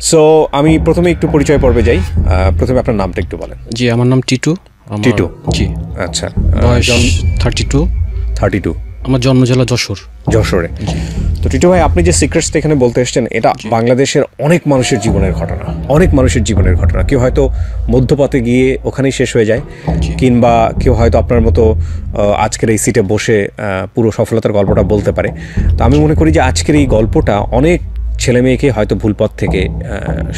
So আমি প্রথমে একটু পরিচয় পর্বে যাই। প্রথমে আপনার নামটা একটু বলেন। জি, আমার নাম টিটু। টিটু, জি। আচ্ছা, বয়স 32। আমার জন্ম জেলা যশোরে। তো টিটু ভাই, আপনি যে সিক্রেটসটা এখানে বলতে এসেছেন, এটা বাংলাদেশের অনেক মানুষের জীবনের ঘটনা। কেউ হয়তো মধ্যপথে গিয়ে ওখানেই শেষ হয়ে যায়, কিংবা কেউ হয়তো আপনার মতো আজকের এই সিটে বসে পুরো সফলতার গল্পটা বলতে পারে। তো আমি মনে করি যে আজকের এই গল্পটা অনেক ছেলে মেয়েকে হয়তো ভুল পথ থেকে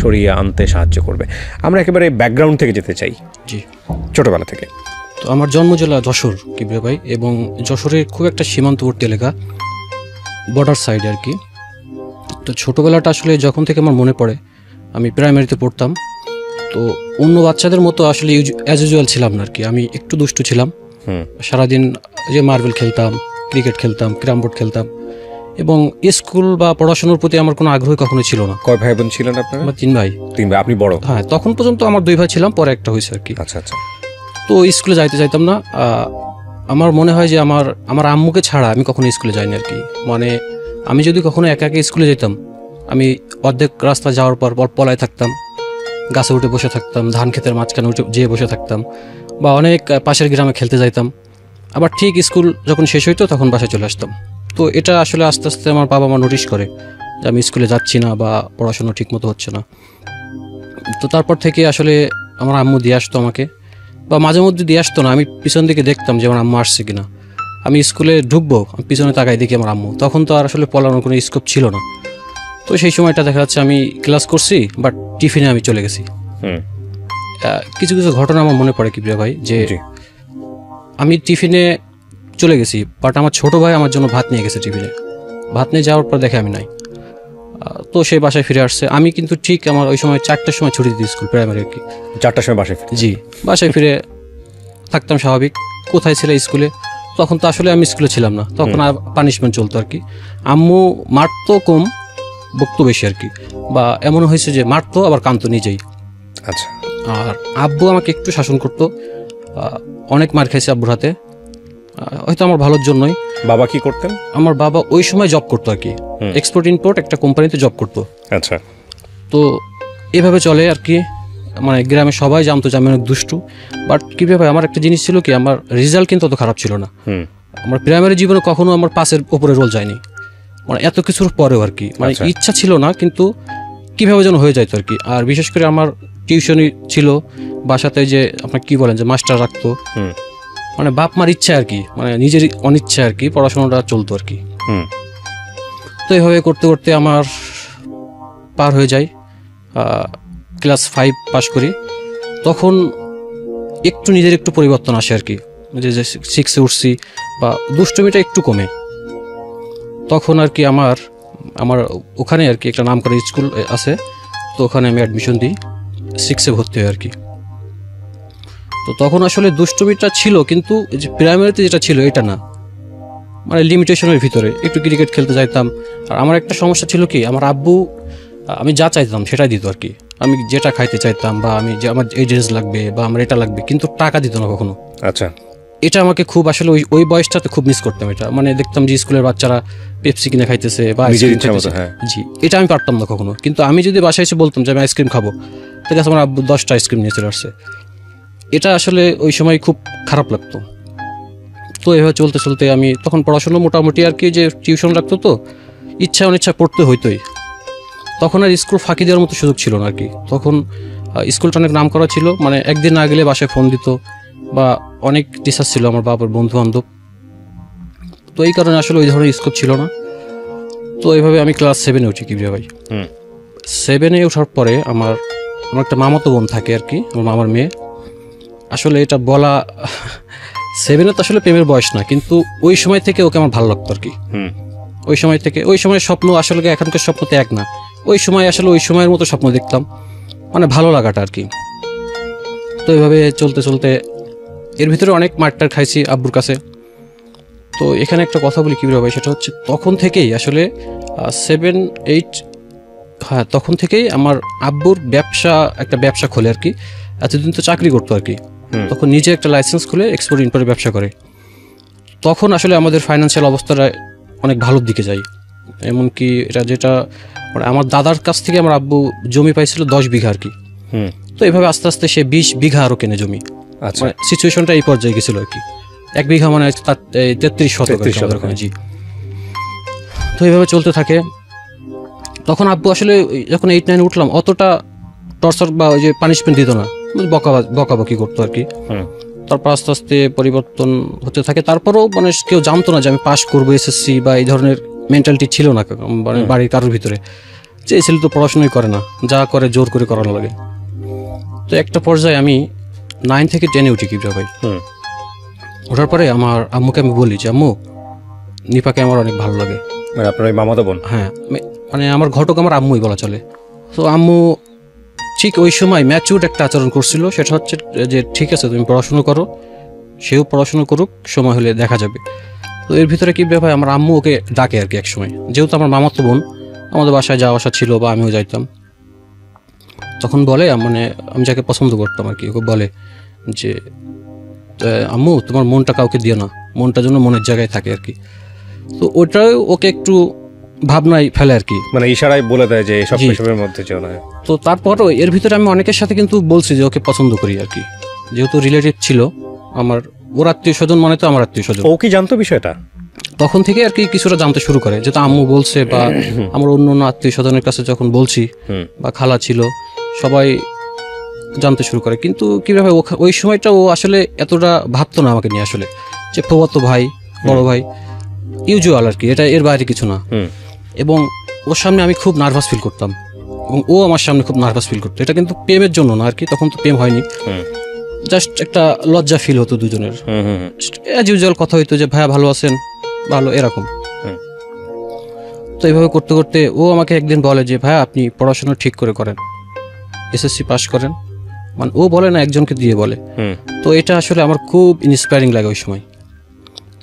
সরিয়ে আনতে সাহায্য করবে। আমরা একেবারে ব্যাকগ্রাউন্ড থেকে যেতে চাই। জি, ছোটবেলা থেকে। তো আমার জন্ম জেলা যশোর কিবরিয়া ভাই, এবং যশোরের খুব একটা সীমান্তবর্তী এলাকা, বর্ডার সাইডে আর কি। তো ছোটোবেলাটা আসলে যখন থেকে আমার মনে পড়ে, আমি প্রাইমারিতে পড়তাম। তো অন্য বাচ্চাদের মতো আসলে অ্যাজ ইউজুয়াল ছিলাম না আর কি। আমি একটু দুষ্টু ছিলাম। সারাদিন যে মার্বেল খেলতাম, ক্রিকেট খেলতাম, ক্যারাম বোর্ড খেলতাম, এবং স্কুল বা পড়াশোনার প্রতি আমার কোনো আগ্রহ কখনো ছিল না। কয় ভাই বোন ছিলেন আপনারা? আমার 3 ভাই। আপনি বড়? হ্যাঁ, তখন পর্যন্ত আমার 2 ভাই ছিলাম, পরে একটা হয়েছে আর কি। আচ্ছা আচ্ছা। তো স্কুলে যাইতে চাইতাম না। আমার মনে হয় যে আমার আম্মুকে ছাড়া আমি কখনো স্কুলে যাইনি আর কি। মানে আমি যদি কখনো একা একা স্কুলে যেতাম, আমি অর্ধেক রাস্তা যাওয়ার পর পলায় থাকতাম, গাছে উঠে বসে থাকতাম, ধান ক্ষেতের মাঝখানে উঠে যেয়ে বসে থাকতাম, বা অনেক পাশের গ্রামে খেলতে যাইতাম। আবার ঠিক স্কুল যখন শেষ হইতো তখন বাসায় চলে আসতাম। তো এটা আসলে আস্তে আস্তে আমার বাবা মা নোটিশ করে যে আমি স্কুলে যাচ্ছি না বা পড়াশোনা ঠিক মতো হচ্ছে না। তো তারপর থেকে আসলে আমার আম্মু দিয়ে আসতো আমাকে, বা মাঝে মধ্যে দিয়ে আসতো না, আমি পিছন দিকে দেখতাম যে আমার আম্মু আসছে কিনা। আমি স্কুলে ঢুকবো, আমি পিছনে তাকাই দেখি আমার আম্মু। তখন তো আর আসলে পড়ানোর কোনো স্কোপ ছিল না। তো সেই সময়টা দেখা যাচ্ছে আমি ক্লাস করছি, বাট টিফিনে আমি চলে গেছি। কিছু কিছু ঘটনা আমার মনে পড়ে কিবরিয়া ভাই, যে আমি টিফিনে চলে গেছি, বাট আমার ছোট ভাই আমার জন্য ভাত নিয়ে গেছে টিফিনে। ভাত নিয়ে যাওয়ার পর দেখে আমি নাই। তো সে বাসায় ফিরে আসছে। আমি কিন্তু ঠিক আমার ওই সময় 4টার সময় ছুটি দিই স্কুল, প্রাইমারি আর কি। 4টার সময় বাসায়? জি, বাসায় ফিরে থাকতাম স্বাভাবিক। কোথায় ছিল স্কুলে? তখন তো আসলে আমি স্কুলে ছিলাম না, তখন পানিশমেন্ট চলতো আর কি। আম্মু মারতো কম, বকতো বেশি আর কি। বা এমন হয়েছে যে মারতো আবার কাঁদতো নিজেই। আচ্ছা। আর আব্বু আমাকে একটু শাসন করতো। অনেক মার খাইছে আব্বুর হাতে, হয়তো আমার ভালোর জন্যই। বাবা কি করতেন? আমার বাবা ওই সময় জব করতো আর কি, এক্সপোর্ট ইম্পোর্ট একটা কোম্পানিতে জব করতো। আচ্ছা। তো এভাবে চলে আর কি। মানে গ্রামে সবাই জানতো যে আমি অনেক দুষ্টু। বাট কীভাবে আমার একটা জিনিস ছিল কি, আমার রেজাল্ট কিন্তু অত খারাপ ছিল না। আমার প্রাইমারি জীবনে কখনো আমার পাসের উপরে রোল যায়নি, মানে এত কিছুর পরেও আর কি। মানে ইচ্ছা ছিল না, কিন্তু কীভাবে যেন হয়ে যাইতো আর কি। আর বিশেষ করে আমার টিউশনই ছিল বাসাতে, যে আপনার কি বলেন যে মাস্টার রাখতো। মানে বাপ মার ইচ্ছা আর কি, মানে নিজের অনিচ্ছা আর কি, পড়াশোনাটা চলতো আর কি। তো এইভাবে করতে করতে আমার পার হয়ে যায়। ক্লাস 5 পাস করি। তখন একটু নিজের একটু পরিবর্তন আসে আর কি, যে 6-এ উঠছি, বা দুষ্টমিটা একটু কমে। তখন আর কি আমার ওখানে আর কি একটা নামকরা স্কুল আছে, তো ওখানে আমি অ্যাডমিশন দিই, 6-এ ভর্তি হই আর কি। তো তখন আসলে দুষ্টমিটা ছিল, কিন্তু যে প্রাইমারিতে যেটা ছিল এটা না, মানে লিমিটেশনের ভিতরে। একটু ক্রিকেট খেলতে যাইতাম। আর আমার একটা সমস্যা ছিল কি, আমার আব্বু আমি যা চাইতাম সেটাই দিত আর কি। আমি যেটা খাইতে চাইতাম, বা আমি যে আমার এই ড্রেস লাগবে বা আমার এটা লাগবে, কিন্তু টাকা দিত না কখনো। আচ্ছা। এটা আমাকে খুব আসলে ওই বয়সটাতে খুব মিস করতাম এটা। মানে দেখতাম যে স্কুলের বাচ্চারা পেপসি কিনে খাইতেছে বা আইসক্রিম খাইতেছে, জি, এটা আমি পারতাম না কখনো। কিন্তু আমি যদি বাসায় এসে বলতাম যে আমি আইসক্রিম খাবো, তাহলে আমার আব্বু 10টা আইসক্রিম নিয়ে চলে আসছে। এটা আসলে ওই সময় খুব খারাপ লাগতো। তো এভাবে চলতে চলতে আমি তখন পড়াশোনা মোটামুটি আর কি, যে টিউশন লাগতো, তো ইচ্ছা অনিচ্ছা পড়তে হইতোই। তখন আর স্কুল ফাঁকি দেওয়ার মতো সুযোগ ছিল না আর কি। তখন স্কুলটা অনেক নাম করা ছিল, মানে একদিন না গেলে বাসায় ফোন দিত, বা অনেক টিচার ছিল আমার বাবার বন্ধু বান্ধব। তো এই কারণে আসলে ওই ধরনের স্কোপ ছিল না। তো এইভাবে আমি ক্লাস 7-এ উঠি কিবরিয়া ভাই। 7-এ ওঠার পরে আমার একটা মামাতো বোন থাকে আর কি, আমার মামার মেয়ে। আসলে এটা বলা, 7-এ তো আসলে প্রেমের বয়স না, কিন্তু ওই সময় থেকে ওকে আমার ভালো লাগতো আর কি। ওই সময় থেকে, ওই সময়ের স্বপ্ন আসলে এখনকার স্বপ্নতে এক না। ওই সময় আসলে ওই সময়ের মতো স্বপ্ন দেখতাম, মানে ভালো লাগাটা আর কি। তো এইভাবে চলতে চলতে এর ভিতরে অনেক মারটার খাইছি আব্বুর কাছে। তো এখানে একটা কথা বলি কিবরিয়া ভাই, সেটা হচ্ছে তখন থেকেই আসলে 7-8, হ্যাঁ, তখন থেকেই আমার আব্বুর একটা ব্যবসা খোলে আর কি। এতদিন তো চাকরি করতো আর কি, তখন নিজে একটা লাইসেন্স খুলে এক্সপোর্ট ইম্পোর্টের ব্যবসা করে। তখন আসলে আমাদের ফাইন্যান্সিয়াল অবস্থাটা অনেক ভালোর দিকে যায়। এমনকি এটা যেটা মানে আমার দাদার কাছ থেকে আমার আব্বু জমি পাইছিল 10 বিঘা আর কি। তো এইভাবে আস্তে আস্তে সে 20 বিঘা আরও কেনে জমি। আচ্ছা, মানে সিচুয়েশনটা এই পর্যায়ে গেছিল আর কি। 1 বিঘা মানে 33 শতক আর কি, জি। তো এইভাবে চলতে থাকে। তখন আব্বু আসলে যখন 8-9 উঠলাম অতটা টর্চার বা ওই যে পানিশমেন্ট দিত না, বকাবকি করতো আর কি। তারপর আস্তে আস্তে পরিবর্তন হতে থাকে। তারপরও মানে কেউ জানতো না যে আমি পাশ করবো এসএসসি বা এই ধরনের মেন্টালিটি ছিল না মানে বাড়ির কারোর ভিতরে, যে এই ছেলে তো পড়াশোনাই করে না, যা করে জোর করে করানো লাগে। তো একটা পর্যায়ে আমি 9 থেকে 10-এ উঠি কিবরা ভাই। ওঠার পরে আমার আম্মুকে আমি বলি যে আম্মু, নিপাকে আমার অনেক ভালো লাগে। মানে আপনার ওই মামাতো বোন? হ্যাঁ, মানে আমার ঘটক আমার আম্মুই বলা চলে। তো আম্মু ঠিক ওই সময় ম্যাচিউরড একটা আচরণ করছিল, সেটা হচ্ছে যে ঠিক আছে তুমি পড়াশুনো করো, সেও পড়াশুনো করুক, সময় হলে দেখা যাবে। তো এর ভিতরে কি ব্যাপার, আমার আম্মু ওকে ডাকে আর কি এক সময়, যেহেতু আমার মামাতো বোন, আমাদের বাসায় যাওয়া আসা ছিল বা আমিও যাইতাম। তখন বলে মানে আমি যাকে পছন্দ করতাম আর কি, ওকে বলে যে আম্মু তোমার মনটা কাউকে দিও না, মনটা যেন মনের জায়গায় থাকে আর কি। তো ওটাও ওকে একটু ভাবনায় ফেলে আর কি, মানে ইশারায় বলে দেয় যে এসব এসবের মধ্যে যেও না। তো তারপরও এর ভিতরে আমি অনেকের সাথে কিন্তু বলছি যে ওকে পছন্দ করি আর কি, যেহেতু রিলেটিভ ছিল আমার, ওর আত্মীয় স্বজন মানে তো আমার আত্মীয় স্বজন। ও কি জানতো বিষয়টা? তখন থেকে আর কি কিছুটা জানতে শুরু করে, যেহেতু আম্মু বলছে বা আমার অন্য অন্য আত্মীয় স্বজনের কাছে যখন বলছি বা খালা ছিল, সবাই জানতে শুরু করে। কিন্তু কিভাবে ওই সময়টা ও আসলে এতটা ভাবতো না আমাকে নিয়ে, আসলে যে ফুফাতো ভাই, বড় ভাই, ইউজুয়াল আর কি, এটা এর বাইরে কিছু না। এবং ওর সামনে আমি খুব নার্ভাস ফিল করতাম এবং ও আমার সামনে খুব নার্ভাস ফিল করতো। এটা কিন্তু প্রেমের জন্য না আর কি, তখন তো প্রেম হয়নি, জাস্ট একটা লজ্জা ফিল হতো দুজনের। অ্যাজ ইউজুয়াল কথা হইতো যে ভাইয়া ভালো আছেন, ভালো, এরকম। তো এইভাবে করতে করতে ও আমাকে একদিন বলে যে ভাইয়া আপনি পড়াশোনা ঠিক করে করেন, এসএসসি পাস করেন। মানে ও বলে না, একজনকে দিয়ে বলে। তো এটা আসলে আমার খুব ইন্সপায়ারিং লাগে ওই সময়।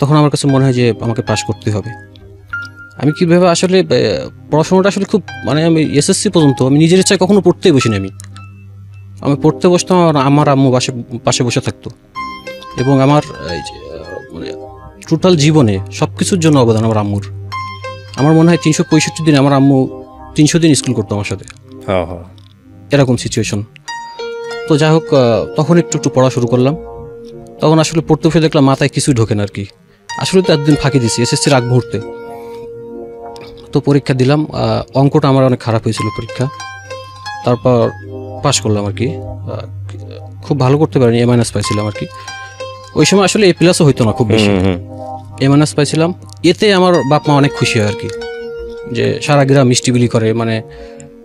তখন আমার কাছে মনে হয় যে আমাকে পাস করতে হবে। আমি কীভাবে আসলে পড়াশোনাটা আসলে খুব মানে আমি এসএসসি পর্যন্ত আমি নিজের ইচ্ছায় কখনো পড়তেই বসিনি। আমি পড়তে বসতাম, আমার আম্মু পাশে বসে থাকতো। এবং আমার মানে টোটাল জীবনে সব কিছুর জন্য অবদান আমার আম্মুর। আমার মনে হয় 365 দিন আমার আম্মু 300 দিন স্কুল করতো আমার সাথে, এরকম সিচুয়েশন। তো যাই হোক, তখন একটু একটু পড়া শুরু করলাম। তখন আসলে পড়তে বসে দেখলাম মাথায় কিছুই ঢোকে না আর কি। আসলে তো একদিন ফাঁকি দিছি এসএসসির আগ মুহূর্তে। তো পরীক্ষা দিলাম, অঙ্কটা আমার অনেক খারাপ হয়েছিল পরীক্ষা, তারপর পাশ করলাম আর কি। খুব ভালো করতে পারিনি, A- পাইছিলাম আর কি। ওই সময় আসলে A+ হইতো না খুব বেশি, A- পাইছিলাম। এতে আমার বাপ মা অনেক খুশি হয় আর কি, যে সারা গ্রাম মিষ্টি বিলি করে, মানে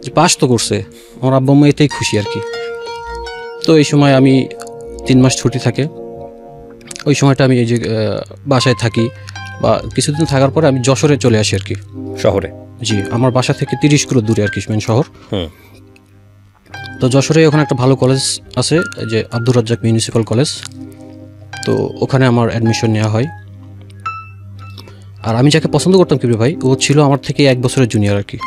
যে পাস তো করছে। আমার আব্বা আম্মা এতেই খুশি আর কি। তো এই সময় আমি 3 মাস ছুটি থাকে, ওই সময়টা আমি এই যে বাসায় থাকি বা কিছুদিন থাকার পরে আমি যশোরে চলে আসি আর কি, শহরে। জি, আমার বাসা থেকে 30 কিলো দূরে আর কি, মেন শহর। তো যশোরে ওখানে একটা ভালো কলেজ আছে, যে আব্দুর রাজ্জাক মিউনিসিপ্যাল কলেজ। তো ওখানে আমার অ্যাডমিশন নেওয়া হয়। আর আমি যাকে পছন্দ করতাম কিবরি ভাই, ও ছিল আমার থেকে 1 বছরের জুনিয়র আর কি।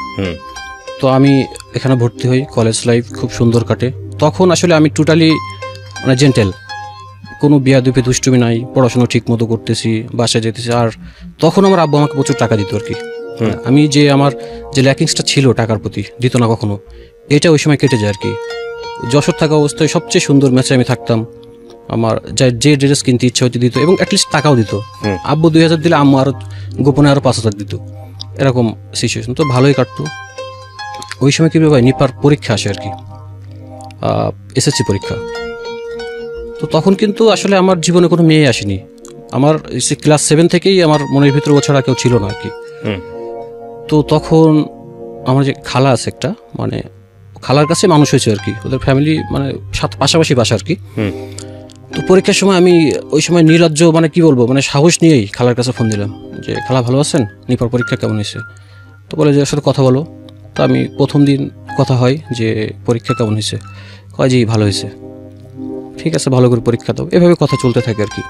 তো আমি এখানে ভর্তি হই, কলেজ লাইফ খুব সুন্দর কাটে। তখন আসলে আমি টোটালি মানে জেন্টেল, কোনো বিয়াদুপি দুষ্টুমি নাই, পড়াশোনা ঠিক মতো করতেছি, বাসায় যেতেছি। আর তখন আমার আব্বু আমাকে প্রচুর টাকা দিত আর কি। আমি যে আমার যে ল্যাকিংসটা ছিল টাকার প্রতি, দিত না কখনো, এটা ওই সময় কেটে যায় আর কি। যশোর থাকা অবস্থায় সবচেয়ে সুন্দর ম্যাচে আমি থাকতাম। আমার যে ড্রেস কিনতে ইচ্ছা হইতে দিত এবং অ্যাটলিস্ট টাকাও দিত। আব্বু 2000 দিলে আম্মু আরও গোপনে আরও 5000 দিত, এরকম সিচুয়েশন। তো ভালোই কাটতো। ওই সময় কীভাবে ভাই নিপার পরীক্ষা আসে আর কি, এসএসসি পরীক্ষা। তো তখন কিন্তু আসলে আমার জীবনে কোনো মেয়ে আসেনি। আমার ক্লাস 7 থেকেই আমার মনের ভিতরে ও ছাড়া কেউ ছিল না আর কি। তো তখন আমার যে খালা আছে একটা, মানে খালার কাছে মানুষ হয়েছে আর কি, ওদের ফ্যামিলি মানে পাশাপাশি বাসা আর কি। তো পরীক্ষার সময় আমি ওই সময় নির্লজ্জ, মানে কি বলবো, মানে সাহস নিয়েই খালার কাছে ফোন দিলাম যে খালা ভালো আছেন, নিপার পরীক্ষা কেমন হয়েছে? তো বলে যে ওর সাথে কথা বলো। তো আমি প্রথম দিন কথা হয় যে পরীক্ষা কেমন হয়েছে, কয় যে ভালো হয়েছে, ঠিক আছে ভালো করে পরীক্ষা দাও, এভাবে কথা চলতে থাকে আর কি।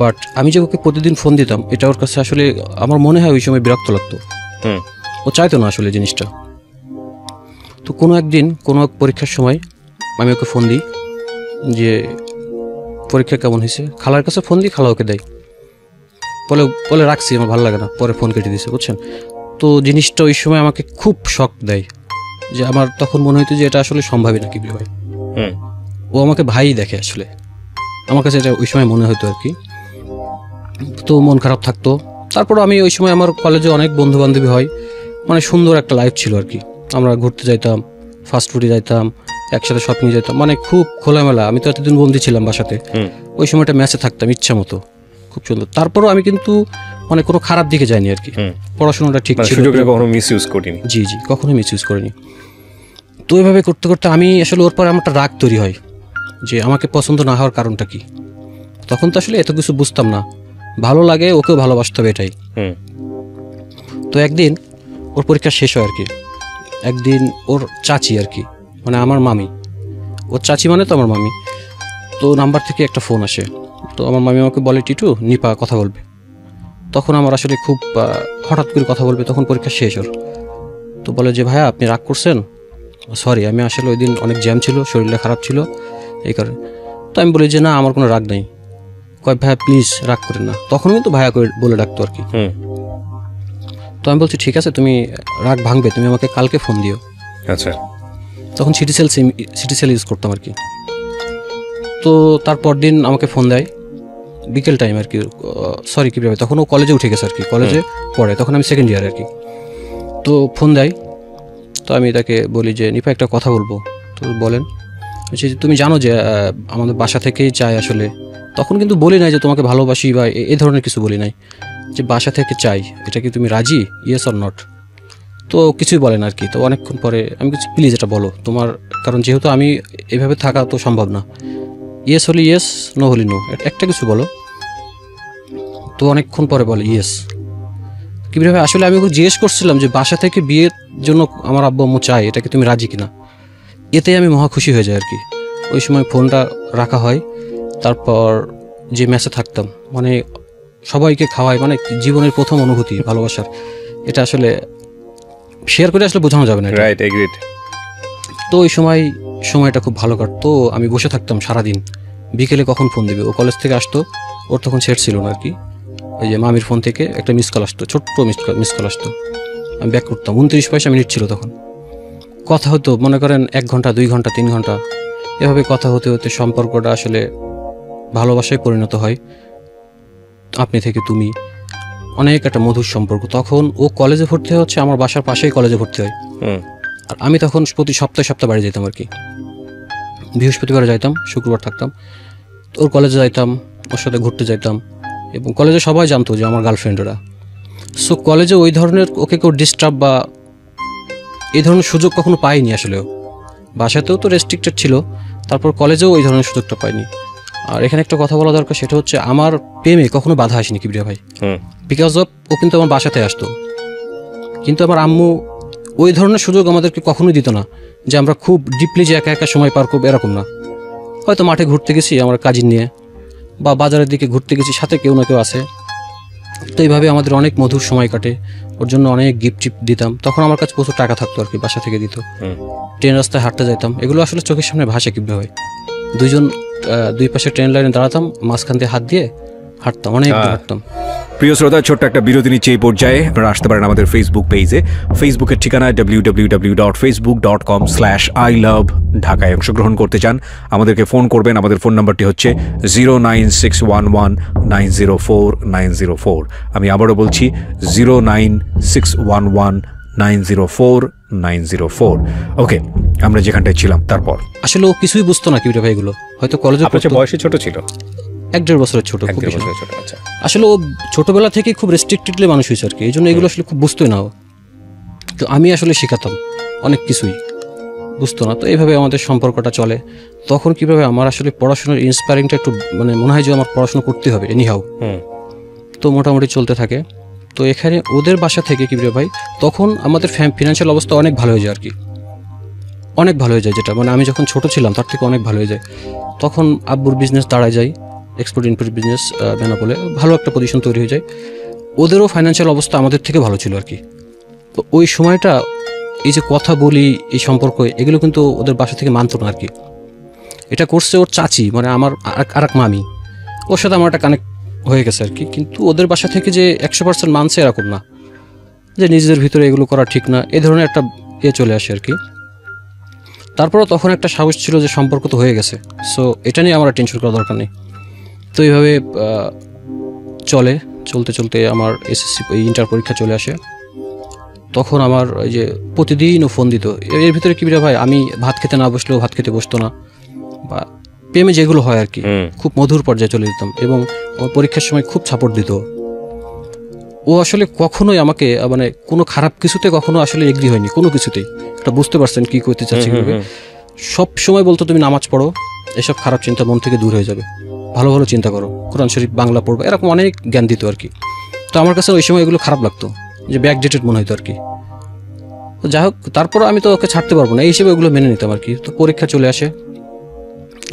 বাট আমি যে ওকে প্রতিদিন ফোন দিতাম, এটা ওর কাছে আসলে আমার মনে হয় ওই সময় বিরক্ত লাগতো। ও চাইতো না আসলে জিনিসটা। তো কোনো একদিন কোনো এক পরীক্ষার সময় আমি ওকে ফোন দিই যে পরীক্ষা কেমন হয়েছে। খালার কাছে ফোন দিই, খালা ওকে দেয়, বলে রাখছি আমার ভালো লাগে না, পরে ফোন কেটে দিছে, বুঝছেন। তো জিনিসটা ওই সময় আমাকে খুব শক দেয়, যে আমার তখন মনে হতো যে এটা আসলে সম্ভবই না কিবরিয়া ভাই। ও আমাকে ভাই দেখে আসলে, আমার কাছে এটা ওই সময় মনে হতো আর কি। তো মন খারাপ থাকতো। তারপর আমি ওই সময় আমার কলেজে অনেক বন্ধু বান্ধবী হয়, মানে সুন্দর একটা লাইফ ছিল আর কি। আমরা ঘুরতে যাইতাম, ফাস্ট ফুডে যাইতাম, একসাথে শপিংয়ে যেতাম, মানে খুব খোলামেলা। আমি তো এতদিন বন্দি ছিলাম বাসাতে, ওই সময়টা ম্যাচে থাকতাম ইচ্ছা মতো, খুব সুন্দর। তারপরও আমি কিন্তু মানে কোনো খারাপ দিকে যাইনি আর কি, পড়াশোনাটা ঠিক ছিল, কখনো মিসইউজ করিনি। জি জি, কখনোই মিসইউজ করিনি। তো এইভাবে করতে করতে আমি আসলে ওর পরে আমার একটা রাগ তৈরি হয় যে আমাকে পছন্দ না হওয়ার কারণটা কি। তখন তো আসলে এত কিছু বুঝতাম না, ভালো লাগে ওকেও ভালোবাসতে হবে এটাই। তো একদিন ওর পরীক্ষা শেষ হয় আর কি, একদিন ওর চাচি আর কি, মানে আমার মামি, ওর চাচি মানে তো আমার মামি, তো নাম্বার থেকে একটা ফোন আসে। তো আমার মামি আমাকে বলে, টিটু নিপা কথা বলবে। তখন আমার আসলে খুব হঠাৎ করে কথা বলবে, তখন পরীক্ষা শেষ ওর। তো বলে যে ভাইয়া আপনি রাগ করছেন, সরি আমি আসলে ওই দিন অনেক জ্যাম ছিল, শরীরটা খারাপ ছিল এই কারণে। তো আমি বলি যে না আমার কোনো রাগ নেই। কয় ভাইয়া প্লিজ রাগ করেন না, তখন কিন্তু ভাইয়া করে বলে ডাকতো আর কি। তো আমি বলছি ঠিক আছে তুমি রাগ ভাঙবে, তুমি আমাকে কালকে ফোন দিও। আচ্ছা, তখন সিটি সেল ইউজ করতাম আর কি। তো তারপর দিন আমাকে ফোন দেয় বিকেল টাইম আর কি, সরি কি ভাবে তখন ও কলেজে উঠে গেছে আর কি, কলেজে পড়ে, তখন আমি সেকেন্ড ইয়ার আর কি। তো ফোন দেয়, তো আমি তাকে বলি যে নিপা একটা কথা বলবো। তো বলেন। বলছি তুমি জানো যে আমাদের বাসা থেকেই চাই আসলে, তখন কিন্তু বলি নাই যে তোমাকে ভালোবাসি বা এই ধরনের কিছু বলি নাই, যে বাসা থেকে চাই, এটা কি তুমি রাজি, ইয়েস অর নট? তো কিছুই বলেন আর কি। তো অনেকক্ষণ পরে আমি কিছু প্লিজ এটা বলো তোমার, কারণ যেহেতু আমি এভাবে থাকা তো সম্ভব না, ইয়েস হলে ইয়েস, নো হলে নো, একটা কিছু বলো। তো অনেকক্ষণ পরে বলে ইয়েস। কীভাবে আসলে আমি ওকে জিজ্ঞেস করছিলাম যে বাসা থেকে বিয়ের জন্য আমার আব্বু আম্মু চাই, এটা কি তুমি রাজি কিনা? এতে আমি মহা খুশি হয়ে যাই আর কি। ওই সময় ফোনটা রাখা হয়, তারপর যে ম্যাচে থাকতাম, মানে সবাইকে খাওয়াই, মানে জীবনের প্রথম অনুভূতি ভালোবাসার, এটা আসলে শেয়ার করে আসলে বোঝানো যাবে না। Right, agreed. তো ওই সময়টা খুব ভালো কাটতো। আমি বসে থাকতাম সারাদিন, বিকেলে কখন ফোন দেবে। ও কলেজ থেকে আসতো, ওর তখন সেট ছিল না আর কি, ওই যে মামির ফোন থেকে একটা মিস কল আসতো, ছোট্ট মিস কল আসতো, আমি ব্যাক করতাম। 29 পয়সা মিনিট ছিল তখন। কথা হতো মনে করেন 1 ঘন্টা 2 ঘন্টা 3 ঘন্টা, এভাবে কথা হতে হতে সম্পর্কটা আসলে ভালোবাসায় পরিণত হয়। আপনি থেকে তুমি, অনেক একটা মধুর সম্পর্ক। তখন ও কলেজে ভর্তি হচ্ছে, আমার বাসার পাশেই কলেজে ভর্তি হয়। আর আমি তখন প্রতি সপ্তাহে বাড়ি যেতাম আর কি, বৃহস্পতিবার যাইতাম, শুক্রবার থাকতাম। ওর কলেজে যাইতাম, ওর সাথে ঘুরতে যাইতাম, এবং কলেজে সবাই জানতো যে আমার গার্লফ্রেন্ডরা। সো কলেজে ওই ধরনের ওকে কেউ ডিস্টার্ব বা এই ধরনের সুযোগ কখনো পাইনি আসলেও। বাসাতেও তো রেস্ট্রিক্টেড ছিল, তারপর কলেজেও ওই ধরনের সুযোগটা পাইনি। আর এখানে একটা কথা বলা দরকার, সেটা হচ্ছে আমার প্রেমে কখনো বাধা আসেনি কিবরিয়া ভাই, বিকজ অফ ও কিন্তু আমার বাসাতে আসতো। কিন্তু আমার আম্মু ওই ধরনের সুযোগ আমাদেরকে কখনোই দিত না, যে আমরা খুব ডিপলি যে একা একা সময় পার করবো, এরকম না। হয়তো মাঠে ঘুরতে গেছি আমার কাজিন নিয়ে, বা বাজারের দিকে ঘুরতে গেছি, সাথে কেউ না কেউ আছে। তো এইভাবে আমাদের অনেক মধুর সময় কাটে। ওর জন্য অনেক গিফট দিতাম। তখন আমার কাছে প্রচুর টাকা থাকতো আর কি, বাসা থেকে দিত। ট্রেন রাস্তায় হাঁটতে যাইতাম, এগুলো আসলে চোখের সামনে ভাসে কিভাবে হয়। দুই পাশে ট্রেন লাইনে দাঁড়াতাম, মাঝখান দিয়ে হাত দিয়ে হাঁটতাম, অনেক হাঁটতাম। প্রিয় শ্রোতা, ছোট্ট একটা বিরতি নিচ্ছে এই পর্যায়ে। আপনারা আসতে পারেন আমাদের ফেসবুক পেজে। ফেসবুকের ঠিকানা www.facebook.com/iloveঢাকায় অংশগ্রহণ করতে চান, আমাদেরকে ফোন করবেন। আমাদের ফোন নাম্বারটি হচ্ছে 09611904904। আমি আবারও বলছি 09611904904। ওকে, আমরা যেখানটায় ছিলাম তারপর আসলে ও কিছুই বুঝতো না কিবরিয়া ভাই, এগুলো হয়তো কলেজে বয়সে ছোট ছিল, 1-1.5 বছরের ছোট। আচ্ছা, আসলে ও ছোটবেলা থেকে খুব রেস্ট্রিক্টেডলি মানুষ হয়েছে আর কি, এই জন্য এগুলো আসলে খুব বুঝতোই না ও। তো আমি আসলে শেখাতাম অনেক কিছুই, বুঝতো না। তো এইভাবে আমাদের সম্পর্কটা চলে। তখন কিভাবে আমার আসলে পড়াশোনার ইন্সপায়ারিংটা একটু মানে মনে হয় যে আমার পড়াশোনা করতে হবে এনিহাউ। তো মোটামুটি চলতে থাকে। তো এখানে ওদের বাসা থেকে কিবরিয়া ভাই তখন আমাদের ফিনান্সিয়াল অবস্থা অনেক ভালো হয়ে যায় আর কি, অনেক ভালো হয়ে যায়, যেটা মানে আমি যখন ছোট ছিলাম তার থেকে অনেক ভালো হয়ে যায়। তখন আব্বুর বিজনেস দাঁড়ায় যায়, এক্সপোর্ট ইম্পোর্ট বিজনেস বেনাপোলে, ভালো একটা পজিশন তৈরি হয়ে যায়। ওদেরও ফাইন্যান্সিয়াল অবস্থা আমাদের থেকে ভালো ছিল আর কি। তো ওই সময়টা এই যে কথা বলি, এই সম্পর্ক, এগুলো কিন্তু ওদের বাসা থেকে মানতো না আর কি। এটা করছে ওর চাচি, মানে আমার আর এক মামি, ওর সাথে আমার একটা কানেক্ট হয়ে গেছে আর কি। কিন্তু ওদের বাসা থেকে যে 100% মানছে এরকম না, যে নিজেদের ভিতরে এগুলো করা ঠিক না, এই ধরনের একটা চলে আসে আর কি। তারপরও তখন একটা সাহস ছিল যে সম্পর্ক তো হয়ে গেছে, সো এটা নিয়ে আমার টেনশন করার দরকার নেই। তো এইভাবে চলতে চলতে আমার এসএসসি ইন্টার পরীক্ষা চলে আসে। তখন আমার ওই যে প্রতিদিনও ফোন দিত। এর ভিতরে কি ভাই, আমি ভাত খেতে না বসলেও ভাত খেতে বসতো না, বা প্রেমে যেগুলো হয় আর কি, খুব মধুর পর্যায়ে চলে যেতাম। এবং আমার পরীক্ষার সময় খুব সাপোর্ট দিত। ও আসলে কখনোই আমাকে মানে কোনো খারাপ কিছুতে কখনো আসলে এগ্রি হয়নি, কোনো কিছুতেই। এটা বুঝতে পারছেন কি করতে চাচ্ছি। সব সময় বলতো তুমি নামাজ পড়ো, এসব খারাপ চিন্তা মন থেকে দূর হয়ে যাবে, ভালো ভালো চিন্তা করো, কোরআন শরীফ বাংলা পড়বো, এরকম অনেক জ্ঞান দিত আর কি। তো আমার কাছে ওই সময় এগুলো খারাপ লাগতো, যে ব্যাকডেটেড মনে হতো আর কি। তো যাই হোক, তারপর আমি তো ওকে ছাড়তে পারবো না, এই হিসেবে ওগুলো মেনে নিতাম আর কি। তো পরীক্ষা চলে আসে।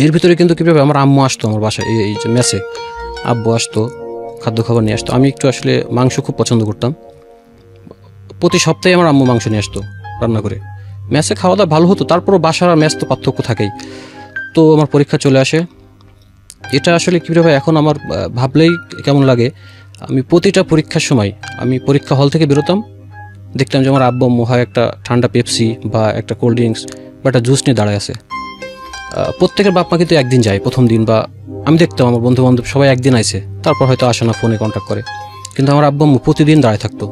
এর ভিতরে কিন্তু কীভাবে আমার আম্মু আসতো আমার বাসায়, এই যে মেসে আব্বু আসতো, খাদ্য খাবার নিয়ে আসতো। আমি একটু আসলে মাংস খুব পছন্দ করতাম, প্রতি সপ্তাহে আমার আম্মু মাংস নিয়ে আসতো রান্না করে। মেসে খাওয়া দাওয়া ভালো হতো, তারপরও বাসার আর মেস তো পার্থক্য থাকেই। তো আমার পরীক্ষা চলে আসে। এটা আসলে কীভাবে এখন আমার ভাবলেই কেমন লাগে। আমি প্রতিটা পরীক্ষার সময় আমি পরীক্ষা হল থেকে বেরোতাম, দেখতাম যে আমার আব্বু আম্মু হয় একটা ঠান্ডা পেপসি বা একটা কোল্ড ড্রিঙ্কস বা একটা জুস নিয়ে দাঁড়ায় আছে। প্রত্যেকের বাপ মা কিন্তু একদিন যায় প্রথম দিন, বা আমি দেখতাম আমার বন্ধু বান্ধব সবাই একদিন আইছে, তারপর হয়তো আসে না, ফোনে কন্ট্যাক্ট করে। কিন্তু আমার আব্বু আম্মু প্রতিদিন দাঁড়ায় থাকতো।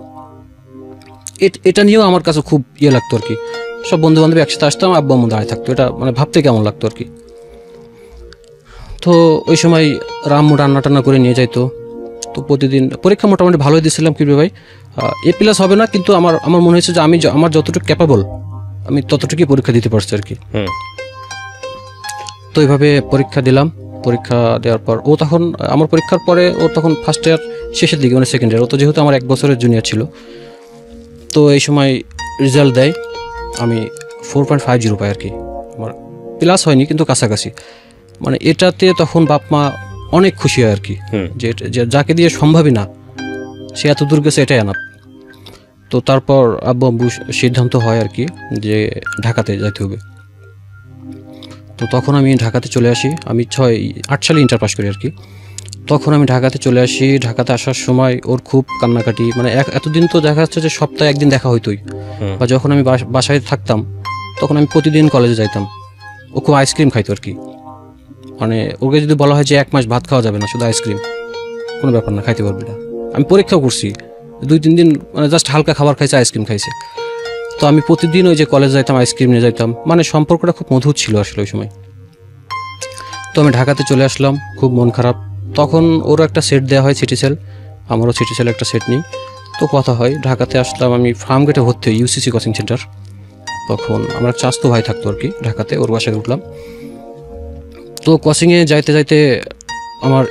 এটা নিয়েও আমার কাছে খুব লাগতো আর কি। সব বন্ধু বান্ধব একসাথে আসতাম, আব্বু আম্মু দাঁড়ায় থাকতো, এটা মানে ভাবতে কেমন লাগতো আর কি। তো ওই সময় আম্মু রান্না টান্না করে নিয়ে যাইতো। তো প্রতিদিন পরীক্ষা মোটামুটি ভালোই দিয়েছিলাম কিভাবে ভাই, A+ হবে না, কিন্তু আমার মনে হয়েছে যে আমি আমার যতটুকু ক্যাপাবল আমি ততটুকুই পরীক্ষা দিতে পারছি আর কি। তো এইভাবে পরীক্ষা দিলাম। পরীক্ষা দেওয়ার পর ও তখন আমার পরীক্ষার পরে ও তখন ফার্স্ট ইয়ার শেষের দিকে, মানে সেকেন্ড ইয়ার। ও তো যেহেতু আমার 1 বছরের জুনিয়র ছিল। তো এই সময় রেজাল্ট দেয়, আমি 4.50 পাই আর কি। আমার প্লাস হয়নি কিন্তু কাছাকাছি। মানে এটাতে তখন বাপ মা অনেক খুশি হয় আর কি, যে যাকে দিয়ে সম্ভবই না সে এত দূর গেছে, এটাই আনাপ। তো তারপর আব্বু আব্বু সিদ্ধান্ত হয় আর কি যে ঢাকাতে যাইতে হবে। তো তখন আমি ঢাকাতে চলে আসি। আমি 8 সালে ইন্টার পাস করি আর কি। তখন আমি ঢাকাতে চলে আসি। ঢাকাতে আসার সময় ওর খুব কান্নাকাটি, মানে এতদিন তো দেখা যাচ্ছে যে সপ্তাহে একদিন দেখা হইতোই, বা যখন আমি বাসায় থাকতাম তখন আমি প্রতিদিন কলেজে যাইতাম। ও খুব আইসক্রিম খাইতো আর কি। মানে ওকে যদি বলা হয় যে 1 মাস ভাত খাওয়া যাবে না, শুধু আইসক্রিম, কোনো ব্যাপার না, খাইতে পারবি না। আমি পরীক্ষাও করছি, 2-3 দিন মানে জাস্ট হালকা খাবার খাইছে, আইসক্রিম খাইছে। তো আমি প্রতিদিন ওই যে কলেজ যাইতাম, আইসক্রিম নিয়ে যাইতাম। মানে সম্পর্কটা খুব মধুর ছিল আসলে ওই সময়। তো আমি ঢাকাতে চলে আসলাম, খুব মন খারাপ। তখন ওরও একটা সেট দেওয়া হয় সিটিসেল, আমারও সিটিসেল একটা সেট নিই। তো কথা হয়, ঢাকাতে আসলাম আমি, ফার্মগেটে ভর্তি হই, UCC কোচিং সেন্টার। তখন আমার চাচাতো ভাই থাকতো আর কি ঢাকাতে, ওর বাসায় উঠলাম। তো কোচিংয়ে যাইতে যাইতে আমার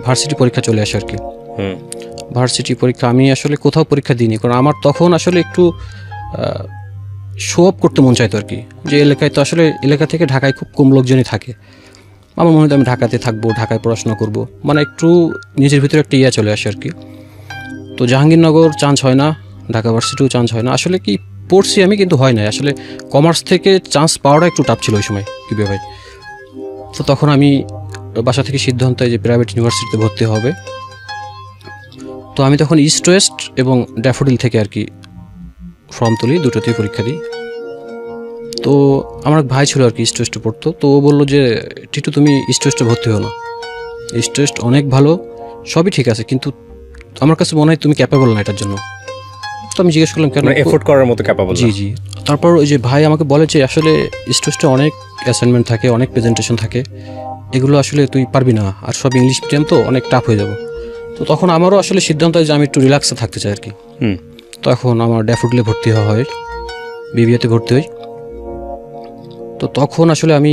ভার্সিটি পরীক্ষা চলে আসে আর কি। ভার্সিটি পরীক্ষা আমি আসলে কোথাও পরীক্ষা দিইনি, কারণ আমার তখন আসলে একটু শো অফ করতে মন চাইতো আর কি। যে এলাকায় তো আসলে এলাকা থেকে ঢাকায় খুব কম লোকজনই থাকে। আমার মনে হয় আমি ঢাকাতে থাকবো, ঢাকায় পড়াশোনা করব, মানে একটু নিজের ভিতরে একটা চলে আসে আর কি। তো জাহাঙ্গীরনগর চান্স হয় না, ঢাকা ভার্সিটিও চান্স হয় না। আসলে কি পড়ছি আমি, কিন্তু হয় না আসলে। কমার্স থেকে চান্স পাওয়াটা একটু টাফ ছিল ওই সময় কিভাবে ভাই। তো তখন আমি বাসা থেকে সিদ্ধান্ত যে প্রাইভেট ইউনিভার্সিটিতে ভর্তি হবে। তো আমি তখন ইস্ট ওয়েস্ট এবং ড্যাফোডিল থেকে আর কি ফর্ম তুলি, দুটোতেই পরীক্ষা দিই। তো আমার ভাই ছিল আর কি ইস্ট ওয়েস্টে পড়তো। তো ও বললো যে টিটু তুমি ইস্ট ওয়েস্টে ভর্তি হও না, ইস্ট ওয়েস্ট অনেক ভালো, সবই ঠিক আছে, কিন্তু আমার কাছে মনে হয় তুমি ক্যাপেবল না এটার জন্য। তো আমি জিজ্ঞেস করলাম কেন, এফোর্ট করার মতো ক্যাপেবল? জি। তারপর ওই যে ভাই আমাকে বলে যে আসলে ইস্ট ওয়েস্টে অনেক অ্যাসাইনমেন্ট থাকে, অনেক প্রেজেন্টেশন থাকে, এগুলো আসলে তুই পারবি না, আর সব ইংলিশ মিডিয়াম তো অনেক টাফ হয়ে যাবো। তো তখন আমারও আসলে সিদ্ধান্ত হয় যে আমি একটু রিল্যাক্সে থাকতে চাই আর কি। তো এখন আমার ড্যাফোডিলে ভর্তি হওয়া হয়, বিবিএতে ভর্তি হই। তো তখন আসলে আমি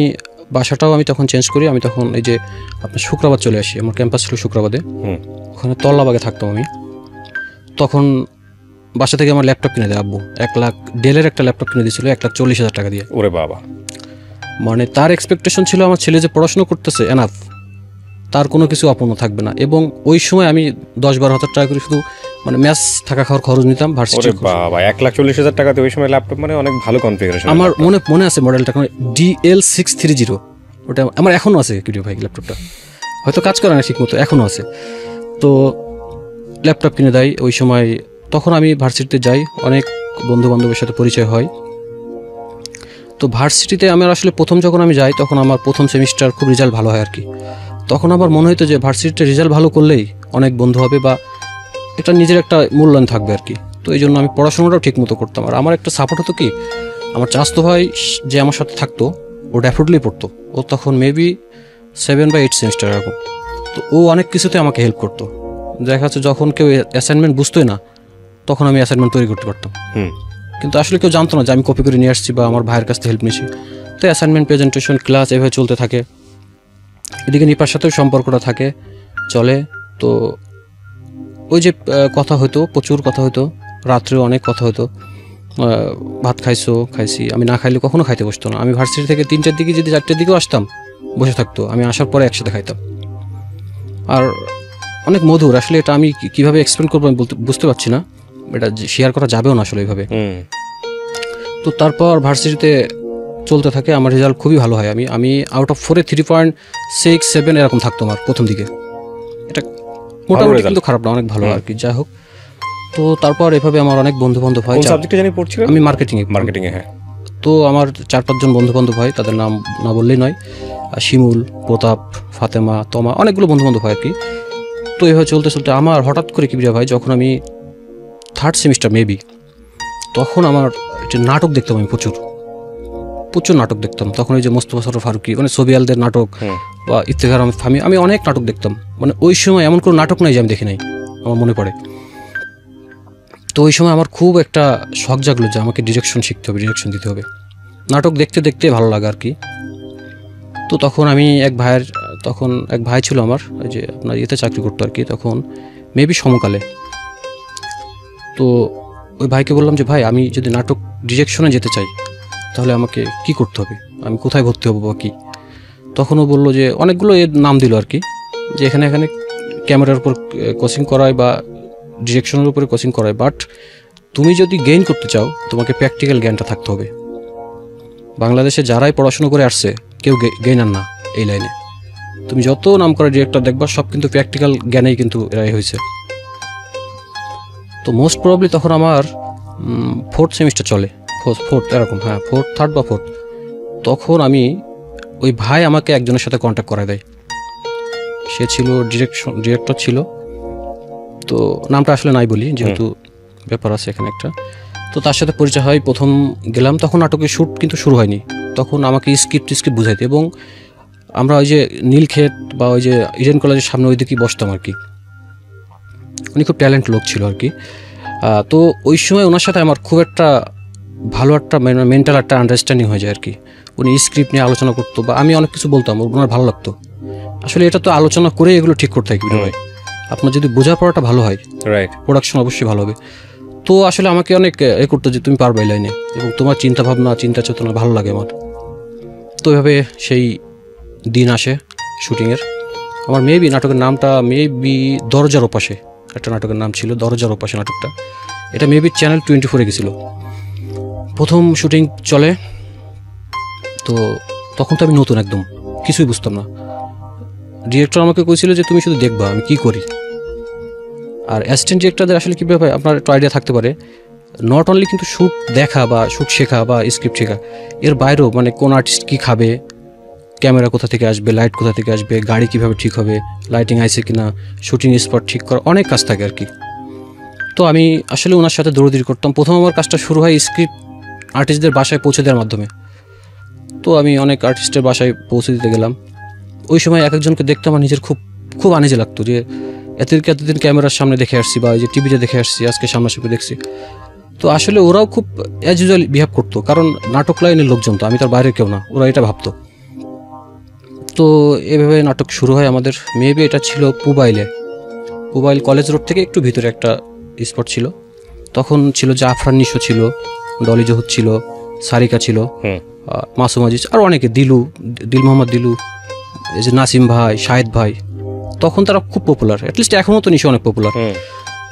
বাসাটাও আমি তখন চেঞ্জ করি। আমি তখন এই যে আপনার শুক্রাবাদ চলে আসি, আমার ক্যাম্পাস ছিল শুক্রাবাদে, ওখানে তল্লাবাগে থাকতাম আমি। তখন বাসা থেকে আমার ল্যাপটপ কিনে দেয় আব্বু, 1 লাখ ডেলের একটা ল্যাপটপ কিনে দিয়েছিল 1,40,000 টাকা দিয়ে। ওরে বাবা! মানে তার এক্সপেকটেশন ছিল আমার ছেলে যে পড়াশোনা করতেছে এনাফ, তার কোনো কিছু অপূর্ণ থাকবে না। এবং ওই সময় আমি 10-12,000 টাকা করে শুধু মানে ম্যাচ থাকা খাওয়ার খরচ নিতাম ভার্সিটি। বাবা, 1,40,000 টাকাতে ওই সময় ল্যাপটপ, মানে অনেক ভালো কনফিগারেশন। আমার মনে আছে মডেলটা DL630, ওটা আমার এখনও আছে কিডিও ভাই ল্যাপটপটা, হয়তো কাজ করে না ঠিক মতো, এখনও আছে। তো ল্যাপটপ কিনে দেয় ওই সময় তখন আমি ভার্সিটিতে যাই, অনেক বন্ধু বান্ধবের সাথে পরিচয় হয়। তো ভার্সিটিতে আমার আসলে প্রথম যখন আমি যাই তখন আমার প্রথম সেমিস্টার খুব রেজাল্ট ভালো হয় আর কি। তখন আমার মনে হতো যে ভার্সিটিতে রেজাল্ট ভালো করলেই অনেক বন্ধু হবে বা এটা নিজের একটা মূল্যায়ন থাকবে আর কি। তো এই জন্য আমি পড়াশোনাটাও ঠিক মতো করতাম। আর আমার একটা সাপোর্ট হতো কি, আমার চাচাতো ভাই যে আমার সাথে থাকতো ও ড্যাফোডিলে পড়তো, ও তখন মেবি 7 বা 8 সেমিস্টার এরকম। তো ও অনেক কিছুতে আমাকে হেল্প করতো। দেখা যাচ্ছে যখন কেউ অ্যাসাইনমেন্ট বুঝতোই না তখন আমি অ্যাসাইনমেন্ট তৈরি করতে পারতাম, কিন্তু আসলে কেউ জানতো না যে আমি কপি করে নিয়ে আসছি বা আমার ভাইয়ের কাছ থেকে হেল্প নিয়েছি। তো অ্যাসাইনমেন্ট, প্রেজেন্টেশন, ক্লাস এভাবে চলতে থাকে। এদিকে নিপার সাথেও সম্পর্কটা থাকে, চলে। তো ওই যে কথা হতো, প্রচুর কথা হতো, রাত্রেও অনেক কথা হতো। ভাত খাইছি, আমি না খাইলে কখনো খাইতে বসতো না। আমি ভার্সিটি থেকে 3টার দিকে যদি 4টার দিকেও আসতাম বসে থাকতো, আমি আসার পরে একসাথে খাইতাম। আর অনেক মধুর, আসলে এটা আমি কীভাবে এক্সপ্লেন করবো আমি বুঝতে পারছি না, এটা শেয়ার করা যাবেও না আসলে এইভাবে। তো তারপর ভার্সিটিতে চলতে থাকে, আমার রেজাল্ট খুবই ভালো হয়। আমি আউট অফ 4-এ 3.67 এরকম থাকতো আমার প্রথম দিকে। এটা মোটামুটি কিন্তু খারাপ না, অনেক ভালো আর কি। যাই হোক, তো তারপর এভাবে আমার অনেক বন্ধু বান্ধব হয়। আমি মার্কেটিংয়ে। হ্যাঁ। তো আমার 4-5 জন বন্ধু বান্ধব হয়, তাদের নাম না বললেই নয়। শিমুল, প্রতাপ, ফাতেমা, তমা, অনেকগুলো বন্ধু বান্ধব হয় আর কি। তো এভাবে চলতে চলতে আমার হঠাৎ করে কি ভাই, যখন আমি 3rd সেমিস্টার মেবি, তখন আমার একটা নাটক দেখতাম। আমি প্রচুর নাটক দেখতাম তখন। ওই যে মোস্তফা সরোয়ার ফারুকী, মানে সোবিয়ালদের নাটক বা ইফতেখার আহমেদ ফাহমি, আমি অনেক নাটক দেখতাম। মানে ওই সময় এমন কোনো নাটক নাই যে আমি দেখি নাই, আমার মনে পড়ে। তো ওই সময় আমার খুব একটা শখ জাগলো যে আমাকে ডিরেকশন শিখতে হবে, ডিরেকশন দিতে হবে। নাটক দেখতে দেখতে ভালো লাগে আর কি। তো তখন আমি এক ভাই ছিল আমার, ওই যে আপনার ইয়েতে চাকরি করতো আর কি, তখন মেবি সমকালে। তো ওই ভাইকে বললাম যে ভাই, আমি যদি নাটক ডিরেকশনে যেতে চাই তাহলে আমাকে কি করতে হবে, আমি কোথায় ভর্তি হবো বা কী। তখন ও বললো যে অনেকগুলো এর নাম দিল আর কি, যে এখানে ক্যামেরার উপর কোচিং করায় বা ডিরেকশনের উপরে কোচিং করায়, বাট তুমি যদি গেইন করতে চাও তোমাকে প্র্যাকটিক্যাল জ্ঞানটা থাকতে হবে। বাংলাদেশে যারাই পড়াশুনো করে আসছে কেউ গেইনার না এই লাইনে। তুমি যত নাম করা ডিরেক্টর দেখবা সব কিন্তু প্র্যাকটিক্যাল জ্ঞানেই কিন্তু এরাই হয়েছে। তো মোস্ট প্রবাবলি তখন আমার 4th সেমিস্টার চলে, 4th এরকম, হ্যাঁ 4th, 3rd বা 4th। তখন ওই ভাই আমাকে একজনের সাথে কন্ট্যাক্ট করায় দেয়। সে ছিল ডিরেক্টর ছিল, তো নামটা আসলে নাই বলি যেহেতু ব্যাপার আছে এখানে একটা। তো তার সাথে পরিচয় হয়, প্রথম গেলাম। তখন নাটকের শ্যুট কিন্তু শুরু হয়নি, তখন আমাকে স্ক্রিপ্ট বুঝাইতে। এবং আমরা ওই যে নীলক্ষেত বা ওই যে ইডেন কলেজের সামনে ওই দিকেই বসতাম আর কি। উনি খুব ট্যালেন্ট লোক ছিল আর কি। তো ওই সময় ওনার সাথে আমার খুব একটা ভালো একটা মেন্টাল একটা আন্ডারস্ট্যান্ডিং হয়ে যায় আর কি। উনি স্ক্রিপ্ট নিয়ে আলোচনা করতো বা আমি অনেক কিছু বলতাম, ওনার ভালো লাগতো। আসলে এটা তো আলোচনা করে এগুলো ঠিক করতে হয় কি ভাই, আপনার যদি বোঝাপড়াটা ভালো হয়, রাইট, প্রোডাকশন অবশ্যই ভালো হবে। তো আসলে আমাকে অনেক করতো যে তুমি পারবে এই লাইনে, এবং তোমার চিন্তা ভাবনা, চিন্তা চেতনা ভালো লাগে আমার। তো এভাবে সেই দিন আসে শুটিংয়ের। আমার মেবি নাটকের নামটা দরজার ওপাশে, একটা নাটকের নাম ছিল দরজার ওপাশে নাটকটা। এটা মেবি চ্যানেল 24-এ গেছিল। প্রথম শুটিং চলে। তো তখন তো আমি নতুন, একদম কিছুই বুঝতাম না। ডিরেক্টর আমাকে কইছিল যে তুমি শুধু দেখবা আমি কি করি। আর অ্যাসিস্ট্যান্ট ডিরেক্টরদের আসলে কী ব্যাপার, আপনার একটা আইডিয়া থাকতে পারে, নট অনলি কিন্তু শ্যুট দেখা বা শ্যুট শেখা বা স্ক্রিপ্ট শেখা, এর বাইরেও মানে কোন আর্টিস্ট কী খাবে, ক্যামেরা কোথা থেকে আসবে, লাইট কোথা থেকে আসবে, গাড়ি কীভাবে ঠিক হবে, লাইটিং আইছে কিনা, শুটিং স্পট ঠিক করা, অনেক কাজ থাকে আর কি। তো আমি আসলে ওনার সাথে দৌড়দৌড়ি করতাম। প্রথম আমার কাজটা শুরু হয় স্ক্রিপ্ট আর্টিস্টদের বাসায় পৌঁছে দেওয়ার মাধ্যমে। তো আমি অনেক আর্টিস্টের বাসায় পৌঁছে দিতে গেলাম। ওই সময় এক একজনকে দেখতে আমার নিজের খুব আনিজে লাগতো যে এতদিন ক্যামেরার সামনে দেখে আসছি বা ওই যে টিভিতে দেখে আসছি, আজকে সামনাসামনি দেখছি। তো আসলে ওরাও খুব অ্যাজ ইউজুয়াল বিহেভ করতো, কারণ নাটক লাইনের লোকজন তো, আমি তার বাইরে কেউ না, ওরা এটা ভাবতো। তো এভাবে নাটক শুরু হয় আমাদের। মেবি এটা ছিল পুবাইল কলেজ রোড থেকে একটু ভিতরে একটা স্পট ছিল। তখন ছিল জাফরান নিশো ছিল, ডলি জহুর ছিল, সারিকা ছিল, মাসুম আজিজ, আর অনেকে, দিল মোহাম্মদ দিলু, এই যে নাসিম ভাই, শাহেদ ভাই, তখন তারা খুব পপুলার। অ্যাটলিস্ট এখনও তো নিশো অনেক পপুলার।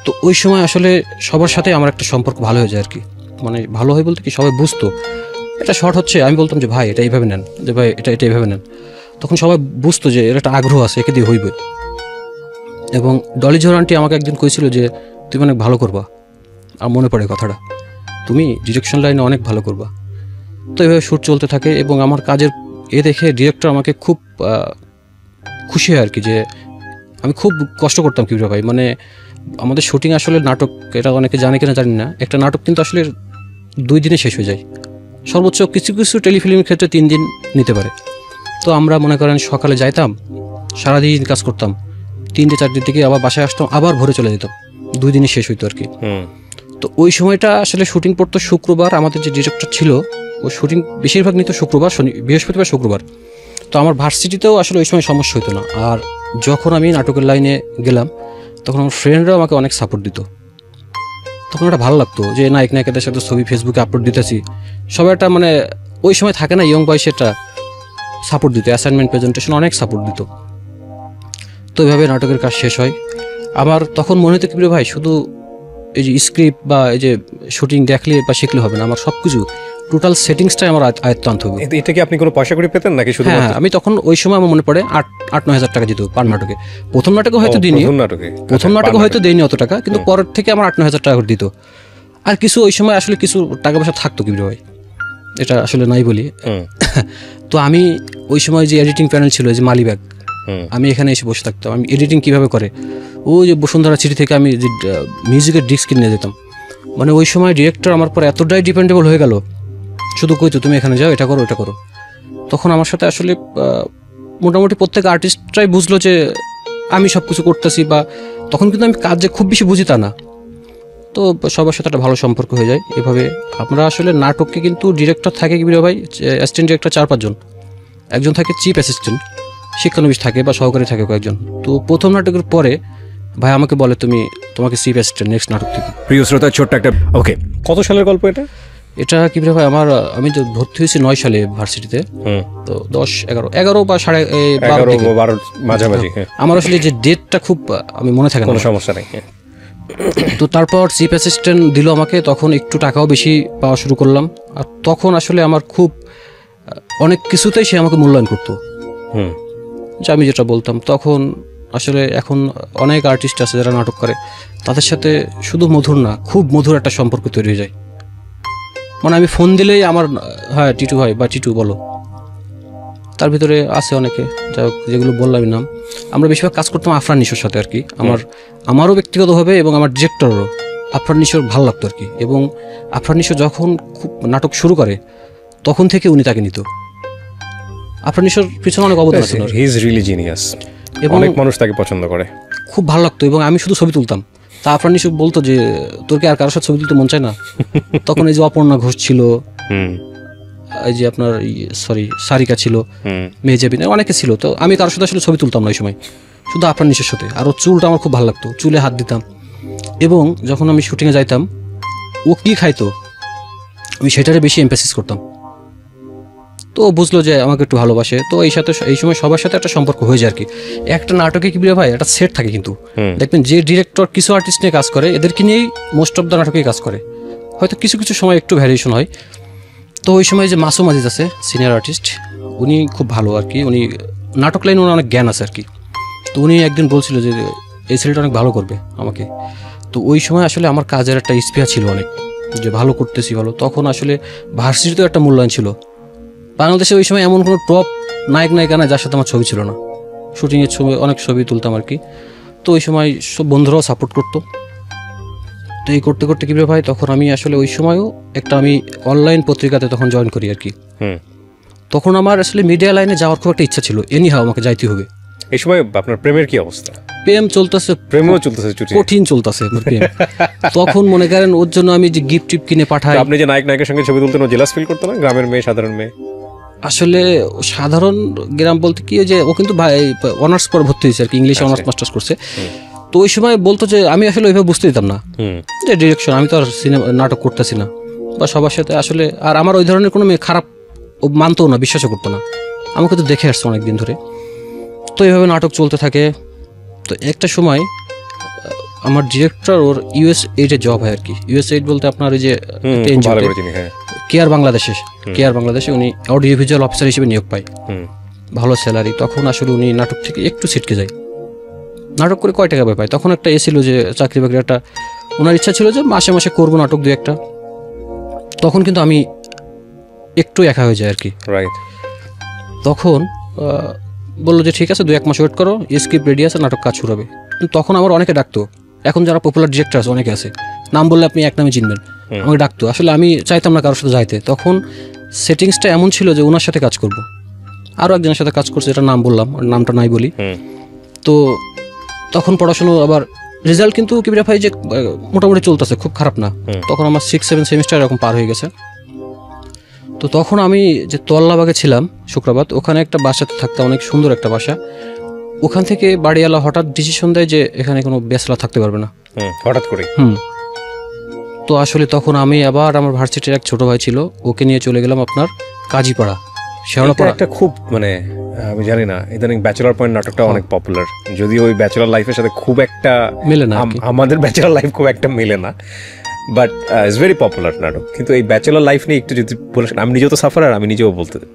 তো ওই সময় আসলে সবার সাথে আমার একটা সম্পর্ক ভালো হয়ে যায় আর কি। মানে ভালো হয় বলতে কি, সবাই বুঝতো এটা শর্ট হচ্ছে, আমি বলতাম যে ভাই এটা এইভাবে নেন, যে ভাই এটা এইভাবে নেন। তখন সবাই বুঝতো যে এর একটা আগ্রহ আছে, একে দিয়ে হইবে। এবং ডলি জোহর আন্টি আমাকে একদিন কইছিল যে তুমি অনেক ভালো করবা, আর মনে পড়ে কথাটা, তুমি ডিরেকশন লাইনে অনেক ভালো করবা। তো এইভাবে শ্যুট চলতে থাকে এবং আমার কাজের দেখে ডিরেক্টর আমাকে খুব খুশি হয় আর কি, যে আমি খুব কষ্ট করতাম কিবরিয়া ভাই। মানে আমাদের শুটিং আসলে নাটক, এটা অনেকে জানে কিনা জানি না, একটা নাটক কিন্তু আসলে 2 দিনে শেষ হয়ে যায়, সর্বোচ্চ কিছু কিছু টেলিফিল্মের ক্ষেত্রে 3 দিন নিতে পারে। তো আমরা মনে করেন সকালে যাইতাম, সারাদিন কাজ করতাম, 3-4 থেকে আবার বাসায় আসতাম, আবার ভোরে চলে যেতাম, 2 দিনে শেষ হইতো আর কি। তো ওই সময়টা আসলে শুটিং পড়তো শুক্রবার, আমাদের যে ডিরেক্টর ছিল ও শুটিং বেশিরভাগ নিত শুক্রবার, বৃহস্পতিবার, শুক্রবার। তো আমার ভার্সিটিতেও আসলে ওই সময় সমস্যা হতো না। আর যখন আমি নাটকের লাইনে গেলাম তখন আমার ফ্রেন্ডরাও আমাকে অনেক সাপোর্ট দিত। তখন একটা ভালো লাগতো যে নায়ক নায়িকাদের সাথে ছবি ফেসবুকে আপলোড দিতেছি, সবাই একটা মানে ওই সময় থাকে না ইয়ং বয়সে একটা সাপোর্ট দিত, অ্যাসাইনমেন্ট প্রেজেন্টেশন অনেক সাপোর্ট দিত। তো এইভাবে নাটকের কাজ শেষ হয়। আমার তখন মনে হতো কি ভাই, শুধু এই যে স্ক্রিপ্ট বা এই যে শুটিং দেখলে বা শিখলে হবে না, আমার সব কিছু টোটাল সেটিংসটাই আমার আয়ত্ত আনতে হবে। এটা কি আপনি কোনো পয়সা করে পেতেন নাকি শুধু? হ্যাঁ, আমি তখন ওই সময় আমার মনে পড়ে 8-9 হাজার টাকা দিত পার নাটকে। প্রথম নাটকে হয়তো দিইনি, প্রথম নাটকে হয়তো দেয়নি অত টাকা, কিন্তু পরের থেকে আমার 8-9 হাজার টাকা করে দিত। আর কিছু ওই সময় আসলে কিছু টাকা পয়সা থাকতো কি ভাই, এটা আসলে নাই বলি। তো আমি ওই সময় যে এডিটিং প্যানেল ছিল, যে মালিবাগ, আমি এখানে এসে বসে থাকতাম, আমি এডিটিং কিভাবে করে, ওই যে বসুন্ধরা সিটি থেকে আমি যে মিউজিকের ডিস্ক কিনে যেতাম। মানে ওই সময় ডিরেক্টর আমার পর এতটাই ডিপেন্ডেবল হয়ে গেল, শুধু কইতো তুমি এখানে যাও, এটা করো, এটা করো। তখন আমার সাথে আসলে মোটামুটি প্রত্যেক আর্টিস্টরাই বুঝলো যে আমি সব কিছু করতেছি, বা তখন কিন্তু আমি কাজ যে খুব বেশি বুঝি তা না। তো সবার সাথে একটা ভালো সম্পর্ক হয়ে যায়। এভাবে আমরা আসলে নাটককে কিন্তু ডিরেক্টর থাকে কি ভাই, অ্যাসিস্ট্যান্ট ডিরেক্টর 4-5 জন, একজন থাকে চিফ অ্যাসিস্ট্যান্ট, শিক্ষানবিশ থাকে বা সহকারী থাকে কয়েকজন। তো প্রথম নাটকের পরে ভাই আমাকে বলে তোমাকে চিফ অ্যাসিস্ট্যান্ট নেক্সট নাটক থেকে। প্রিয় শ্রোতা, ছোট্ট একটা ওকে, কত সালের গল্প এটা? এটা কি ভাই আমি তো ভর্তি হয়েছি 9 সালে ভার্সিটিতে, তো 10-11 বা 12 মাঝামাঝি। আমার আসলে যে ডেটটা খুব আমি মনে থাকে না, কোনো সমস্যা নেই। তো তারপর চিফ অ্যাসিস্ট্যান্ট দিল আমাকে, তখন একটু টাকাও বেশি পাওয়া শুরু করলাম। আর তখন আসলে আমার খুব অনেক কিছুতেই সে আমাকে মূল্যায়ন করতো, যে আমি যেটা বলতাম। তখন আসলে এখন অনেক আর্টিস্ট আছে যারা নাটক করে, তাদের সাথে শুধু মধুর না, খুব মধুর একটা সম্পর্ক তৈরি হয়ে যায়। মানে আমি ফোন দিলেই আমার, হ্যাঁ টিটু ভাই বা টিটু বলো, তার ভিতরে আছে অনেকে, যেগুলো বললাম নাম। আমরা বেশিরভাগ কাজ করতাম আফরান নিশোর সাথে আর কি। আমারও ব্যক্তিগতভাবে এবং আমার ডিরেক্টরও আফরান নিশোর ভালো লাগতো আর কি। এবং আফরান নিশো যখন খুব নাটক শুরু করে তখন থেকে উনি তাকে নিত। আফরান নিশোর পিছনে অনেক অবদান আছে, হি ইজ রিয়েলি জিনিয়াস, এবং অনেক মানুষ তাকে পছন্দ করে, খুব ভালো লাগতো। এবং আমি শুধু ছবি তুলতাম, তা আফরান নিশো বলতো যে তোর কি আর কারোর সাথে ছবি তুলতে মন চায় না? তখন এই যে অপর্ণা ঘোষ ছিল, এই যে আপনার সারিকা ছিল, মেহজাবিন, অনেকে ছিল। তো আমি কারোর সাথে আসলে ছবি তুলতাম না ওই সময়, শুধু আফরান নিশোর সাথে। আর ওর চুলটা আমার খুব ভালো লাগতো, চুলে হাত দিতাম। এবং যখন আমি শুটিংয়ে যাইতাম, ও কি খাইতো আমি সেটারে বেশি এমফাসিস করতাম। তো বুঝলো যে আমাকে একটু ভালোবাসে। তো এই সময় সবার সাথে একটা সম্পর্ক হয়ে যায় আর কি। একটা নাটকে কি বলে ভাই, একটা সেট থাকে কিন্তু দেখবেন, যে ডিরেক্টর কিছু আর্টিস্ট নিয়ে কাজ করে, এদেরকে নিয়েই মোস্ট অফ দ্য নাটকেই কাজ করে, হয়তো কিছু কিছু সময় একটু ভ্যারিয়েশন হয়। তো ওই সময় যে মাসুম আজিজ আছে সিনিয়র আর্টিস্ট, উনি খুব ভালো আর কি, উনি নাটক লাইনে ওনার অনেক জ্ঞান আছে আর কি। তো উনি একদিন বলছিল যে এই ছেলেটা অনেক ভালো করবে আমাকে। তো ওই সময় আসলে আমার কাজের একটা স্পৃহা ছিল অনেক, যে ভালো করতেছি ভালো। তখন আসলে ভার্সিটিতেও একটা মূল্যায়ন ছিল। বাংলাদেশে ওই সময় এমন কোনো টপ নায়ক নায়িকা নাই যার সাথে আমার ছবি ছিল না। শুটিংয়ের ছবি, অনেক ছবি তুলতাম আর কি। তো ওই সময় সব বন্ধুরাও সাপোর্ট করতো। তো এই করতে করতে কি ভাই, তখন আমি আসলে ওই সময়ও আমি অনলাইন পত্রিকাতে তখন জয়েন করি আর কি। তখন আমার আসলে মিডিয়া লাইনে যাওয়ার খুব একটা ইচ্ছা ছিল, এনিহাও আমাকে যাইতে হবে। এই সময় আপনার প্রেমের কি অবস্থা? প্রেম চলতেছে, প্রেমও চলতেছে, কঠিন চলতেছে প্রেম। তখন মনে করেন ওর জন্য আমি যে গিফট টিপ কিনে পাঠাই। আপনি যে নায়ক নায়কের সঙ্গে ছবি তুলতেন, ও জেলাস ফিল করতো না? গ্রামের মেয়ে, সাধারণ মেয়ে। আসলে সাধারণ গ্রাম বলতে কি, যে ও কিন্তু অনার্স পরে ভর্তি হয়েছে আর কি, ইংলিশে অনার্স মাস্টার্স করছে। তো ওই সময় বলতো যে আমি আসলে ওইভাবে বুঝতে দিতাম না যে ডিরেকশন, আমি তো আর সিনেমা নাটক করতেছি না বা সবার সাথে আসলে। আর আমার ওই ধরনের কোনো মেয়ে খারাপ মানতো না, বিশ্বাসও করতো না, আমাকে তো দেখে আসছে অনেকদিন ধরে। তো এইভাবে নাটক চলতে থাকে। তো একটা সময় আমার ডিরেক্টর ওর USAID জব হয় আর কি। USAID বলতে আপনার ওই যে কেয়ার বাংলাদেশে উনি অডিও ভিজুয়াল অফিসার হিসেবে নিয়োগ পায়, ভালো স্যালারি। তখন আসলে উনি নাটক থেকে একটু ছিটকে যায়। নাটক করে কয় টাকা পায়, তখন একটা এসেছিল যে চাকরি বাকরি একটা ওনার ইচ্ছা ছিল যে মাসে মাসে করবো নাটক 2-1টা। তখন কিন্তু আমি একটু একা হয়ে যায় আর কি। রাইট। তখন বললো যে ঠিক আছে 2-1 মাস ওয়েট করো, স্ক্রিপ্ট রেডি আছে, নাটক কাজ শুরু হবে। কিন্তু তখন আমার অনেকে ডাকতো, এখন যারা পপুলার ডিরেক্টর আছে অনেকে আছে, নাম বললে আপনি এক নামে চিনবেন, আমাকে ডাকতো। আসলে আমি চাইতাম না কারোর সাথে যাইতে। তখন সেটিংসটা এমন ছিল যে ওনার সাথে কাজ করব, আরও একজনের সাথে কাজ করছে, এটা নাম বললাম, নামটা নাই বলি। তো তখন পড়াশুনো আবার রেজাল্ট কিন্তু কিবিরা ভাই যে মোটামুটি চলতেছে, খুব খারাপ না। তখন আমার 6-7 সেমিস্টার এরকম পার হয়ে গেছে। তো তখন আমি যে তোয়াল্লাবাগে ছিলাম শুক্রবার, ওখানে একটা বাসাতে থাকতাম, অনেক সুন্দর একটা বাসা। ওখান থেকে বাড়িওয়ালা হঠাৎ ডিসিশন দেয় যে এখানে কোনো ব্যাচেলর থাকতে পারবে না, হঠাৎ করে। তো আসলে তখন আমি আবার আমার ভার্সিটির এক ছোট ভাই ছিল, ওকে নিয়ে চলে গেলাম আপনার কাজীপাড়া, শেওড়াপাড়া। একটা খুব মানে আমি জানি না, ইদানিং ব্যাচেলর পয়েন্ট নাটকটা অনেক পপুলার, যদিও ওই ব্যাচেলর লাইফের সাথে খুব একটা মেলে না, আমাদের ব্যাচেলর লাইফ খুব একটা মেলে না, বাট ইটস ভেরি পপুলার নাটক। কিন্তু এই ব্যাচেলর লাইফ নিয়ে একটু যদি বলেন, আমি নিজেও তো সাফারার, আমি নিজেও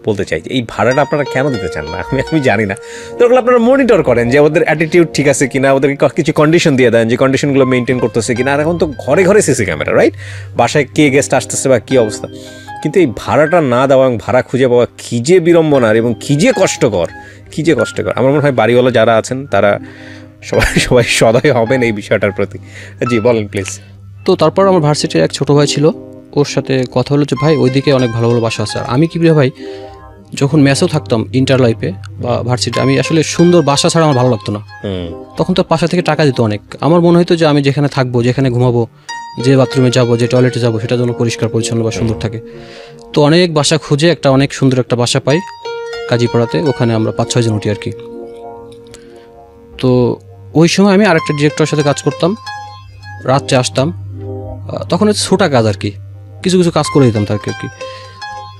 বলতে চাই এই ভাড়াটা আপনারা কেন দিতে চান না, আমি জানি না। তো ওগুলো আপনারা মনিটর করেন যে ওদের অ্যাটিটিউড ঠিক আছে কিনা, ওদেরকে কিছু কন্ডিশন দিয়ে দেন যে কন্ডিশনগুলো মেনটেন করতেছে কিনা। আর এখন তো ঘরে ঘরে সিসি ক্যামেরা, রাইট? বাসায় কে গেস্ট আসতেছে বা কী অবস্থা। কিন্তু এই ভাড়াটা না দেওয়া এবং ভাড়া খুঁজে পাওয়া কী যে বিড়ম্বনার এবং কী যে কষ্টকর। আমার মনে হয় বাড়িওয়ালা যারা আছেন তারা সবাই সদয় হবেন এই বিষয়টার প্রতি। জি বলেন প্লিজ। তো তারপর আমার ভার্সিটির এক ছোট ভাই ছিল, ওর সাথে কথা হলো যে ভাই ওইদিকে অনেক ভালো ভালো বাসা আছে। আর আমি কি ভাই যখন ম্যাচেও থাকতাম ইন্টার লাইফে বা ভার্সিটি, আমি আসলে সুন্দর বাসা ছাড়া আমার ভালো লাগতো না। তখন তো বাসা থেকে টাকা দিত অনেক, আমার মনে হতো যে আমি যেখানে থাকবো, যেখানে ঘুমাবো, যে বাথরুমে যাব, যে টয়লেটে যাব, সেটা যেন পরিষ্কার পরিচ্ছন্ন বা সুন্দর থাকে। তো অনেক বাসা খুঁজে একটা অনেক সুন্দর একটা বাসা পাই কাজীপাড়াতে, ওখানে আমরা 5-6 জন উঠি আর কি। তো ওই সময় আমি আরেকটা ডিরেক্টরের সাথে কাজ করতাম, রাত্রে আসতাম, তখন ছোটা কাজ আর কি, কিছু কিছু কাজ করে দিতাম তাকে আর কি।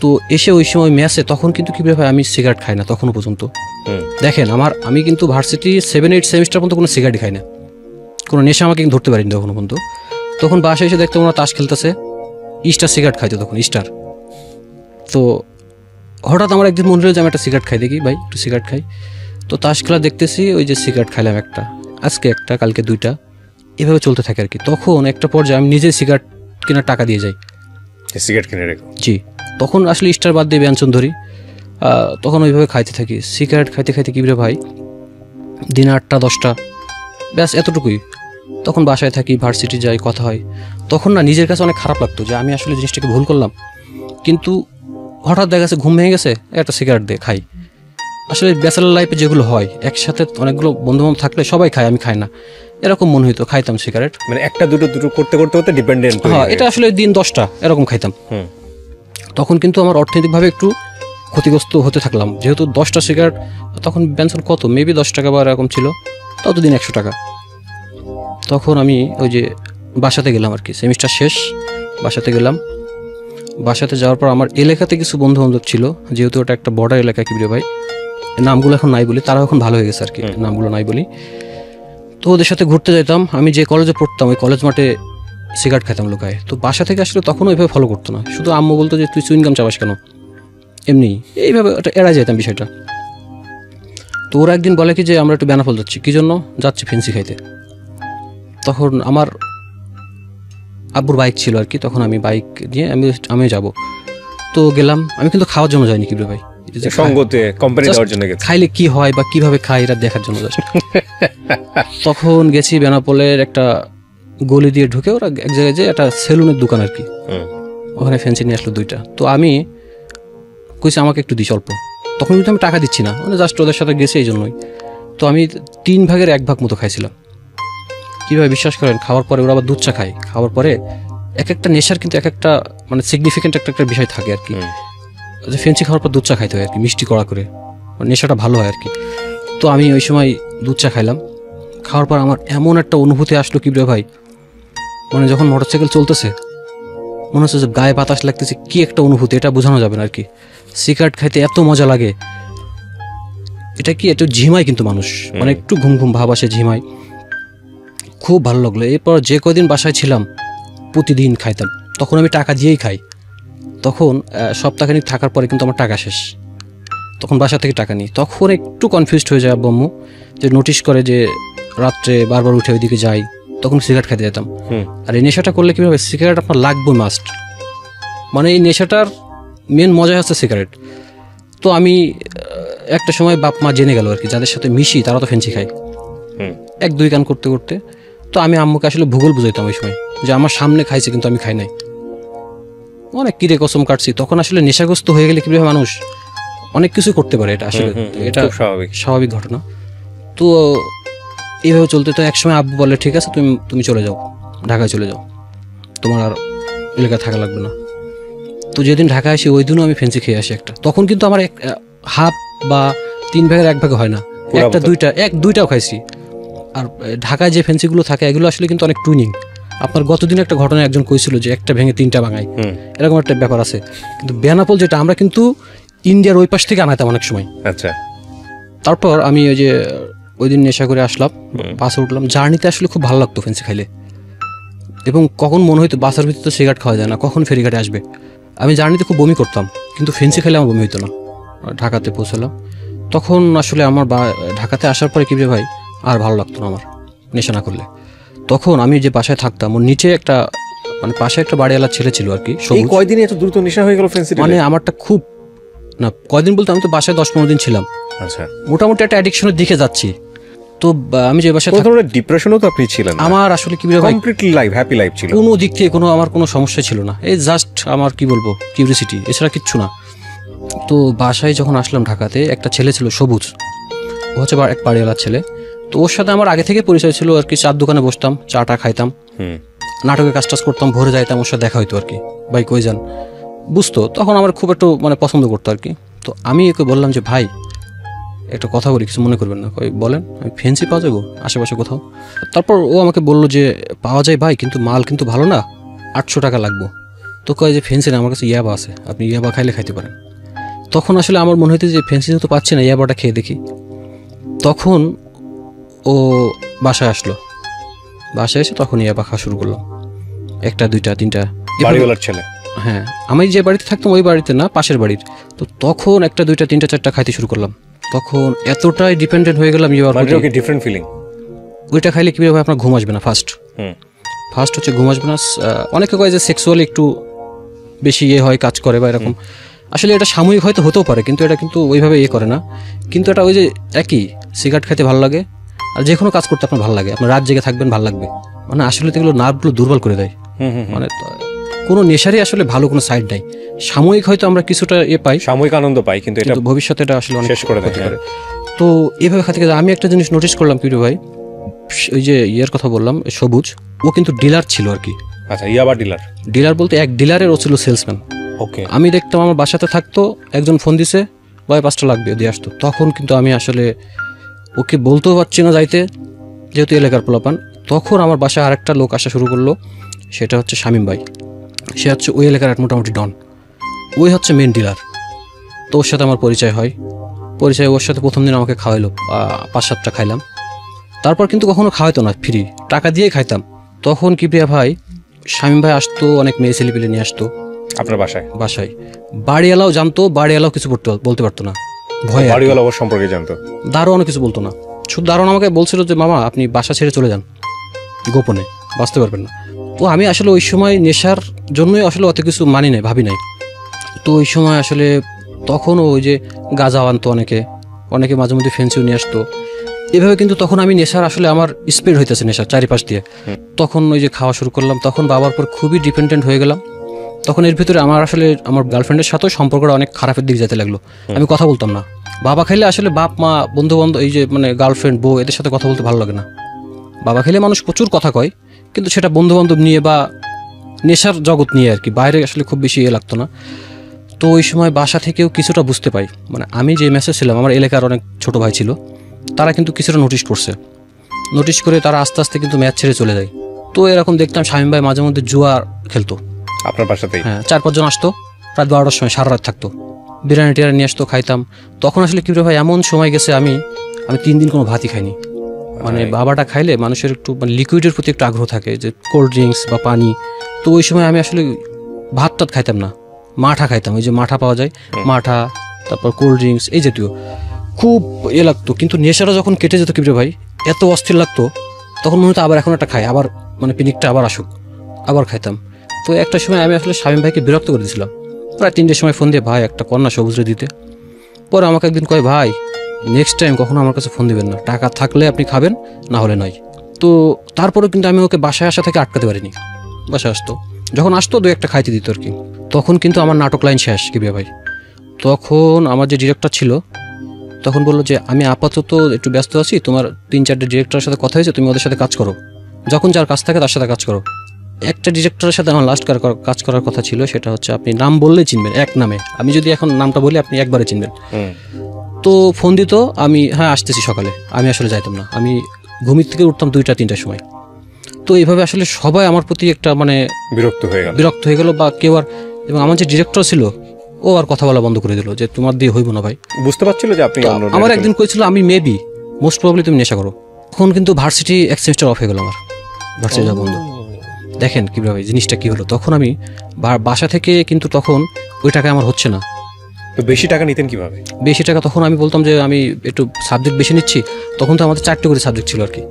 তো এসে ওই সময় ম্যাচে তখন কিন্তু কি ভাই আমি সিগারেট খাই না তখনও পর্যন্ত। দেখেন আমি কিন্তু ভার্সিটি 7-8 সেমিস্টার পর্যন্ত কোনো সিগারেট খাই না, কোনো নেশা আমাকে কিন্তু ধরতে পারিনি তখনও পর্যন্ত। তখন বাসায় এসে দেখতাম ওরা তাস খেলতেছে, স্টার সিগারেট খাইতো তখন, স্টার। তো হঠাৎ আমার একদিন মনে হলো যে আমি একটা সিগারেট খাই, দেখি ভাই একটু সিগারেট খাই। তো তাস খেলা দেখতেছি, ওই যে সিগারেট খাইলাম একটা, আজকে একটা, কালকে 2টা, এভাবে চলতে থাকে আর কি। তখন একটা পর্যায়ে আমি নিজে সিগারেট কেনার টাকা দিয়ে যাই, সিগারেট কিনে রেখো। জি, তখন আসলে স্টার বাদ দিয়ে ব্যঞ্জন ধরি, তখন ওইভাবে খাইতে থাকি। সিগারেট খাইতে খাইতে কি রে ভাই দিনে 8টা-10টা, ব্যাস এতটুকুই। তখন বাসায় থাকি, ভার্সিটি যাই, কথা হয়। তখন না নিজের কাছে অনেক খারাপ লাগতো যে আমি আসলে জিনিসটাকে ভুল করলাম। কিন্তু হঠাৎ দেখা গেছে ঘুম ভেঙে গেছে, একটা সিগারেট দিয়ে খাই। আসলে ব্যাচেলর লাইফে যেগুলো হয়, একসাথে অনেকগুলো বন্ধুবান্ধব থাকলে সবাই খায়, আমি খাই না, এরকম মনে হইতো, খাইতাম সিগারেট। মানে একটা দুটো করতে করতে করতে ডিপেন্ডেন্ট। হ্যাঁ, এটা আসলে দিন 10টা এরকম খাইতাম। তখন কিন্তু আমার অর্থনৈতিকভাবে একটু ক্ষতিগ্রস্ত হতে থাকলাম, যেহেতু 10টা সিগারেট, তখন বেঞ্চন কত মেবি 10 টাকা বা এরকম ছিল, ততদিন 100 টাকা। তখন আমি ওই যে বাসাতে গেলাম আর কি, সেমিস্টার শেষ, বাসাতে গেলাম। বাসাতে যাওয়ার পর আমার এলাকাতে কিছু বন্ধু বান্ধব ছিল, যেহেতু ওটা একটা বর্ডার এলাকা কিবিরে ভাই, নামগুলো এখন নাই বলি, তারা এখন ভালো হয়ে গেছে আর কি, নামগুলো নাই বলি। তো ওদের সাথে ঘুরতে যেতাম, আমি যে কলেজে পড়তাম ওই কলেজ মাঠে সিগারেট খাইতাম লুকায়। তো বাসা থেকে আসলে তখন ওইভাবে ফলো করতো না, শুধু আম্মু বলতো যে তুই চুইনগাম চাবাস কেন, এমনি এইভাবে ওটা এড়াই যেতাম বিষয়টা। তো ওরা একদিন বলে কি যে আমরা একটু বেনাফল যাচ্ছি, কী জন্য যাচ্ছি ফেন্সি খাইতে। তখন আমার আব্বুর বাইক ছিল আর কি, তখন আমি বাইক নিয়ে আমি যাব। তো গেলাম, আমি কিন্তু খাওয়ার জন্য যাইনি কিবরে ভাই, সঙ্গতে কোম্পানি দেওয়ার জন্য গেছি, খাইলে কি হয় বা কিভাবে খাই এটা দেখার জন্য জাস্ট। তখন গেছি বেনাপোলের একটা গলি দিয়ে ঢুকে, ওরা এক জায়গায় যে একটা সেলুনের দোকান আর কি, ওখানে ফ্যান্সি নিয়ে আসলো 2টা। তো আমি কইছি আমাকে একটু দিস অল্প, তখন কিন্তু আমি টাকা দিচ্ছি না, মানে জাস্ট ওদের সাথে গেছি এই জন্যই। তো আমি 3 ভাগের 1 ভাগ মতো খাইছিলাম। কীভাবে বিশ্বাস করেন, খাওয়ার পরে ওরা আবার দুধ চা খায়, খাওয়ার পরে এক একটা নেশার কিন্তু এক একটা মানে সিগনিফিকেন্ট একটা বিষয় থাকে আর কি, যে ফেন্সি খাওয়ার পর দুধ চা খাইতে হয় আর কি, মিষ্টি কড়া করে, নেশাটা ভালো হয় আর কি। তো আমি ওই সময় দুধ চা খাইলাম, খাওয়ার পর আমার এমন একটা অনুভূতি আসলো কি ভাই, মানে যখন মোটরসাইকেল চলতেছে মনে হচ্ছে যে গায়ে বাতাস লাগতেছে, কি একটা অনুভূতি এটা বোঝানো যাবে না আর কি। সিগারেট খাইতে এত মজা লাগে, এটা কি একটু ঝিমায় কিন্তু মানুষ, মানে একটু ঘুম ঘুম ভাব আসে, ঝিমায়, খুব ভালো লাগলো। এরপর যে কয়দিন বাসায় ছিলাম প্রতিদিন খাইতাম, তখন আমি টাকা দিয়েই খাই। তখন সপ্তাহখানিক থাকার পরে কিন্তু আমার টাকা শেষ, তখন বাসা থেকে টাকা নিই। তখন একটু কনফিউজড হয়ে যায় আব্বু আম্মু, যে নোটিশ করে যে রাত্রে বারবার উঠে ওইদিকে যাই, তখন সিগারেট খেতে যেতাম। আর এই নেশাটা করলে কীভাবে, সিগারেট আপনার লাগবে মাস্ট, মানে এই নেশাটার মেন মজা হচ্ছে সিগারেট। তো আমি একটা সময় বাপ মা জেনে গেল আর কি, যাদের সাথে মিশি তারা তো ফেন্সি খায়, 1-2 কান করতে করতে। তো আমি আম্মুকে আসলে ভূগোল বুঝাইতাম ওই সময়, যে আমার সামনে খাইছে কিন্তু আমি খাই নাই, অনেক কিরে কসম কাটছি। তখন আসলে নেশাগ্রস্ত হয়ে গেলে কীভাবে মানুষ অনেক কিছু করতে পারে, এটা আসলে এটা স্বাভাবিক ঘটনা। তো এইভাবে চলতে তো একসময় আব্বু বলে ঠিক আছে তুমি চলে যাও, ঢাকায় চলে যাও, তোমার আর এলাকায় থাকা লাগবে না। তো যেদিন ঢাকায় আসি ওই দিনও আমি ফেন্সি খেয়ে আসি একটা। তখন কিন্তু আমার হাফ বা 3 ভাগের 1 ভাগ হয় না, 1-2টাও খাইছি। আর ঢাকায় যে ফেন্সিগুলো থাকে এগুলো আসলে কিন্তু অনেক টুইনিং। আপনার গতদিন একটা ঘটনা একজন কইছিল যে একটা ভেঙে 3টা ভাঙায়, এরকম একটা ব্যাপার আছে। কিন্তু বেনাপোল যেটা আমরা কিন্তু ইন্ডিয়ার ওই পাশ থেকে আনাইতাম অনেক সময়। আচ্ছা, তারপর আমি ওই দিন নেশা করে আসলাম, বাসে উঠলাম। জার্নিতে আসলে খুব ভালো লাগতো ফেন্সি খাইলে, এবং কখন মনে হইতো বাসের ভিতরে তো সিগারেট খাওয়া যায় না, কখন ফেরিঘাটে আসবে। আমি জার্নিতে খুব বমি করতাম, কিন্তু ফেন্সি খাইলে আমার বমি হইতো না। ঢাকাতে পৌঁছলাম তখন আসলে আমার ঢাকাতে আসার পরে কি ভাই আর ভালো লাগতো না আমার নেশা না করলে। তখন আমি যে বাসায় থাকতাম ওর নিচে একটা মানে পাশে একটা বাড়িওয়ালা ছেলে ছিল আর কি। কয়দিনে এত দ্রুত নেশা হয়ে গেল ফেন্সি? মানে আমারটা খুব না, কয়দিন বলতে আমি তো বাসায় 10-15 দিন ছিলাম। আচ্ছা, মোটামুটি একটা অ্যাডিকশনের দিকে যাচ্ছি। তো আমি যে বাসায় ডিপ্রেশনও তো আপনি ছিলেন? আমার আসলে কি কমপ্লিটলি হ্যাপি লাইফ ছিল, কোনো দিক থেকে আমার কোনো সমস্যা ছিল না। এই জাস্ট আমার কি বলবো কিউরিওসিটি, এছাড়া কিচ্ছু না। তো বাসায় যখন আসলাম ঢাকাতে, একটা ছেলে ছিল সবুজ, ও হচ্ছে এক বাড়িওয়ালার ছেলে। তো ওর সাথে আমার আগে থেকে পরিচয় ছিল আর কি। চার দোকানে বসতাম, চাটা খাইতাম, নাটকের কাজ টাজ করতাম, ভোরে যাইতাম, ওর সাথে দেখা হইতো আর কি। ভাই কই যান, বুঝতো। তখন আমার খুব একটু মানে পছন্দ করতো আর কি। তো আমি ওকে বললাম যে ভাই একটা কথা বলি, কিছু মনে করবেন না। বলেন। আমি ফেন্সি পাওয়া যাবো আশেপাশে কোথাও? তারপর ও আমাকে বললো যে পাওয়া যায় ভাই, কিন্তু মাল কিন্তু ভালো না, 800 টাকা লাগবো। তো কয় যে ফেন্সি না, আমার কাছে ইয়াবা আছে, আপনি ইয়াবা খাইলে খাইতে পারেন। তখন আসলে আমার মনে হইতে যে ফেন্সি তো পাচ্ছি না, ইয়াবাটা খেয়ে দেখি। তখন ও বাসায় আসলো, বাসায় এসে তখন ইয়াবা খাওয়া শুরু করলাম, 1টা 2টা 3টা। বাড়িওয়ালার ছেলে? হ্যাঁ, আমি যে বাড়িতে থাকতাম ওই বাড়িতে না, পাশের বাড়ির। তো তখন 1টা 2টা 3টা 4টা খাইতে শুরু করলাম। তখন এতটাই ডিপেন্ডেন্ট হয়ে গেলাম ইয়াবার প্রতি। Different feeling. ওইটা খাইলে কিভাবে আপনার ঘুম আসবে না, ফার্স্ট হচ্ছে ঘুম আসবে না। অনেকে কয় যে সেক্সুয়ালি একটু বেশি হয়, কাজ করে বা এরকম। আসলে এটা সাময়িক হয়তো হতেও পারে, কিন্তু এটা কিন্তু ওইভাবে করে না। কিন্তু এটা ওই যে একই, সিগারেট খেতে ভালো লাগে আর যে কোনো কাজ করতে আপনার ভালো লাগে, আপনার রাত জেগে থাকবেন ভালো লাগবে। মানে আসলে এগুলো নার্ভগুলো দুর্বল করে দেয়। মানে কোনো নেশারই আসলে ভালো কোনো সাইড নাই। সাময়িক হয়তো আমরা কিছুটা পাই, সাময়িক আনন্দ পাই, কিন্তু এটা ভবিষ্যতে এটা আসলে অনেক শেষ করে দেয়। তো এইভাবে থেকে আমি একটা জিনিস নোটিস করলাম কি ভাই, ওই যে ইয়ের কথা বললাম সবুজ, ও কিন্তু ডিলার ছিল আর কি। আচ্ছা, ইয়াবা ডিলার বলতে এক ডিলারের ও ছিল সেলসম্যান। ওকে। আমি দেখতাম আমার বাসাতে থাকতো, একজন ফোন দিছে, ভাই 5টা লাগবে, দিয়ে আসতো। তখন কিন্তু আমি আসলে ওকে বলতেও পারছি না যাইতে, যেহেতু এলাকার পোলাপান। তখন আমার বাসায় আরেকটা লোক আসা শুরু করলো, সেটা হচ্ছে শামীম ভাই। সে হচ্ছে ওই এলাকার মোটামুটি ডন, ওই হচ্ছে মেন ডিলার। তো ওর সাথে আমার পরিচয় হয়। ওর সাথে প্রথম দিন আমাকে খাওয়াইলো, 5-7টা খাইলাম। তারপর কিন্তু কখনো খাওয়াইতো না, ফ্রি টাকা দিয়েই খাইতাম। তখন কিপ্রিয়া ভাই, শামীম ভাই আসতো, অনেক মেয়ে ছেলেপিলে নিয়ে আসতো আপনার বাসায়। বাড়িওয়ালাও জানতো, বাড়িওয়ালাও কিছু বলতে পারতো না, ভয়। বাড়িওয়ালা ওর সম্পর্কে জানতো, দারোয়ানও কিছু বলতো না। শুধু দারোয়ান আমাকে বলছিল যে মামা আপনি বাসা ছেড়ে চলে যান, গোপনে বাঁচতে পারবেন না। তো আমি আসলে ওই সময় নেশার জন্যই আসলে অত কিছু মানি নাই, ভাবি নাই। তো ওই সময় আসলে তখনও ওই যে গাঁজা আনতো অনেকে মাঝে মধ্যে ফেন্সিও নিয়ে আসতো এভাবে। কিন্তু তখন আমি নেশার আসলে আমার স্প্রেড হইতেছে নেশার চারিপাশ দিয়ে। তখন ওই যে খাওয়া শুরু করলাম, তখন বাবার পর খুবই ডিপেন্ডেন্ট হয়ে গেলাম। তখন এর ভিতরে আমার গার্লফ্রেন্ডের সাথেও সম্পর্কটা অনেক খারাপের দিকে যেতে লাগলো। আমি কথা বলতাম না। বাবা খাইলে আসলে বাপ মা বন্ধু বান্ধব, এই যে মানে গার্লফ্রেন্ড বউ, এদের সাথে কথা বলতে ভালো লাগে না। বাবা খাইলে মানুষ প্রচুর কথা কয়, কিন্তু সেটা বন্ধু বান্ধব নিয়ে বা নেশার জগৎ নিয়ে আর কি, বাইরে আসলে খুব বেশি লাগতো না। তো ওই সময় বাসা থেকেও কিছুটা বুঝতে পাই, মানে আমি যে মেসেজ ছিলাম, আমার এলাকার অনেক ছোট ভাই ছিল, তারা কিন্তু কিছুটা নোটিশ করে তারা আস্তে আস্তে কিন্তু ম্যাচ ছেড়ে চলে যায়। তো এরকম দেখতাম শামীম ভাই মাঝে মধ্যে জুয়া খেলতো আপনার বাসাতেই। হ্যাঁ, 4-5 জন আসতো, রাত 12টার সময় সারা রাত থাকতো, বিরিয়ানি টিরিয়ানি নিয়ে আসতো, খাইতাম। তখন আসলে কি ভাই এমন সময় গেছে আমি 3 দিন কোনো ভাতই খাইনি। মানে বাবাটা খাইলে মানুষের একটু মানে লিকুইডের প্রতি একটু আগ্রহ থাকে, যে কোল্ড ড্রিঙ্কস বা পানি। তো ওই সময় আমি আসলে ভাত টাত খাইতাম না, মাঠা খাইতাম। ওই যে মাঠা পাওয়া যায়, মাঠা, তারপর কোল্ড ড্রিঙ্কস, এই জাতীয় খুব লাগতো। কিন্তু নেশাটা যখন কেটে যেত কি ভাই, এত অস্থির লাগতো। তখন মনে হতো আবার এখন একটা খাই, আবার মানে পিকনিকটা আবার আসুক, আবার খাইতাম। তো একটা সময় আমি আসলে শামীম ভাইকে বিরক্ত করে দিয়েছিলাম, প্রায় 3টের সময় ফোন দিয়ে, ভাই একটা কন্যা সবুজরে দিতে। পরে আমাকে একদিন কয়, ভাই নেক্সট টাইম কখনো আমার কাছে ফোন দিবেন না, টাকা থাকলে আপনি খাবেন, না হলে নয়। তো তারপরেও কিন্তু আমি ওকে বাসায় আসা থেকে আটকাতে পারিনি। বাসায় আসতো, যখন আসতো 2-1টা খাইতে দিত আর কি। তখন কিন্তু আমার নাটক লাইন শেষ কিবিয়া ভাই। তখন আমার যে ডিরেক্টর ছিল তখন বললো যে আমি আপাতত একটু ব্যস্ত আছি, তোমার 3-4টে ডিরেক্টরের সাথে কথা হয়েছে, তুমি ওদের সাথে কাজ করো, যখন যার কাজ থাকে তার সাথে কাজ করো। একটা ডিরেক্টরের সাথে আমার লাস্ট কাজ করার কথা ছিল, সেটা হচ্ছে আপনি নাম বললেই চিনবেন, এক নামে। আমি যদি এখন নামটা বলি আপনি একবারে চিনবেন। তো ফোন দিত, আমি হ্যাঁ আসতেছি সকালে, আমি আসলে যাইতাম না, আমি ঘুমির থেকে উঠতাম 2টা-3টার সময়। তো এইভাবে আসলে সবাই আমার প্রতি একটা মানে বিরক্ত হয়ে গেল বা কেউ আর, এবং আমার যে ডিরেক্টর ছিল ও আর কথা বলা বন্ধ করে দিল যে তোমার দিয়ে হইব না ভাই। বুঝতে পারছিল যে আপনি, আমার একদিন কইছিল আমি মেবি মোস্ট প্রবাবলি তুমি নেশা করো। তখন কিন্তু ভার্সিটি এক সেমিস্টার অফ হয়ে গেল আমার, ভার্সিটি যাওয়া বন্ধ। দেখেন কীভাবে জিনিসটা কী হলো। তখন আমি বাসা থেকে কিন্তু তখন ওই টাকা আমার হচ্ছে না। তো বেশি টাকা নিতেন কিভাবে? বেশি টাকা তখন আমি বলতাম যে আমি একটু সাবজেক্ট বেশি নিচ্ছি, তখন তো আমাদের 4টে করে সাবজেক্ট ছিল আর কি।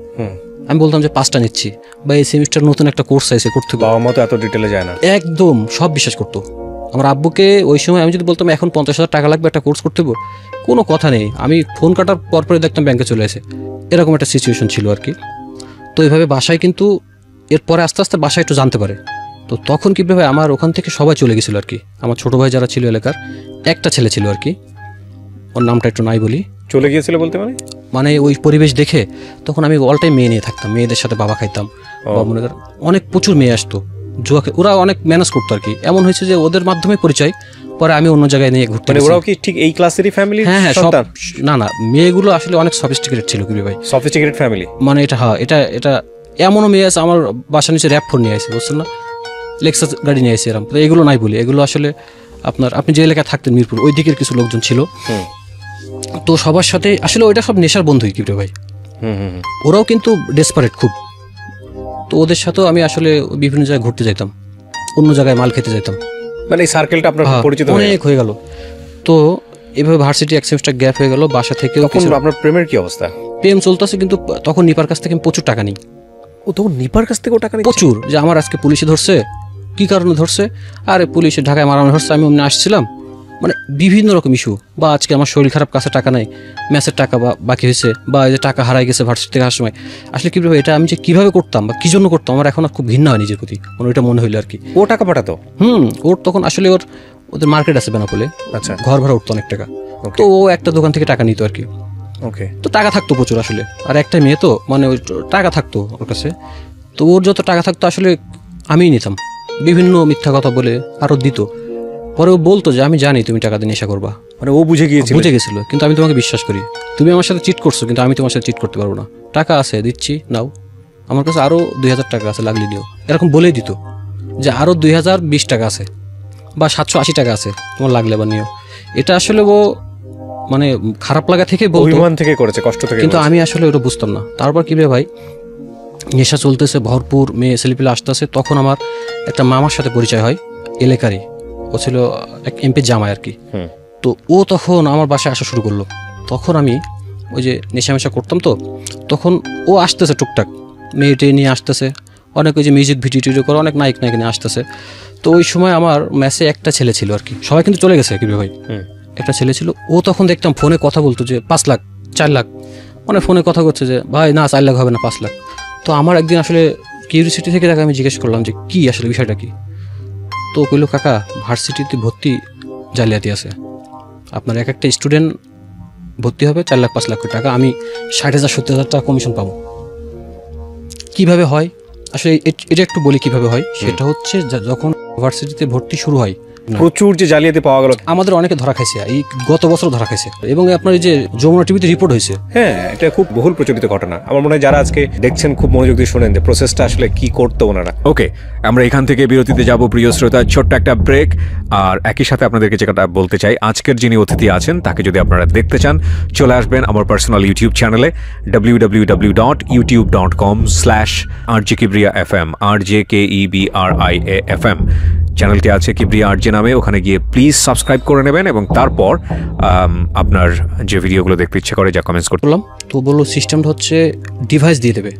আমি বলতাম যে 5টা নিচ্ছি, বা এই সেমিস্টার নতুন একটা কোর্স আছে করতে। বাবা মা তো এত ডিটেলে যায় না, একদম সব বিশ্বাস করতো। আমার আব্বুকে ওই সময় আমি যদি বলতাম এখন 50,000 টাকা লাগবে একটা কোর্স করতে হবে, কোনো কথা নেই, আমি ফোন কাটার পরপরই দেখতাম ব্যাংকে চলে আসে, এরকম একটা সিচুয়েশন ছিল আর কি। তো এইভাবে বাসায় কিন্তু এরপরে আস্তে আস্তে বাসায় একটু জানতে পারে। তো তখন কীভাবে আমার ওখান থেকে সবাই চলে গেছিলো আর কি। আমার ছোটো ভাই যারা ছিল এলাকার, একটা ছেলে ছিল আর কি, ওর নামটা একটু নাই বলি। চলে গিয়েছিল বলতে মানে ওই পরিবেশ দেখে তখন আমি অল টাইম মেয়ে নিয়ে থাকতাম, মেয়েদের সাথে বাবা খাইতাম, বা মনে করেন অনেক প্রচুর মেয়ে আসতো জুয়া, ওরা অনেক ম্যানেজ করতো আর কি। এমন হয়েছে যে ওদের মাধ্যমে পরিচয়, পরে আমি অন্য জায়গায় নিয়ে ঘুরতে। ওরাও কি ঠিক এই ক্লাসেরই ফ্যামিলি? হ্যাঁ হ্যাঁ, সব না না, মেয়েগুলো আসলে অনেক সফিস্টিকেটেড ছিল কি ভাই, সফিস্টিকেটেড ফ্যামিলি। মানে এটা হ্যাঁ, এটা এমনও মেয়ে আছে আমার বাসা নিচে র্যাপ ফোন নিয়ে আসে, বুঝছেন না, লেক্সাস গাড়ি নিয়ে আসে এরকম। তো এগুলো নাই বলি, এগুলো আসলে আপনি যে এলাকায় থাকতেন মিরপুর ওই দিকের কিছু লোকজন ছিল। তো সবার সাথে আসলে ওইটা সব নেশার বন্ধুই কি ভাই। ওরাও কিন্তু ডেসপারেট খুব। তো ওদের সাথেও আমি আসলে বিভিন্ন জায়গায় ঘুরতে যেতাম, অন্য জায়গায় মাল খেতে যেতাম, মানে এই সার্কেলটা আপনার পরিচিত অনেক হয়ে গেল। তো এভাবে ভার্সিটি এক সেমিস্টার গ্যাপ হয়ে গেল, বাসা থেকে। আপনার প্রেমের কি অবস্থা? প্রেম চলতেছে, কিন্তু তখন নিপার কাছ থেকে প্রচুর টাকা নিই। ও তখন নিপার কাছ থেকে টাকা প্রচুর, যে আমার আজকে পুলিশে ধরছে, কি কারণে ধরছে, আরে পুলিশে ঢাকায় মারানো ধরছে, আমি অমনি আসছিলাম, মানে বিভিন্ন রকম ইস্যু। বা আজকে আমার শরীর খারাপ, কাছে টাকা নাই, ম্যাচের টাকা বা বাকি হয়েছে, বা এই যে টাকা হারাই গেছে ভার্সিটি থেকে আসার সময়। আসলে কীভাবে এটা আমি যে কীভাবে করতাম বা কী জন্য করতাম, আমার এখন খুব ঘৃণা হয় নিজের প্রতি, মানে ওইটা মনে হইলো আর কি। ও টাকা পাঠাতো? ওর তখন আসলে ওদের মার্কেট আছে বেনাপোলে, আচ্ছা, ঘর ভাড়া উঠতো অনেক টাকা। তো ও একটা দোকান থেকে টাকা নিত আর কি। ওকে। তো টাকা থাকতো প্রচুর আসলে, আর একটা মেয়ে তো মানে ওই টাকা থাকতো ওর কাছে। তো ওর যত টাকা থাকতো আসলে আমিই নিতাম, বিভিন্ন মিথ্যা কথা বলে আরও দিত। পরে ও বলতো যে আমি জানি তুমি টাকা দিয়ে নেশা করবা, মানে ও বুঝে গেছিল, কিন্তু আমি তোমাকে বিশ্বাস করি, তুমি আমার সাথে চিট করছো, কিন্তু আমি তোমার সাথে চিট করতে পারবো না, টাকা আছে দিচ্ছি নাও, আমার কাছে আরও 2,000 টাকা আছে লাগলে দিও, এরকম বলেই দিত যে আরও 2,020 টাকা আছে বা 780 টাকা আছে, তোমার লাগলে বা নিও। এটা আসলে ও মানে খারাপ লাগা থেকে বলতো, অভিমান থেকে করেছে, কষ্ট থেকে, কিন্তু আমি আসলে ওটা বুঝতাম না। তারপর কি ভাই, নেশা চলতেছে, ভরপুর মেয়ে ছেলেপিলে আসতেছে। তখন আমার একটা মামার সাথে পরিচয় হয় এলাকারই, ও ছিল এক এমপির জামাই আর কি। তো ও তখন আমার বাসায় আসা শুরু করলো। তখন আমি ওই যে নেশামেশা করতাম, তো তখন ও আসতেছে টুকটাক, মেয়েটে নিয়ে আসতেছে, অনেক ওই যে মিউজিক ভিডিও টিডিও করে অনেক নায়ক নিয়ে আসতেছে। তো ওই সময় আমার ম্যাচে একটা ছেলে ছিল আর কি, সবাই কিন্তু চলে গেছে কি ভাই, একটা ছেলে ছিল। ও তখন দেখতাম ফোনে কথা বলতো যে 5 লাখ 4 লাখ, মানে ফোনে কথা করছে যে ভাই না 4 লাখ হবে না 5 লাখ। তো আমার একদিন আসলে কিউরিসিটি থেকে তাকে আমি জিজ্ঞেস করলাম যে কি আসলে বিষয়টা কি। তো কইলো কাকা ভার্সিটিতে ভর্তি জালিয়াতি আছে, আপনার এক একটা স্টুডেন্ট ভর্তি হবে 4 লাখ 5 লাখ টাকা, আমি 60,000 70,000 টাকা কমিশন পাবো। কিভাবে হয় আসলে এটা একটু বলি কিভাবে হয়। সেটা হচ্ছে যখন ভার্সিটিতে ভর্তি শুরু হয় প্রচুর যে জালিয়াতি পাওয়া গেল, আমাদের অনেকে ধরা খাইছে, এই গত বছর ধরা খাইছে, এবং আপনার এই যে যমুনা টিভিতে রিপোর্ট হয়েছে। হ্যাঁ, এটা খুব বহুল প্রচলিত ঘটনা। আমার মনে হয় যারা আজকে দেখছেন খুব মনোযোগ দিয়ে শোনেন যে প্রসেসটা আসলে কি করতো ওনারা। ওকে, আমরা এখান থেকে বিরতিতে যাব প্রিয় শ্রোতা, ছোট্ট একটা ব্রেক। আর একই সাথে আপনাদেরকে যেটা বলতে চাই, আজকের যিনি অতিথি আছেন তাকে যদি আপনারা দেখতে চান চলে আসবেন আমার পার্সোনাল ইউটিউব চ্যানেলে www.youtube.com/RJKibriya.fm, RJKEBRIA.FM চ্যানেলটি আছে কিবরিয়া আরজে নামে। ওখানে গিয়ে প্লিজ সাবস্ক্রাইব করে নেবেন, এবং তারপর আপনার যে ভিডিওগুলো দেখতে ইচ্ছে করে যা কমেন্টস করলাম। তো বললো সিস্টেমটা হচ্ছে ডিভাইস দিয়ে দেবে,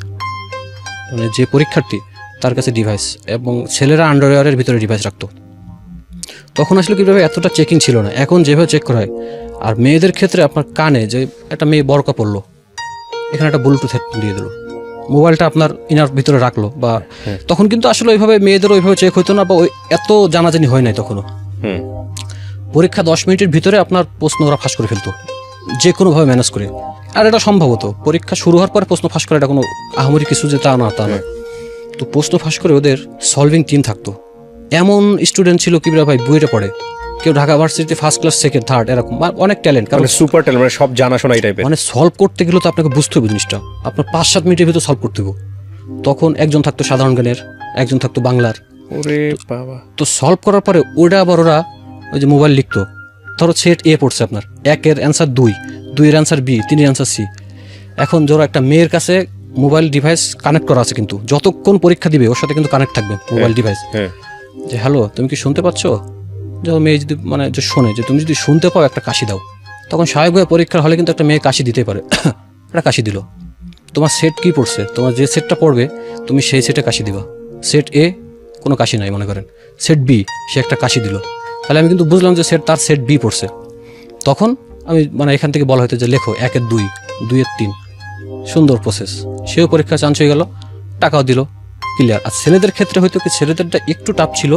মানে যে পরীক্ষার্থী তার কাছে ডিভাইস, এবং ছেলেরা আন্ডারওয়্যারের ভিতরে ডিভাইস রাখতো। তখন আসলে কীভাবে এতটা চেকিং ছিল না, এখন যেভাবে চেক করা হয়। আর মেয়েদের ক্ষেত্রে আপনার কানে যে একটা মেয়ে বরকা পড়লো, এখানে একটা ব্লুটুথ হেডফোন দিয়ে দিল, মোবাইলটা আপনার ইনার ভিতরে রাখলো, বা তখন কিন্তু আসলে ওইভাবে মেয়েদের ওইভাবে চেক হইতো না, বা ওই এত জানাজানি হয় নাই তখনও। পরীক্ষা 10 মিনিটের ভিতরে আপনার প্রশ্ন ওরা ফাঁস করে ফেলতো যে কোনোভাবে ম্যানেজ করে। আর এটা সম্ভব হতো, পরীক্ষা শুরু হওয়ার পরে প্রশ্ন ফাঁস করে এটা কোনো আহামরি কিছু যে তা না। তো প্রশ্ন ফাঁস করে ওদের সলভিং টিম থাকতো। এমন স্টুডেন্ট ছিল কি ভাই, বইটা পড়ে, কেউ ঢাকা ভার্সিটিতে ফার্স্ট ক্লাস সেকেন্ড থার্ড এরকম, অনেক ট্যালেন্ট, কারণ সুপার ট্যালেন্ট, মানে সব জানাশোনা এই টাইপের। মানে সলভ করতে গেলে তো আপনাকে বুঝতে হবে জিনিসটা, আপনার 5-7 মিনিটের ভিতরে সলভ করতে হবে। তখন একজন থাকতো সাধারণ জ্ঞানের, একজন থাকতো বাংলার। ওরে বাবা! তো সলভ করার পরে ওটা আবার ওরা ওই যে মোবাইল লিখতো, ধরো সেট এ পড়ছে আপনার, 1-এর অ্যান্সার 2, 2-এর অ্যান্সার বি, 3-এর অ্যান্সার সি। এখন ধরো একটা মেয়ের কাছে মোবাইল ডিভাইস কানেক্ট করা আছে, কিন্তু যতক্ষণ পরীক্ষা দিবে ওর সাথে কিন্তু কানেক্ট থাকবে মোবাইল ডিভাইস, যে হ্যালো তুমি কি শুনতে পাচ্ছ? যে মেয়ে যদি মানে যে শোনে, যে তুমি যদি শুনতে পাও একটা কাশি দাও, তখন স্বাভাবিকভাবে পরীক্ষার হলে কিন্তু একটা মেয়ে কাশি দিতেই পারে। একটা কাশি দিল, তোমার সেট কি পড়ছে, তোমার যে সেটটা পড়বে তুমি সেই সেটে কাশি দিবা। সেট এ কোনো কাশি নাই মনে করেন, সেট বি সে একটা কাশি দিল, তাহলে আমি কিন্তু বুঝলাম যে তার সেট বি পড়ছে। তখন আমি মানে এখান থেকে বলা হতো যে লেখো 1-এর 2, 2-এর 3, সুন্দর প্রসেস। সেও পরীক্ষা চান্স হয়ে গেল, টাকাও দিল, ক্লিয়ার। আর ছেলেদের ক্ষেত্রে হয়তো কি ছেলেদেরটা একটু টাফ ছিল,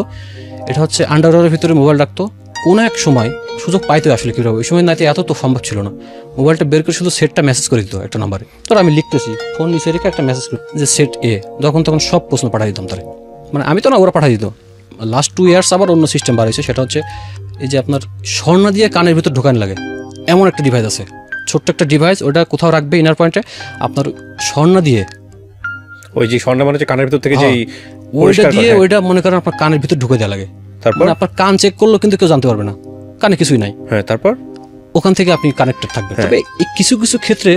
এটা হচ্ছে আন্ডারওয়্যারের ভিতরে মোবাইল রাখতো, কোনো এক সময় সুযোগ পাইতো আসলে কীভাবে, ওই সময় নাইতে এত তো সম্ভব ছিল না, মোবাইলটা বের করে শুধু সেটটা মেসেজ করে দিত একটা নাম্বারে। তোর আমি লিখতেছি, ফোন নিচে রেখে একটা মেসেজ করি যে সেট এ, তখন সব প্রশ্ন পাঠিয়ে দিতাম তারে, মানে আমি তো না, ওরা পাঠিয়ে দিত। লাস্ট 2 ইয়ার্স আবার অন্য সিস্টেম বাড়িয়েছে, সেটা হচ্ছে এই যে আপনার স্বর্ণা দিয়ে কানের ভিতর ঢোকান লাগে এমন একটা ডিভাইস আছে, ছোট্ট একটা ডিভাইস, ওটা কোথাও রাখবে ইনার পয়েন্টে, আপনার স্বর্ণা দিয়ে, ওই যে স্বর্ণা মানে কানের ভিতর থেকে যেই ওইটা দিয়ে ওইটা মনে করেন আপনার কানের ভিতর ঢুকে দেওয়া লাগে। তারপর আপনার কান চেক করলো কিন্তু কেউ জানতে পারবে না, কানে কিছুই নাই। হ্যাঁ, তারপর ওখান থেকে আপনি কানেক্টেড থাকবেন। তবে কিছু কিছু ক্ষেত্রে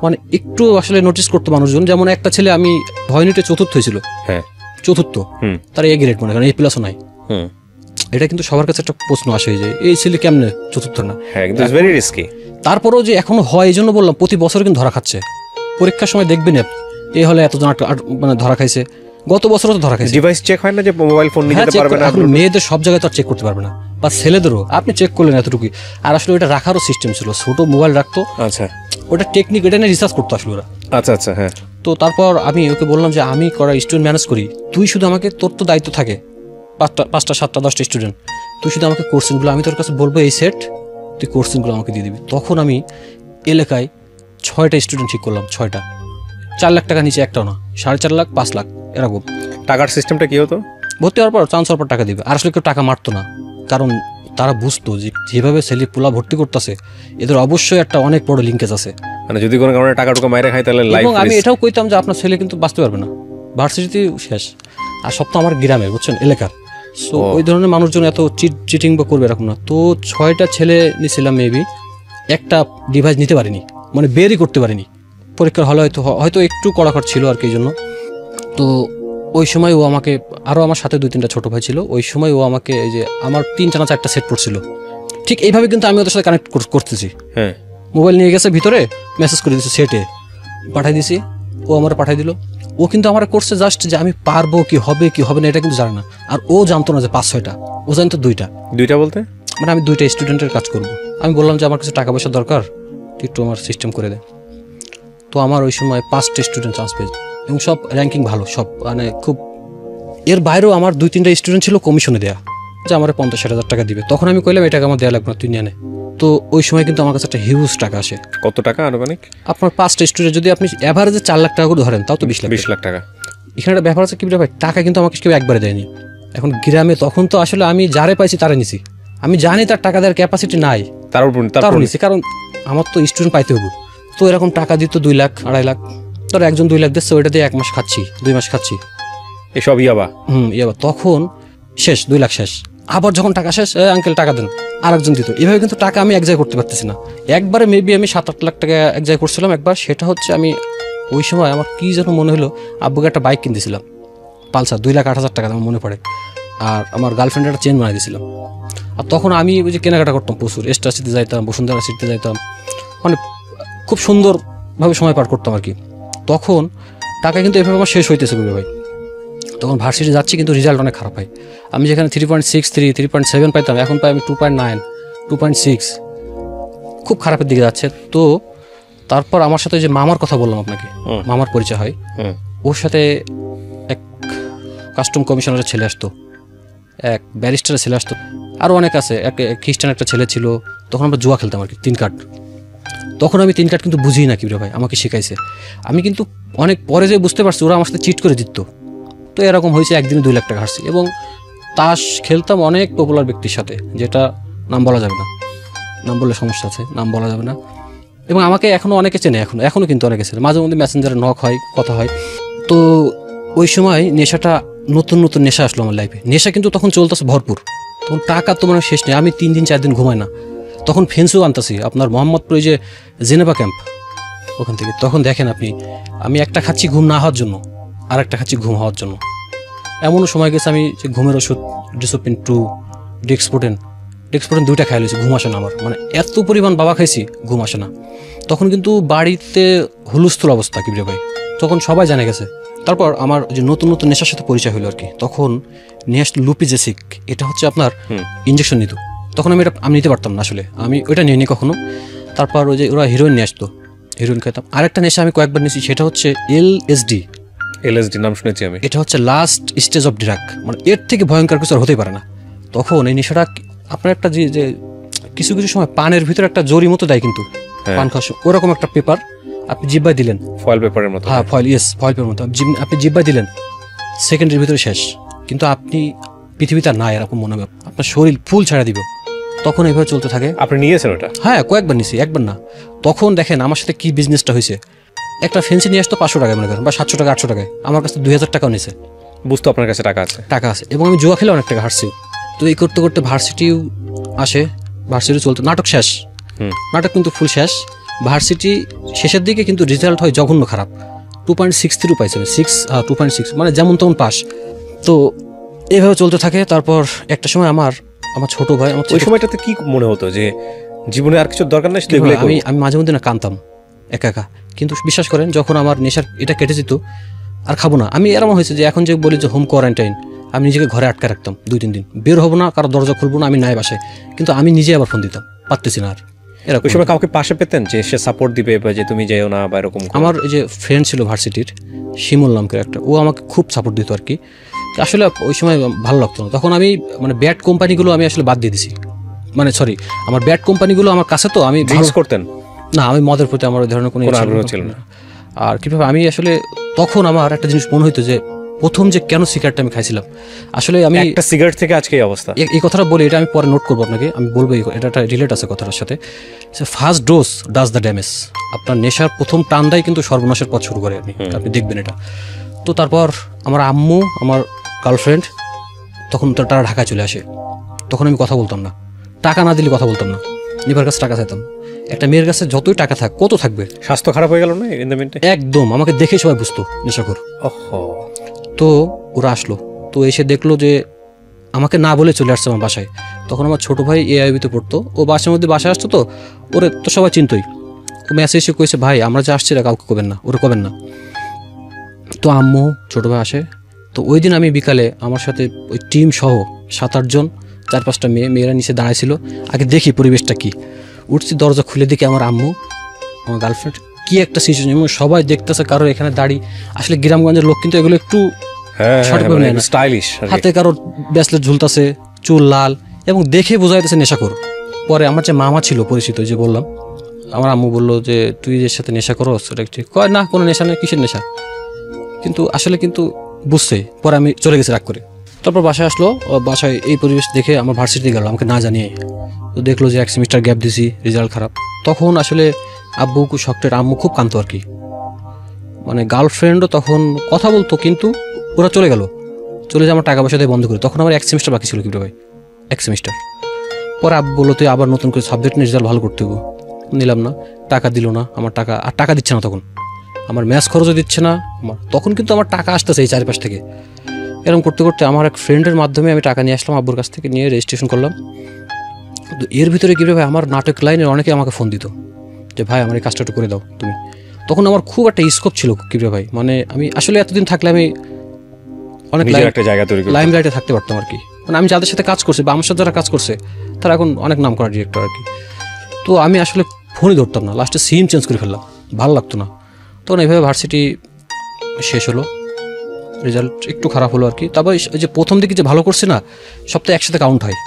মানে একটু আসলে নোটিস করতো মানুষজন, যেমন একটা ছেলে আমি ভয়নিটে চতুর্থ হয়েছিল, হ্যাঁ চতুর্থ, তার এ গ্রেড মনে করেন, এ প্লাসও নাই। এটা কিন্তু সবার কাছে একটা প্রশ্ন আসে যে এই ছেলে কেমনে চতুর্থ না। তারপরেও যে এখনো হয়, এই জন্য বললাম প্রতি বছর কিন্তু ধরা খাচ্ছে। পরীক্ষার সময় দেখবেন এই হলে এতজন মানে ধরা খাইছে, গত বছরও তো ধরা খাইছে। ডিভাইস চেক হয় না যে মোবাইল ফোন নিয়ে যেতে পারবে না, মেয়েদের সব জায়গায় তো চেক করতে পারবে না, বা ছেলেদেরও আপনি চেক করলেন এতটুকুই। আর আসলে ওটা রাখারও সিস্টেম ছিল, ছোট মোবাইল রাখতো। আচ্ছা, ওটা টেকনিক, এটা নিয়ে রিসার্চ করতো আসলে ওরা। আচ্ছা আচ্ছা, হ্যাঁ। তো তারপর আমি ওকে বললাম যে আমি করা স্টুডেন্ট ম্যানেজ করি, তুই শুধু আমাকে, তোর তো দায়িত্ব থাকে 5টা 7টা 10টা স্টুডেন্ট, তুই শুধু আমাকে কোর্সিনগুলো, আমি তোর কাছে বলবো এই সেট, তুই কোর্সিনগুলো আমাকে দিয়ে দিবি। তখন আমি এলাকায় 6টা স্টুডেন্ট ঠিক করলাম, 6টা, 4 লাখ টাকা নিচে একটাও না, 4.5 লাখ 5 লাখ এরকম। টাকার সিস্টেমটা কি হতো? ভর্তি হওয়ার পর চান্স হওয়ার পর টাকা দিবে। আর আসলে কেউ টাকা মারতো না, কারণ তারা বুঝতো যে যেভাবে ছেলে পোলা ভর্তি করতেছে এদের অবশ্যই একটা অনেক বড় লিঙ্কেজ আছে, মানে যদি কোনো কারণে টাকা টুকা মাইরে খায় তাহলে লাইফ। এবং আমি এটাও কইতাম যে আপনার ছেলে কিন্তু বাঁচতে পারবে না, ভার্সিটি শেষ। আর সব তো আমার গ্রামের, বুঝছেন, এলাকার। সো ওই ধরনের মানুষজন এত চিটিং বা করবে এরকম না। তো 6টা ছেলে নিয়েছিলাম, মেবি একটা ডিভাইস নিতে পারিনি, মানে বেরই করতে পারিনি। পরীক্ষার হলে হয়তো একটু কড়াকড় ছিল আর কি, এই জন্য। তো ওই সময় ও আমাকে, আরও আমার সাথে 2-3টা ছোটো ভাই ছিল, ওই সময় ও আমাকে এই যে আমার 3টা না 4টা সেট পড়ছিল, ঠিক এইভাবে কিন্তু আমি ওদের সাথে কানেক্ট করতেছি। হ্যাঁ, মোবাইল নিয়ে গেছে ভিতরে, মেসেজ করে দিয়েছে, সেটে পাঠাই দিছি, ও আমার পাঠাই দিল। ও কিন্তু আমার করছে জাস্ট যে আমি পারবো কি হবে না এটা কিন্তু জানে না। আর ও জানতো না যে 5-6টা, ও জানতো 2টা বলতে মানে আমি 2টা স্টুডেন্টের কাজ করব। আমি বললাম যে আমার কাছে টাকা পয়সা দরকার, একটু আমার সিস্টেম করে দেয়। তো আমার ওই সময় 5টা স্টুডেন্ট চান্স পেয়েছে, এবং সব র্যাঙ্কিং ভালো, সব মানে খুব। এর বাইরেও আমার 2-3টা স্টুডেন্ট ছিল কমিশনে দেওয়া, যে আমার 50-60 টাকা দিবে। তখন আমি কইলাম এই টাকা আমার দেওয়া লাগবে না, তুই নিয়ে নে। তো ওই সময় কিন্তু আমার কাছে একটা হিউজ টাকা আসে। কত টাকা আনুমানিক? আপনার 5টা স্টুডেন্ট যদি আপনি অ্যাভারেজে 4 লাখ টাকা করে ধরেন, তাও তো 20 লাখ টাকা। এখানে একটা ব্যাপার আছে কি ভাই, টাকা কিন্তু আমাকে কেউ একবারে দেয়নি। এখন গ্রামে তখন তো আসলে আমি যারে পাইছি তারে নিছি, আমি জানি তার টাকা দেওয়ার ক্যাপাসিটি নাই, তারও নিছি, কারণ আমার তো স্টুডেন্ট পাইতে হবে। তো এরকম টাকা দিত 2 লাখ 2.5 লাখ, ধর একজন 2 লাখ দিচ্ছে, ওইটা দিয়ে 1 মাস খাচ্ছি, 2 মাস খাচ্ছি, এসব ইয়াবা। তখন শেষ, 2 লাখ শেষ। আবার যখন টাকা শেষ, আঙ্কেল টাকা দেন, আরেকজন দিত। এভাবে কিন্তু টাকা আমি এক জায়গায় করতে পারতেছি না। একবারে মেবি আমি 7-8 লাখ টাকা এক জায়গায় করছিলাম একবার। সেটা হচ্ছে আমি ওই সময় আমার কি যেন মনে হলো, আব্বুকে একটা বাইক কিনতেছিলাম, পালসার, 2,08,000 টাকা আমার মনে পড়ে। আর আমার গার্লফ্রেন্ডের একটা চেন বানিয়ে দিয়েছিলাম। আর তখন আমি ওই যে কেনাকাটা করতাম প্রচুর, এস্টার সিটিতে যাইতাম, বসুন্ধরা সিটিতে যাইতাম, মানে খুব সুন্দরভাবে সময় পার করতাম আর কি। তখন টাকা কিন্তু এভাবে আমার শেষ হইতেছে কিভাবে ভাই। তখন ভার্সিটি যাচ্ছি কিন্তু রেজাল্ট অনেক খারাপ হয়। আমি যেখানে 3.63 3.7 পাইতাম, এখন পাই আমি 2.9 2.6, খুব খারাপের দিকে যাচ্ছে। তো তারপর আমার সাথে যে মামার কথা বললাম আপনাকে, মামার পরিচয় হয়, ওর সাথে এক কাস্টম কমিশনারের ছেলে আসতো, এক ব্যারিস্টারের ছেলে আসতো, আরও অনেক আছে, এক খ্রিস্টান একটা ছেলে ছিল। তখন আমরা জুয়া খেলতাম আর কি, 3 কার্ড। তখন আমি 3 কার্ড কিন্তু বুঝি না কি রে ভাই, আমাকে শেখাইছে। আমি কিন্তু অনেক পরে যে বুঝতে পারছি ওরা আমার সাথে চিট করে দিত। তো এরকম হয়েছে, একদিনে 2 লাখ টাকা হারছি। এবং তাস খেলতাম অনেক পপুলার ব্যক্তির সাথে, যেটা নাম বলা যাবে না, নাম বললে সমস্যা আছে, নাম বলা যাবে না। এবং আমাকে এখনও অনেকে চেনে, এখনও কিন্তু অনেকে চেনে, মাঝে মধ্যে মেসেঞ্জারে নক হয়, কথা হয়। তো ওই সময় নেশাটা, নতুন নতুন নেশা আসলো আমার লাইফে। নেশা কিন্তু তখন চলতেছে ভরপুর, তখন টাকা তো মানে শেষ নেই। আমি 3 দিন 4 দিন ঘুমাই না। তখন ফেন্সও আনতেছি আপনার মোহাম্মদপুরে যে জেনেভা ক্যাম্প, ওখান থেকে। তখন দেখেন আপনি, আমি একটা খাচ্ছি ঘুম না হওয়ার জন্য, আর একটা খাচ্ছি ঘুম হওয়ার জন্য। এমনও সময় গেছে আমি যে ঘুমের ওষুধ ডিসোপিন 2, ডেক্সপোটেন 2টা খাই লইছি, ঘুম আসে না আমার। মানে এত পরিমাণ বাবা খাইছি, ঘুম আসে না। তখন কিন্তু বাড়িতে হুলস্থুল অবস্থা কিবরে ভাই, তখন সবাই জানে গেছে। তারপর আমার যে নতুন নতুন নেশার সাথে পরিচয় হলো আর কি। তখন নিয়ে আসলো লুপিজেসিক, এটা হচ্ছে আপনার ইঞ্জেকশন নিত। তখন আমি নিতে পারতাম না আসলে, আমি ওইটা নিয়ে নিই কখনো। তারপর ওই যে ওরা হিরোইন নিয়ে আসতো, হিরোইন খাইতাম। আরেকটা নেশা আমি কয়েকবার নিয়েছি, সেটা হচ্ছে এলএসডি নাম শুনেছি আমি। এটা হচ্ছে লাস্ট স্টেজ অফ ড্রাগ, মানে এর থেকে ভয়ঙ্কর কিছু আর হতেই পারে না। তখন এই নেশাটা আপনার একটা যে কিছু কিছু সময় পানের ভিতরে একটা জরি মতো দেয়, কিন্তু পান খাওয়ার সময় ওরকম একটা পেপার আপনি জিব্বায় দিলেন, ফয়েল পেপারের মতো। হ্যাঁ ফয়েল পেপারের মতো আপনি জিব্বায় দিলেন, সেকেন্ডের ভিতরে শেষ। কিন্তু আপনি পৃথিবীতে আর নাই এরকম মনে হবে, আপনার শরীর ফুল ছাড়া দিব। তখন এইভাবে চলতে থাকে। আপনি নিয়েছেন ওটা? হ্যাঁ, কয়েকবার নিছি, একবার না। তখন দেখেন আমার সাথে কি বিজনেসটা হয়েছে। একটা ফেন্সি নিয়ে আসতো 500 টাকায় মনে করেন, বা 700 টাকা 800 টাকায়, আমার কাছে 2000 টাকাও নিছে। বুঝতো আপনার কাছে টাকা আছে। এবং আমি জুয়া খেলে অনেক টাকা হারছি। তো এই করতে করতে ভার্সিটিও আসে, ভার্সিটি চলতে, নাটক শেষ, নাটক কিন্তু ফুল শেষ। ভার্সিটি শেষের দিকে কিন্তু রেজাল্ট হয় জঘন্য খারাপ, 2.63 পাইছে, 2.6, মানে যেমন তেমন পাস। তো এইভাবে চলতে থাকে। তারপর একটা সময় আমার ছোট ভাই, ওই সময়টাতে কি মনে হতো যে জীবনে আর কিছু দরকার নেই, আমি মাঝে মধ্যে না কাঁদতাম একা একা। কিন্তু বিশ্বাস করেন, যখন আমার নেশার এটা কেটে যেত, আর খাবো না আমি। এরকম হয়েছে যে এখন যে বলি যে হোম কোয়ারেন্টাইন, আমি নিজেকে ঘরে আটকে রাখতাম 2-3 দিন, বের হবো না, কারো দরজা খুলবো না, আমি নাই বাসায়। কিন্তু আমি নিজে আবার ফোন দিতাম, পারতেছি না আর। ওই সময় কাউকে পাশে পেতেন যে সে সাপোর্ট দিবে, বা যে তুমি যেও না বা এরকম? আমার এই যে ফ্রেন্ড ছিল ভার্সিটির, শিমুল নামকের একটা, ও আমাকে খুব সাপোর্ট দিত আর কি। আসলে ওই সময় ভালো লাগতো না। তখন আমি মানে ব্যাড কোম্পানিগুলো আমি আসলে বাদ দিয়ে দিছি, মানে সরি, আমার ব্যাড কোম্পানিগুলো আমার কাছে, তো আমি ড্রিঙ্কস করতেন না, আমি মদের প্রতি আমার ওই ধরনের কোনো আগ্রহ ছিল না। আর কিভাবে আমি আসলে, তখন আমার একটা জিনিস মনে হইতো যে প্রথম যে কেন সিগারেটটা আমি খাইছিলাম, আসলে আমি একটা সিগারেট থেকে আজকে এই অবস্থা। এই কথাটা বলি, এটা আমি পরে নোট করবো আপনাকে, আমি বলবো এটা রিলেট আছে কথাটার সাথে। First dose does the damage, আপনার নেশার প্রথম টানটাই কিন্তু সর্বনাশের পথ শুরু করে, আপনি দেখবেন এটা। তো তারপর আমার আম্মু, আমার গার্লফ্রেন্ড, তখন তারা ঢাকায় চলে আসে। তখন আমি কথা বলতাম না, টাকা না দিলে কথা বলতাম না, নিবার কাছে টাকা চাইতাম। একটা মেয়ের কাছে যতই টাকা থাক, কত থাকবে? স্বাস্থ্য খারাপ হয়ে গেল না ইন দ্য মিনটে? একদম, আমাকে দেখে সবাই বুঝতো নেশাখোর। তো ওরা আসলো, তো এসে দেখলো যে আমাকে না বলে চলে আসছে আমার বাসায়। তখন আমার ছোট ভাই এআইবিতে পড়তো, ও বাসার মধ্যে বাসায় আসতো, তো ওরে তো সবাই চিনতই। ও মেসেজ এসে কইছে, ভাই আমরা যে আসছি কাউকে কবেন না, ওরা কবেন না। তো আম্মু, ছোট ভাই আসে। তো ওই দিন আমি বিকালে আমার সাথে ওই টিম সহ 7-8 জন, 4-5টা মেয়েরা নিচে দাঁড়াইছিল। আগে দেখি পরিবেশটা কি। উঠছি, দরজা খুলে দেখি আমার আম্মু, আমার গার্লফ্রেন্ড, কি একটা সিচুয়েশন। এবং সবাই দেখতেছে, কারো এখানে দাড়ি, আসলে গ্রামগঞ্জের লোক কিন্তু এগুলো একটু স্টাইলিশ, হাতে কারো ব্রেসলেট ঝুলতেছে, চুল লাল, এবং দেখে বোঝা যাইতেছে নেশাখোর। পরে আমার যে মামা ছিল পরিচিত, যে বললাম, আমার আম্মু বললো যে তুই এর সাথে নেশা করস, এটা ঠিক? কয় না, কোনো নেশা নেই, কিসের নেশা? কিন্তু আসলে কিন্তু বুঝছে। পরে আমি চলে গেছি রাগ করে। তারপর বাসায় আসলো, বাসায় এই পরিবেশ দেখে আমার ভার্সিটি গেল আমাকে না জানিয়ে। তো দেখলো যে 1 সেমিস্টার গ্যাপ দিছি, রেজাল্ট খারাপ। তখন আসলে আব্বু শক্তের, আম্মু খুব কাঁদতো আর কি। মানে গার্লফ্রেন্ডও তখন কথা বলতো, কিন্তু ওরা চলে গেল, চলে যে আমার টাকা পয়সা দিয়ে বন্ধ করে। তখন আমার 1 সেমিস্টার বাকি ছিল, কিভাবে 1 সেমিস্টার। পরে আব্বু বললো তুই আবার নতুন করে সাবজেক্ট নিয়ে রেজাল্ট ভালো করতে হবে। নিলাম না, টাকা দিল না, আমার টাকা আর টাকা দিচ্ছে না। তখন আমার ম্যাথ খরচও দিচ্ছে না আমার, তখন কিন্তু আমার টাকা আসতেছে এই চারিপাশ থেকে। এরকম করতে করতে আমার এক ফ্রেন্ডের মাধ্যমে আমি টাকা নিয়ে আসলাম আব্বুর কাছ থেকে, নিয়ে রেজিস্ট্রেশন করলাম। তো এর ভিতরে কীভাবে আমার নাটক লাইনের অনেকে আমাকে ফোন দিত যে ভাই আমার এই কাজটা একটু করে দাও তুমি। তখন আমার খুব একটা স্কোপ ছিল কিবরিয়া ভাই, মানে আমি আসলে এতদিন থাকলে আমি অনেক একটা জায়গা তৈরি করে লাইম লাইটে থাকতে পারতাম আর কি। মানে আমি যাদের সাথে কাজ করছি বা আমার সাথে যারা কাজ করছে তারা এখন অনেক নাম করা ডিরেক্টর আর কি। তো আমি আসলে ফোনই ধরতাম না, লাস্টে সিম চেঞ্জ করে ফেললাম, ভালো লাগতো না। তখন এইভাবে ভার্সিটি শেষ হলো, রেজাল্ট একটু খারাপ হলো আর কি। তারপর এই যে প্রথম দিকে যে ভালো করছে না, সপ্তাহে একসাথে কাউন্ট হয়,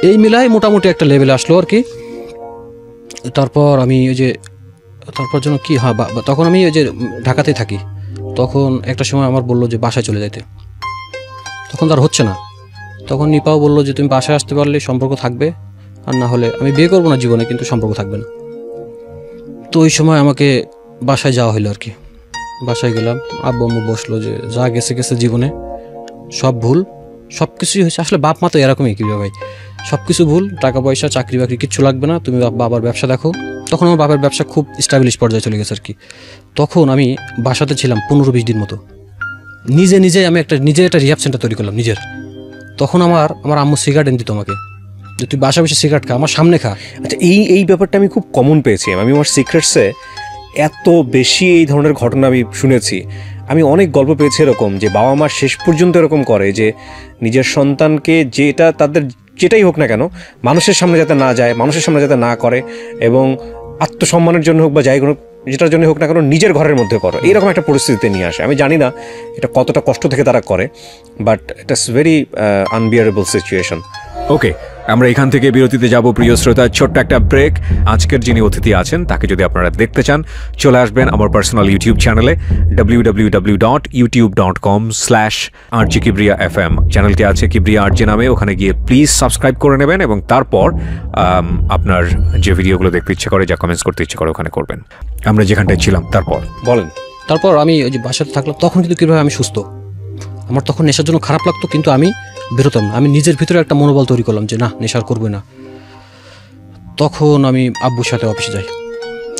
এই মিলায় মোটামুটি একটা লেভেলে আসলো আর কি। তারপর আমি ওই যে তারপর জন্য কি হয়, তখন আমি ওই যে ঢাকাতেই থাকি। তখন একটা সময় আমার বললো যে বাসায় চলে যাইতে, তখন তার হচ্ছে না। তখন নিপাও বললো যে তুমি বাসায় আসতে পারলে সম্পর্ক থাকবে, আর না হলে আমি বিয়ে করবো না জীবনে, কিন্তু সম্পর্ক থাকবে না। তো ওই সময় আমাকে বাসায় যাওয়া হলো আর কি। বাসায় গেলাম, আব্বু আম্মু বসলো যে যা গেছে গেছে জীবনে, সব ভুল, সব কিছুই হয়েছে। আসলে বাপ মা তো এরকমই কি ভাই, সব কিছু ভুল, টাকা পয়সা চাকরি বাকরি কিচ্ছু লাগবে না, তুমি বাবার ব্যবসা দেখো। তখন আমার বাবার ব্যবসা খুব স্টাবলিশ পর্যায়ে চলে গেছে আর কি। তখন আমি বাসাতে ছিলাম 15-20 দিন মতো, নিজে আমি নিজের একটা রিহাব সেন্টার তৈরি করলাম নিজের। তখন আমার আম্মু সিগারেট এনে দিত আমাকে, যে তুই বাসা বসে সিগারেট খা, আমার সামনে খা। আচ্ছা, এই ব্যাপারটা আমি খুব কমন পেয়েছি। আমি আমার সিক্রেটসে এত বেশি এই ধরনের ঘটনা আমি শুনেছি। আমি অনেক গল্প পেয়েছি এরকম, যে বাবা মা শেষ পর্যন্ত এরকম করে যে নিজের সন্তানকে যেটা তাদের যেটাই হোক না কেন মানুষের সামনে যাতে না যায়, মানুষের সামনে যাতে না করে, এবং আত্মসম্মানের জন্য হোক বা যাই কোনো যেটার জন্য হোক না কেন নিজের ঘরের মধ্যে করো, এইরকম একটা পরিস্থিতিতে নিয়ে আসে। আমি জানি না এটা কতটা কষ্ট থেকে তারা করে, but it's very unbearable situation. Okay, আমরা এখান থেকে বিরতিতে যাব প্রিয় শ্রোতা, ছোট্ট একটা ব্রেক। আজকের যিনি অতিথি আছেন তাকে যদি আপনারা দেখতে চান, চলে আসবেন আমার পার্সোনাল ইউটিউব চ্যানেলে www.youtube.com/rjkibriya.fm। চ্যানেলটি আছে কিবরিয়া আরজে নামে, ওখানে গিয়ে প্লিজ সাবস্ক্রাইব করে নেবেন, এবং তারপর আপনার যে ভিডিওগুলো দেখতে ইচ্ছে করে, যা কমেন্টস করতে ইচ্ছে করে, ওখানে করবেন। আমরা যেখানটায় ছিলাম, তারপর বলেন। তারপর আমি ওই যে বাসাতে থাকলাম, তখন কিন্তু কীভাবে আমি সুস্থ, আমার তখন নেশার জন্য খারাপ লাগতো, কিন্তু আমি বেরোতাম না। আমি নিজের ভিতরে একটা মনোবল তৈরি করলাম যে না, নেশার করবো না। তখন আমি আব্বুর সাথে অফিসে যাই,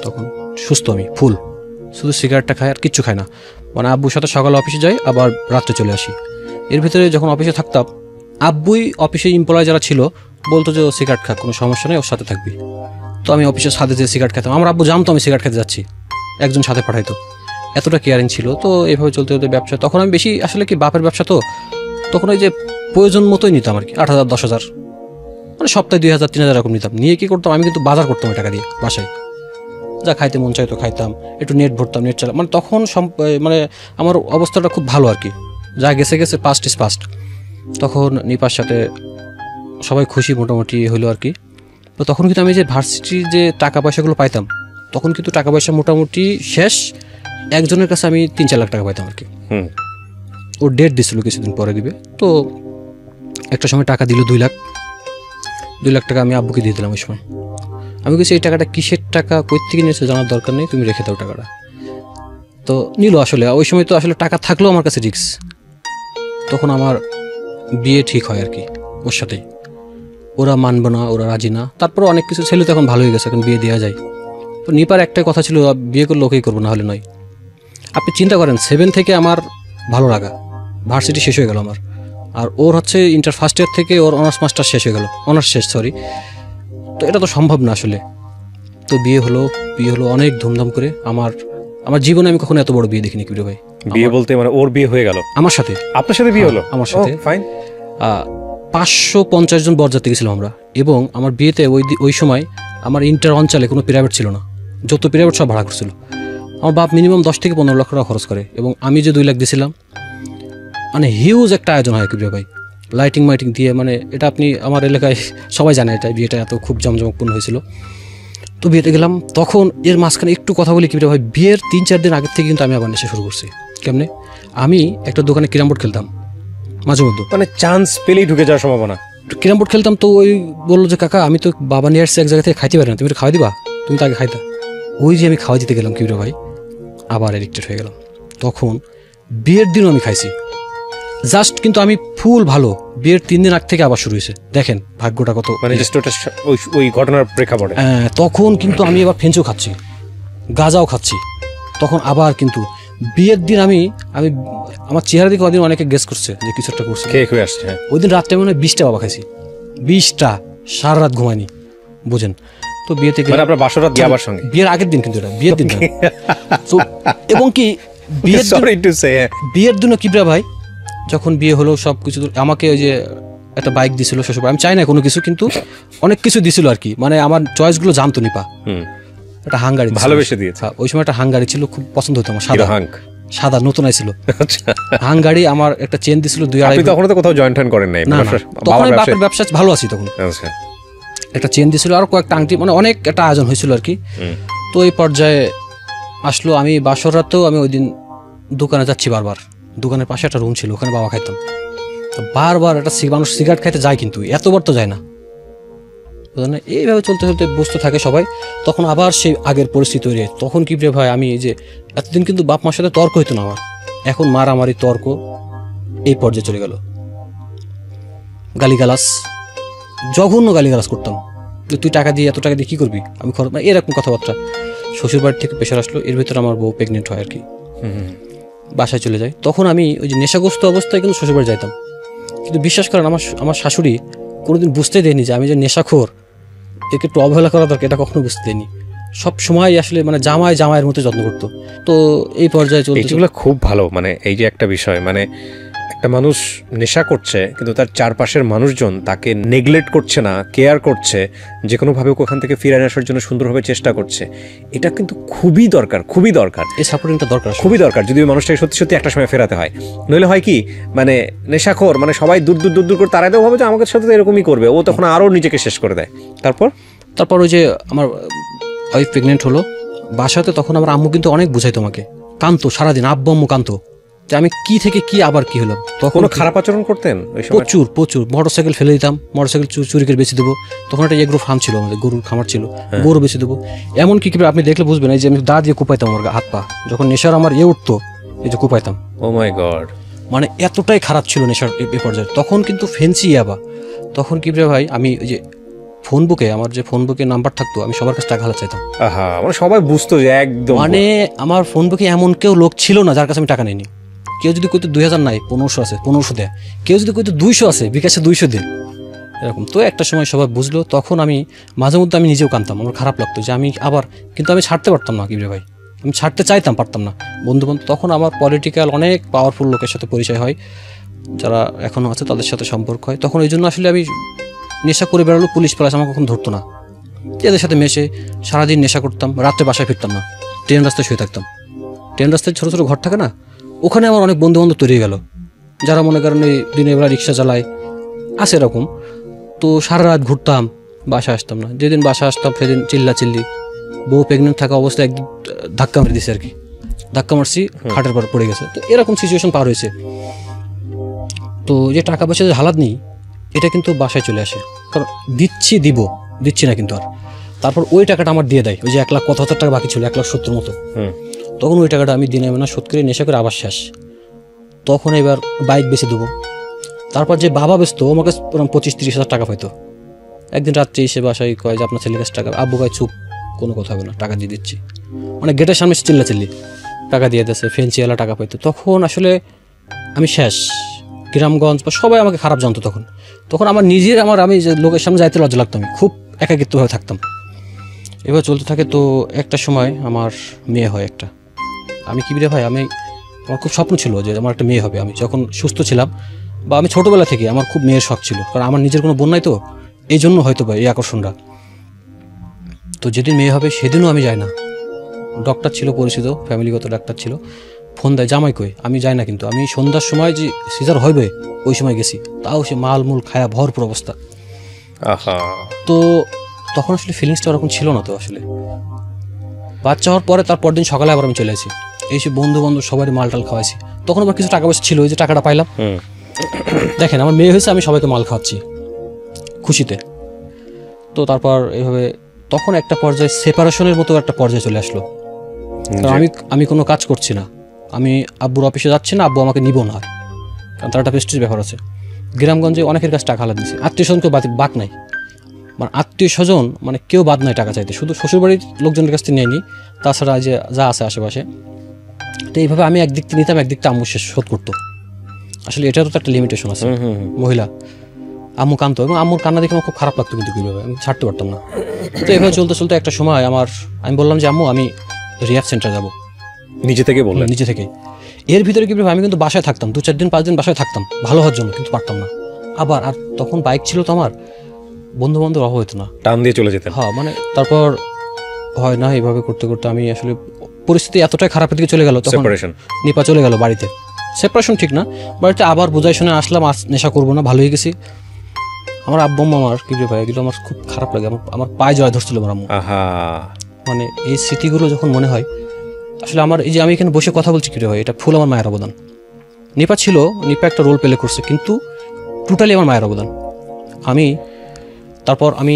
তখন সুস্থ আমি ফুল, শুধু সিগারেটটা খাই আর কিচ্ছু খাই না। মানে আব্বুর সাথে সকালে অফিসে যাই, আবার রাত্রে চলে আসি। এর ভিতরে যখন অফিসে থাকতাম, আব্বুই অফিসে এমপ্লয় যারা ছিল বলতো যে ও সিগারেট খা, কোনো সমস্যা নেই, ওর সাথে থাকবি। তো আমি অফিসের সাথে যে সিগারেট খেতাম, আমার আব্বু জানতো আমি সিগারেট খেতে যাচ্ছি, একজন সাথে পাঠাইতো, এতটা কেয়ারিং ছিল। তো এইভাবে চলতে চলতে ব্যবসা, তখন আমি বেশি আসলে কি বাপের ব্যবসা, তো তখন ওই যে প্রয়োজন মতোই নিতাম আর কি, 8,000 10,000, মানে সপ্তাহে 2,000 3,000 এরকম নিতাম। নিয়ে কি করতাম, আমি কিন্তু বাজার করতাম ওই টাকা দিয়ে, বাসায় যা খাইতে মন চাইতো খাইতাম, একটু নেট ভরতাম, নেট চালাম। মানে তখন মানে আমার অবস্থাটা খুব ভালো আর কি, যা গেছে গেছে, পাস্ট ইজ পাস্ট। তখন নিপার সাথে সবাই খুশি মোটামুটি হলো আর কি। তো তখন কিন্তু আমি যে ভার্সিটির যে টাকা পয়সাগুলো পাইতাম, তখন কিন্তু টাকা পয়সা মোটামুটি শেষ। একজনের কাছে আমি 3-4 লাখ টাকা পাইতাম আর কি। ও ডেট দিছিল কিছুদিন পরে দিবে, তো একটা সময় টাকা দিল 2 লাখ টাকা আমি আব্বুকে দিয়ে দিলাম। ওই সময় আমি বলছি এই টাকাটা কিসের টাকা, কই থেকে নিয়েছে জানার দরকার নেই, তুমি রেখে দাও টাকাটা। তো নিল। আসলে ওই সময় তো আসলে টাকা থাকলেও আমার কাছে রিস্ক। তখন আমার বিয়ে ঠিক হয় আর কি ওর সাথেই, ওরা মানবে না, ওরা রাজি না। তারপর অনেক কিছু, ছেলে তো এখন ভালো হয়ে গেছে, এখন বিয়ে দেওয়া যায়। তো নিপার একটাই কথা ছিল, বিয়ে করলে ওকেই করবো, না হলে নয়। আপনি চিন্তা করেন, 7 থেকে আমার ভালো লাগা, ভার্সিটি শেষ হয়ে গেল আমার, আর ওর হচ্ছে ইন্টার ফার্স্ট ইয়ার থেকে ওর অনার্স মাস্টার শেষ হয়ে গেল, অনার্স শেষ, সরি। তো এটা তো সম্ভব না আসলে। তো বিয়ে হলো অনেক ধুমধাম করে। আমার জীবনে আমি কখনো এত বড় বিয়ে দেখিনি কিরে ভাই। বিয়ে বলতে মানে ওর বিয়ে হয়ে গেল আমার সাথে? আপনার সাথে বিয়ে হলো? আমার সাথে। ফাইন। 550 জন বরযাত্রী গেছিলাম আমরা। এবং আমার বিয়েতে ওই সময় আমার ইন্টার অঞ্চলে কোনো প্রাইভেট ছিল না, যত প্রাইভেট সব ভাড়া করছিল। আমার বাপ মিনিমাম 10 থেকে 15 লাখ টাকা খরচ করে, এবং আমি যে 2 লাখ দিয়েছিলাম, মানে হিউজ একটা আয়োজন হয় কিরে ভাই, লাইটিং মাইটিং দিয়ে। মানে এটা আপনি আমার এলাকায় সবাই জানে, এটা বিয়েটা এত খুব জমজমকপূর্ণ হয়েছিল। তো বিয়েতে গেলাম, তখন এর মাঝখানে একটু কথা বলি কিরে ভাই, বিয়ের 3-4 দিন আগের থেকে কিন্তু আমি আবার নেশা শুরু করছি। কেমনে? আমি একটা দোকানে ক্যারাম বোর্ড খেলতাম মাঝে মধ্যে, মানে চান্স পেলেই ঢুকে যাওয়ার সম্ভাবনা। ক্যারাম বোর্ড খেলতাম। তো ওই বললো যে কাকা, আমি তো বাবা নিয়ে আসছি এক জায়গা থেকে, খাইতে পারি না, তুমি তো খাওয়াই দিবা, তুমি তো আগে খাইতা। ওই যে আমি খাওয়া দিতে গেলাম কিরে ভাই, আবার এডিক্টেড হয়ে গেলাম। তখন বিয়ের দিনও আমি খাইছি জাস্ট, কিন্তু আমি ফুল ভালো। বিয়ের 3 দিন আগ থেকে আবার শুরু হয়েছে, দেখেন ভাগ্যটা কত। মানে জাস্ট ওটা ওই ঘটনার প্রেক্ষাপটে। তখন কিন্তু আমি এবার ফেঞ্চও খাচ্ছি, গাঁজাও খাচ্ছি। তখন আবার কিন্তু বিয়ের দিন আমি আমার চেহারা দিকে ওদিন অনেকে গেস করছে যে কিছু একটা করছে, খেয়ে হয়ে আসছে। ওই দিন রাত্রে মনে হয় 20টা বাবা খাইছি, 20টা, সারা রাত ঘুমাইনি, বুঝেন। তো বিয়েতে মানে আপনার বাসরাত যাবার সঙ্গে বিয়ের আগের দিন, কিন্তু এটা বিয়ের দিন না। তো এবং কি বিয়ের সরি টু সে, বিয়ের দিনও কিবরা ভাই যখন বিয়ে হলো সব কিছু আমাকে ওই যে একটা বাইক দিছিল শ্বশুর, আমি চাই না কোনো কিছু, কিন্তু অনেক কিছু দিছিল আর কি, মানে আমার চয়েসগুলো জানতো নিপা। একটা হাঙ্গারি ভালোবেসে দিয়েছে। ওই সময় একটা হাঙ্গারি ছিল, খুব পছন্দ হতো আমার, সাদা সাদা নতুন আইছিল আচ্ছা হাঙ্গারি। আমার একটা চেন দিছিল 2.5। আপনি তখন তো কোথাও জয়েন টন করেন নাই? না, তখন বাপের ব্যবসা ভালো আছি তখন। আচ্ছা, একটা চেন দিছিল আর কয়েকটা আংটি, মানে অনেক একটা আয়োজন হয়েছিল আর কি। তো এই পর্যায়ে আসলো, আমি বাসর রাতেও আমি ওই দিন দোকানে যাচ্ছি বারবার, দোকানের পাশে একটা রুম ছিল, ওখানে বাবা খাইতাম। তো বারবার একটা মানুষ সিগারেট খাইতে যায়, কিন্তু এতবার তো যায় না, বুঝলেন? এইভাবে চলতে চলতে বসতে থাকে সবাই। তখন আবার সেই আগের পরিস্থিতি তৈরি হয়। তখন কি রে ভাই, আমি এই যে এতদিন কিন্তু বাপ মার সাথে তর্ক হইতো না আমার, এখন মারামারি তর্ক এই পর্যায়ে চলে গেল। গালিগালাস, জঘন্য গালিগালাস করতাম, যে তুই টাকা দিয়ে এত টাকা দিয়ে কি করবি, আমি খরচ, মানে এরকম কথাবার্তা। শ্বশুর বাড়ি থেকে প্রেশার আসলো, এর ভিতরে আমার বউ প্রেগনেন্ট হয় আর কি, বাসায় চলে যায়। তখন আমি ওই যে নেশাগ্রস্ত অবস্থায় কিন্তু শ্বশুর বাড়ি যাইতাম, কিন্তু বিশ্বাস করেন আমার শাশুড়ি কোনোদিন বুঝতে দেয়নি যে আমি যে নেশাখোর, একে একটু অবহেলা করা দরকার, এটা কখনো বুঝতে দেয়নি। সব সময় আসলে মানে জামাইয়ের মতো যত্ন করতো। তো এই পর্যায়ে চলতে এগুলো খুব ভালো। মানে এই যে একটা বিষয়, মানে একটা মানুষ নেশা করছে কিন্তু তার চারপাশের মানুষজন তাকে নেগলেক্ট করছে না, কেয়ার করছে, যে কোনোভাবে ওখান থেকে ফিরে আসার জন্য সুন্দরভাবে চেষ্টা করছে, এটা কিন্তু খুবই দরকার, খুবই দরকার। এই সাপোর্টিংটা দরকার, খুবই দরকার, যদি ওই মানুষটাকে সত্যি সত্যি একটা সময় ফেরাতে হয়। নইলে হয় কি, মানে নেশাখোর, মানে সবাই দূর দূর দূর দূর করে তারাই তো ভাবে যে আমাদের সাথে তো এরকমই করবে, ও তখন আরও নিজেকে শেষ করে দেয়। তারপর ওই যে আমার ওয়াইফ প্রেগনেন্ট হলো বাসাতে, তখন আমার আম্মু কিন্তু অনেক বুঝাই তোমাকে, কানতো সারাদিন, আব্বু আম্মু কানতো যে আমি কি থেকে কি আবার কি হলাম। তখন খারাপ আচরণ করতেন প্রচুর মোটরসাইকেল ফেলে দিতাম, মোটরসাইকেল চুরি করে বেঁচে দেবো। তখন একটা এগ্রো ফার্ম ছিল আমাদের, গরুর খামার ছিল, গরু বেঁচে দেবো। এমন কি আপনি দেখলে বুঝবেন, এই যে আমি দা দিয়ে কুপাইতাম আমার হাত পা, যখন নেশার আমার উঠতো, এই যে কুপাইতাম। ও মাই গড, মানে এতটাই খারাপ ছিল নেশার এ পর্যায়ে। তখন কিন্তু ফেন্সি ইয়াবা, তখন কি ভাই আমি ওই যে ফোন বুকে, আমার যে ফোন বুকে নাম্বার থাকতো, আমি সবার কাছে টাকা হালা চাইতাম। মানে সবাই বুঝতো যে একদম, মানে আমার ফোন বুকে এমন কেউ লোক ছিল না যার কাছে আমি টাকা নিইনি। কেউ যদি কইতো 2000 নাই, 1500 আছে, 1500 দেয়। কেউ যদি কইতো 200 আছে, বিকাশে 200 দেয়, এরকম। তো একটা সময় সবাই বুঝলো, তখন আমি মাঝে মধ্যে আমি নিজেও কানতাম, আমার খারাপ লাগতো যে আমি আবার, কিন্তু আমি ছাড়তে পারতাম না কিবরে ভাই, আমি ছাড়তে চাইতাম, পারতাম না। বন্ধু তখন আমার পলিটিক্যাল অনেক পাওয়ারফুল লোকের সাথে পরিচয় হয়, যারা এখনও আছে, তাদের সাথে সম্পর্ক হয়। তখন ওই জন্য আসলে আমি নেশা করে বেরোলো, পুলিশ প্লাস আমাকে কখন ধরতো না। এদের সাথে মেশে সারাদিন নেশা করতাম, রাত্রে বাসায় ফিরতাম না, ট্রেন রাস্তায় শুয়ে থাকতাম। ট্রেন রাস্তায় ছোটো ছোটো ঘর থাকে না, ওখানে আমার অনেক বন্ধু বান্ধব তৈরি হয়ে গেল, যারা মনে করেন এই দিনের বেলা রিক্সা চালায়, আছে এরকম। তো সারা রাত ঘুরতাম, বাসায় আসতাম না। যেদিন বাসায় আসতাম সেদিন চিল্লি, বউ প্রেগনেন্ট থাকা অবস্থায় একদিন ধাক্কা মেরে দিছে আর কি, ধাক্কা মারছি, খাটের পর পড়ে গেছে। তো এরকম সিচুয়েশন পার হয়েছে। তো যে টাকা পয়সা যে হালাত নেই, এটা কিন্তু বাসায় চলে আসে, কারণ দিচ্ছি না কিন্তু আর। তারপর ওই টাকাটা আমার দিয়ে দেয়, ওই যে 1,70,000 টাকা বাকি ছিল, 1,70,000 মতো। তখন ওই টাকাটা আমি দিনে না শোধ করে, নেশা করে আবার শেষ। তখন এবার বাইক বেচে দেবো। তারপর যে বাবা বেচতো, আমাকে 25-30 হাজার টাকা পাইতো। একদিন রাত্রে এসে বাসায় কয় যে আপনার ছেলের কাছে টাকা, আব্বু কয় চুপ, কোনো কথা হবে না, টাকা দিয়ে দিচ্ছি। মানে গেটের সামনে চিল্লি টাকা দিয়ে দিয়েছে, ফেন্সিওয়ালা টাকা পাইতো। তখন আসলে আমি শেষ। গ্রামগঞ্জ বা সবাই আমাকে খারাপ জানতো তখন আমার নিজের আমি যে লোকের সামনে যাইতে লজ্জা লাগতো, আমি খুব একাকিত্বভাবে থাকতাম। এবার চলতে থাকে। তো একটা সময় আমার মেয়ে হয় একটা। আমি কি রে ভাই, আমার খুব স্বপ্ন ছিল যে আমার একটা মেয়ে হবে। আমি যখন সুস্থ ছিলাম, বা আমি ছোটোবেলা থেকে আমার খুব মেয়ের শখ ছিল, কারণ আমার নিজের কোনো বোন নাই, তো এই জন্য হয়তো ভাই এই আকর্ষণটা। তো যেদিন মেয়ে হবে সেদিনও আমি যাই না। ডক্টর ছিল পরিচিত, ফ্যামিলিগত ডাক্তার ছিল, ফোন দেয় জামাই কই, আমি যাই না। কিন্তু আমি সন্ধ্যার সময় যে সিজার হইবে ওই সময় গেছি, তাও সে মালমূল খায়া ভরপুর অবস্থা। তো তখন আসলে ফিলিংসটা ওরকম ছিল না। তো আসলে বাচ্চা হওয়ার পরে তার পরদিন সকালে আবার আমি চলে আসি, এসে বন্ধু বান্ধব সবাই মালটাল খাওয়াইছি। তখন আবার কিছু টাকা পয়সা ছিল, ওই যে টাকাটা পাইলাম। দেখেন আমার মেয়ে হয়েছে, আমি সবাইকে মাল খাওয়াচ্ছি খুশিতে। তো তারপর এইভাবে তখন একটা পর্যায়ে সেপারেশনের মতো একটা পর্যায়ে চলে আসলো। আমি কোনো কাজ করছি না, আমি আব্বুর অফিসে যাচ্ছি না, আব্বু আমাকে নিব না, কারণ তার একটা প্রেস্টিজ ব্যাপার আছে। গ্রামগঞ্জে অনেকের কাছে টাকা হালা দিয়েছে, আত্মীয় স্বজন কেউ বাদ নাই, মানে আত্মীয় স্বজন মানে কেউ বাদ নাই টাকা চাইতে, শুধু শ্বশুরবাড়ির লোকজনের কাছ থেকে নেয়নি, তাছাড়া যে যা আছে আশেপাশে। তো এইভাবে আমি একদিক থেকে নিতাম, একদিকটা আম্মু শোধ করতো। আসলে এটারও তো একটা লিমিটেশন আছে, মহিলা। আম্মু কাঁদতো এবং আম্মুর কান্না দেখে আমার খুব খারাপ লাগতো, কিন্তু কীভাবে আমি ছাড়তে পারতাম না। তো এভাবে চলতে চলতে একটা সময় আমি বললাম যে আম্মু আমি রিহ্যাব সেন্টার যাবো। নিজে থেকে বললেন? নিজে থেকে। এর ভিতরে কীভাবে আমি কিন্তু বাসায় থাকতাম, 2-4 দিন 5 দিন বাসায় থাকতাম ভালো হওয়ার জন্য, কিন্তু পারতাম না। আর তখন বাইক ছিল তো আমার, বন্ধু বান্ধব অভাব হতো না, টান দিয়ে চলে যেতেন। হ্যাঁ মানে তারপর হয় না, এইভাবে করতে করতে আমি আসলে পরিস্থিতি এতটাই খারাপের দিকে চলে গেল, তখন নিপা চলে গেল বাড়িতে। সেপারেশন ঠিক না, বাড়িতে আবার বোঝাই শুনে আসলাম, নেশা করবো না, ভালো হয়ে গেছি। আমার আব্বু আমার কি ভাই, এগুলো আমার খুব খারাপ লাগে, আমার পায়ে জড়ায় ধরছিল আমার আম্মু। মানে এই স্মৃতিগুলো যখন মনে হয় আসলে আমার, এই যে আমি এখানে বসে কথা বলছি কি ভাই, এটা ফুল আমার মায়ের অবদান। নিপা নিপা একটা রোল প্লে করছে, কিন্তু টোটালি আমার মায়ের অবদান। তারপর আমি